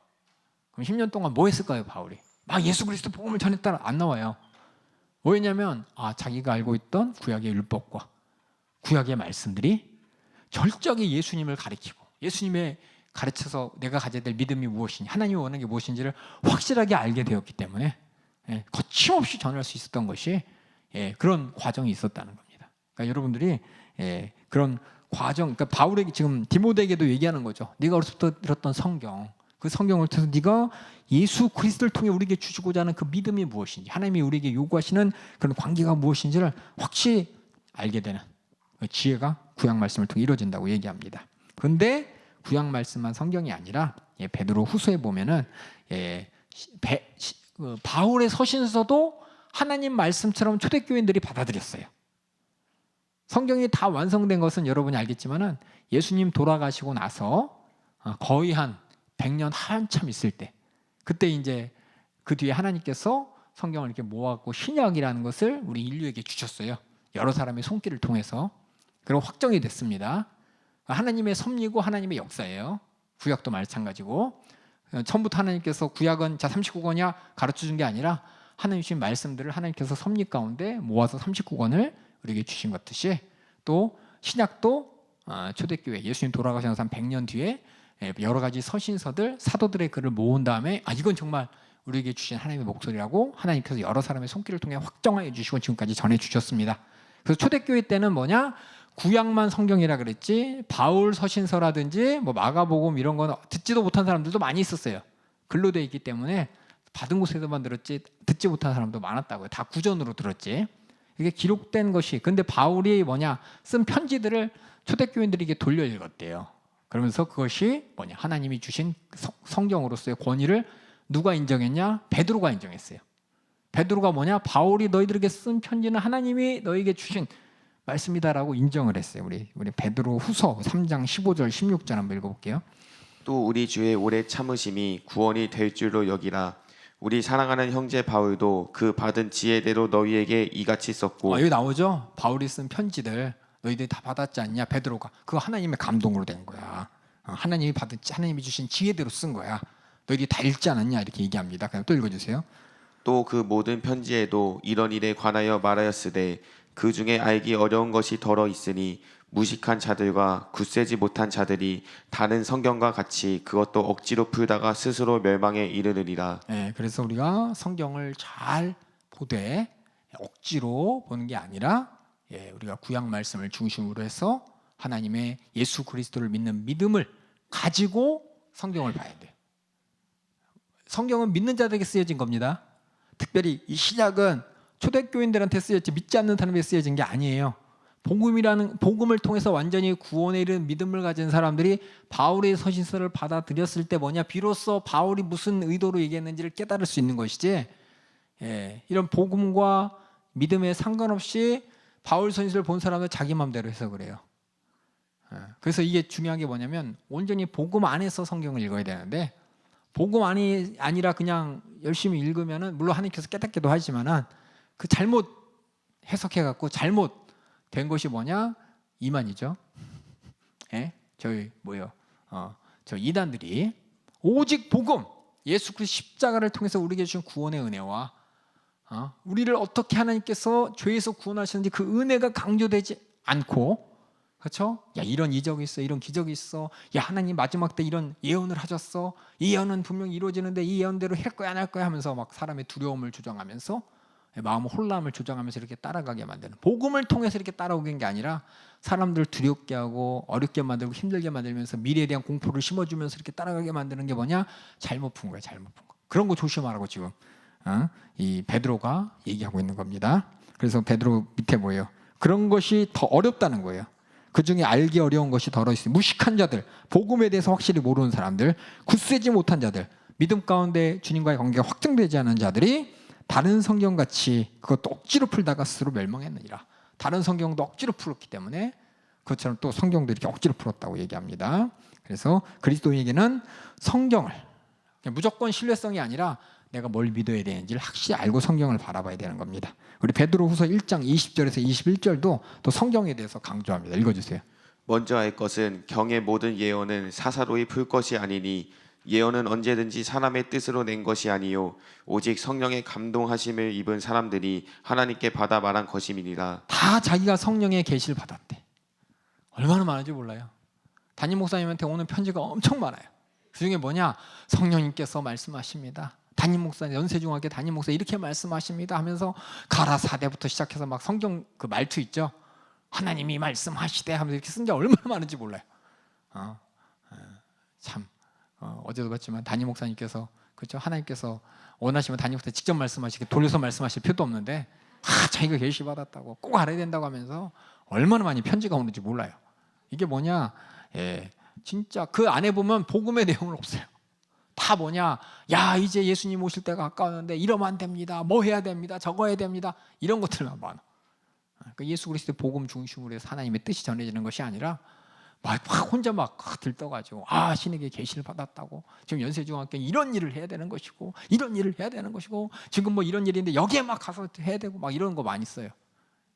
그럼 10년 동안 뭐 했을까요, 바울이? 막 예수 그리스도 복음을 전했다, 안 나와요. 뭐였냐면 자기가 알고 있던 구약의 율법과 구약의 말씀들이 절적이 예수님을 가리키고, 예수님의 가르쳐서 내가 가져야 될 믿음이 무엇이냐, 하나님이 원하는 게 무엇인지를 확실하게 알게 되었기 때문에 거침없이 전할 수 있었던 것이 그런 과정이 있었다는 겁니다. 그러니까 여러분들이 그런 과정, 그러니까 바울에게 지금 디모데에게도 얘기하는 거죠. 네가 어렸을 때 들었던 성경, 그 성경을 통해서 네가 예수 그리스도를 통해 우리에게 주시고자 하는 그 믿음이 무엇인지, 하나님이 우리에게 요구하시는 그런 관계가 무엇인지를 확실히 알게 되는 그 지혜가 구약 말씀을 통해 이루어진다고 얘기합니다. 그런데 구약 말씀만 성경이 아니라 베드로 후서에 보면은 바울의 서신서도 하나님 말씀처럼 초대교인들이 받아들였어요. 성경이 다 완성된 것은 여러분이 알겠지만은 예수님 돌아가시고 나서 거의 한 100년 한참 있을 때, 그때 이제 그 뒤에 하나님께서 성경을 이렇게 모아갖고 신약이라는 것을 우리 인류에게 주셨어요. 여러 사람의 손길을 통해서. 그리고 확정이 됐습니다. 하나님의 섭리고 하나님의 역사예요. 구약도 마찬가지고 처음부터 하나님께서 구약은 자 39권이야 가르쳐준 게 아니라 하나님 주신 말씀들을 하나님께서 섭리 가운데 모아서 39권을 우리에게 주신 것 같듯이, 또 신약도 초대교회 예수님 돌아가셔서 한 100년 뒤에 여러 가지 서신서들 사도들의 글을 모은 다음에 이건 정말 우리에게 주신 하나님의 목소리라고 하나님께서 여러 사람의 손길을 통해 확정해 주시고 지금까지 전해 주셨습니다. 그래서 초대교회 때는 뭐냐, 구약만 성경이라 그랬지 바울 서신서라든지 뭐 마가복음 이런 건 듣지도 못한 사람들도 많이 있었어요. 글로 돼 있기 때문에 받은 곳에서만 들었지 듣지 못한 사람도 많았다고요. 다 구전으로 들었지. 이게 기록된 것이, 근데 바울이 뭐냐, 쓴 편지들을 초대교인들에게 돌려 읽었대요. 그러면서 그것이 뭐냐, 하나님이 주신 성경으로서의 권위를 누가 인정했냐? 베드로가 인정했어요. 베드로가 뭐냐, 바울이 너희들에게 쓴 편지는 하나님이 너희에게 주신 말씀이다라고 인정을 했어요. 우리 베드로 후서 3장 15절 16절 한번 읽어볼게요. 또 우리 주의 오래 참으심이 구원이 될 줄로 여기라. 우리 사랑하는 형제 바울도 그 받은 지혜대로 너희에게 이같이 썼고. 여기 나오죠. 바울이 쓴 편지들 너희들이 다 받았지 않냐? 베드로가 그거 하나님의 감동으로 된 거야. 하나님이 주신 지혜대로 쓴 거야. 너희들이 다 읽지 않았냐? 이렇게 얘기합니다. 그냥 또 읽어주세요. 또 그 모든 편지에도 이런 일에 관하여 말하였으되 그 중에 알기 어려운 것이 덜어 있으니 무식한 자들과 굳세지 못한 자들이 다른 성경과 같이 그것도 억지로 풀다가 스스로 멸망에 이르느니라. 네, 그래서 우리가 성경을 잘 보되 억지로 보는 게 아니라 우리가 구약 말씀을 중심으로 해서 하나님의 예수 그리스도를 믿는 믿음을 가지고 성경을 봐야 돼요. 성경은 믿는 자들에게 쓰여진 겁니다. 특별히 이 신약은 초대교인들한테 쓰였지 믿지 않는 사람에게 쓰여진 게 아니에요. 복음을 통해서 완전히 구원에 이른 믿음을 가진 사람들이 바울의 서신서를 받아들였을 때 뭐냐, 비로소 바울이 무슨 의도로 얘기했는지를 깨달을 수 있는 것이지, 이런 복음과 믿음에 상관없이 바울 서신서를 본 사람은 자기 마음대로 해석을 해요. 그래서 이게 중요한 게 뭐냐면 온전히 복음 안에서 성경을 읽어야 되는데, 복음 아니라 그냥 열심히 읽으면은 물론 하나님께서 깨닫기도 하지만은 그 잘못 해석해갖고 잘못 된 것이 뭐냐? 이만이죠. 저 이단들이 오직 복음, 예수 그리스도 십자가를 통해서 우리에게 주신 구원의 은혜와 우리를 어떻게 하나님께서 죄에서 구원하셨는지 그 은혜가 강조되지 않고, 그렇죠? 야, 이런 이적이 있어, 이런 기적이 있어. 야, 하나님 마지막 때 이런 예언을 하셨어. 이 예언은 분명히 이루어지는데 이 예언대로 할 거야 안 할 거야 하면서 막 사람의 두려움을 조장하면서 마음 혼란을 조장하면서 이렇게 따라가게 만드는, 복음을 통해서 이렇게 따라오게 한 게 아니라 사람들 두렵게 하고 어렵게 만들고 힘들게 만들면서 미래에 대한 공포를 심어주면서 이렇게 따라가게 만드는 게 뭐냐? 잘못 푼 거야, 잘못 푼 거. 그런 거 조심하라고 지금 이 베드로가 얘기하고 있는 겁니다. 그래서 베드로 밑에 뭐예요? 그런 것이 더 어렵다는 거예요. 그 중에 알기 어려운 것이 덜어 있으니 무식한 자들, 복음에 대해서 확실히 모르는 사람들, 굳세지 못한 자들, 믿음 가운데 주님과의 관계가 확정되지 않은 자들이 다른 성경같이 그것도 억지로 풀다가 스스로 멸망했느니라. 다른 성경도 억지로 풀었기 때문에 그것처럼 또 성경도 이렇게 억지로 풀었다고 얘기합니다. 그래서 그리스도인에게는 성경을 무조건 신뢰성이 아니라 내가 뭘 믿어야 되는지를 확실히 알고 성경을 바라봐야 되는 겁니다. 우리 베드로후서 1장 20절에서 21절도 또 성경에 대해서 강조합니다. 읽어주세요. 먼저 알 것은 경의 모든 예언은 사사로이 풀 것이 아니니 예언은 언제든지 사람의 뜻으로 낸 것이 아니요 오직 성령의 감동하심을 입은 사람들이 하나님께 받아 말한 것임이니라. 다 자기가 성령의 계시를 받았대. 얼마나 많은지 몰라요. 담임 목사님한테 오는 편지가 엄청 많아요. 그 중에 뭐냐, 성령님께서 말씀하십니다. 담임 목사, 연세중학교 담임 목사 이렇게 말씀하십니다 하면서 가라사대부터 시작해서 막 성경 그 말투 있죠. 하나님이 말씀하시되 하면서 이렇게 쓴 게 얼마나 많은지 몰라요. 참 어제도 봤지만 담임 목사님께서 그렇죠? 하나님께서 원하시면 담임 목사 직접 말씀하시게 돌려서 말씀하실 필요도 없는데 자기가 계시 받았다고 꼭 알아야 된다고 하면서 얼마나 많이 편지가 오는지 몰라요. 이게 뭐냐? 진짜 그 안에 보면 복음의 내용은 없어요. 다 뭐냐? 야 이제 예수님 오실 때가 가까웠는데 이러면 안 됩니다. 뭐 해야 됩니다. 저거 해야 됩니다. 이런 것들만 많아. 그러니까 예수 그리스도의 복음 중심으로 해서 하나님의 뜻이 전해지는 것이 아니라 막 혼자 막 들떠가지고 신에게 계시를 받았다고 지금 연세중학교 이런 일을 해야 되는 것이고 이런 일을 해야 되는 것이고 지금 뭐 이런 일인데 여기에 막 가서 해야 되고 막 이런 거 많이 써요.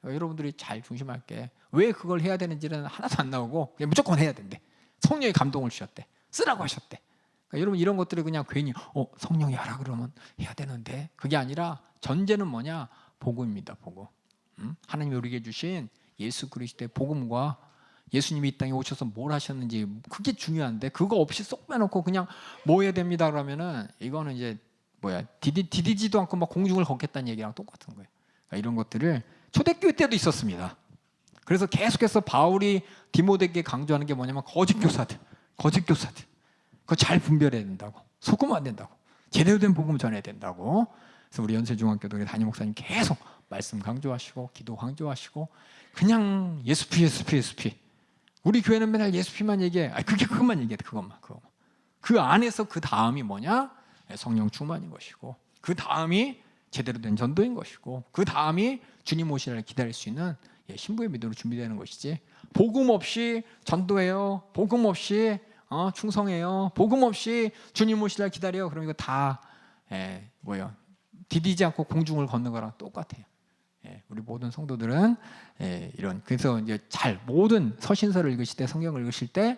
여러분들이 잘 중심할게. 왜 그걸 해야 되는지는 하나도 안 나오고 그냥 무조건 해야 된대. 성령이 감동을 주셨대. 쓰라고 하셨대. 그러니까 여러분 이런 것들이 그냥 괜히 성령이 하라 그러면 해야 되는데 그게 아니라 전제는 뭐냐? 복음입니다. 복음. 하나님이 우리에게 주신 예수 그리스도의 복음과 예수님이 이 땅에 오셔서 뭘 하셨는지 그게 중요한데 그거 없이 쏙 빼놓고 그냥 뭐 해야 됩니다 그러면은 이거는 이제 디디지도 않고 막 공중을 걷겠다는 얘기랑 똑같은 거예요. 그러니까 이런 것들을 초대교회 때도 있었습니다. 그래서 계속해서 바울이 디모데에게 강조하는 게 뭐냐면 거짓 교사들 그거 잘 분별해야 된다고. 속으면 안 된다고. 제대로 된 복음 전해야 된다고. 그래서 우리 연세중학교도 우리 담임 목사님 계속 말씀 강조하시고 기도 강조하시고 그냥 예수피 우리 교회는 맨날 예수피만 얘기해. 그것만 얘기해. 그것만. 그 안에서 그 다음이 뭐냐? 성령 충만인 것이고 그 다음이 제대로 된 전도인 것이고 그 다음이 주님 오시기를 기다릴 수 있는 신부의 믿음으로 준비되는 것이지 복음 없이 전도해요. 복음 없이 충성해요. 복음 없이 주님 오시기를 기다려요. 그럼 이거 다 디디지 않고 공중을 걷는 거랑 똑같아요. 우리 모든 성도들은 그래서 이제 모든 서신서를 읽으실 때 성경을 읽으실 때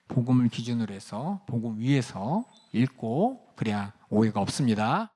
복음을 기준으로 해서 복음 위에서 읽고 그래야 오해가 없습니다.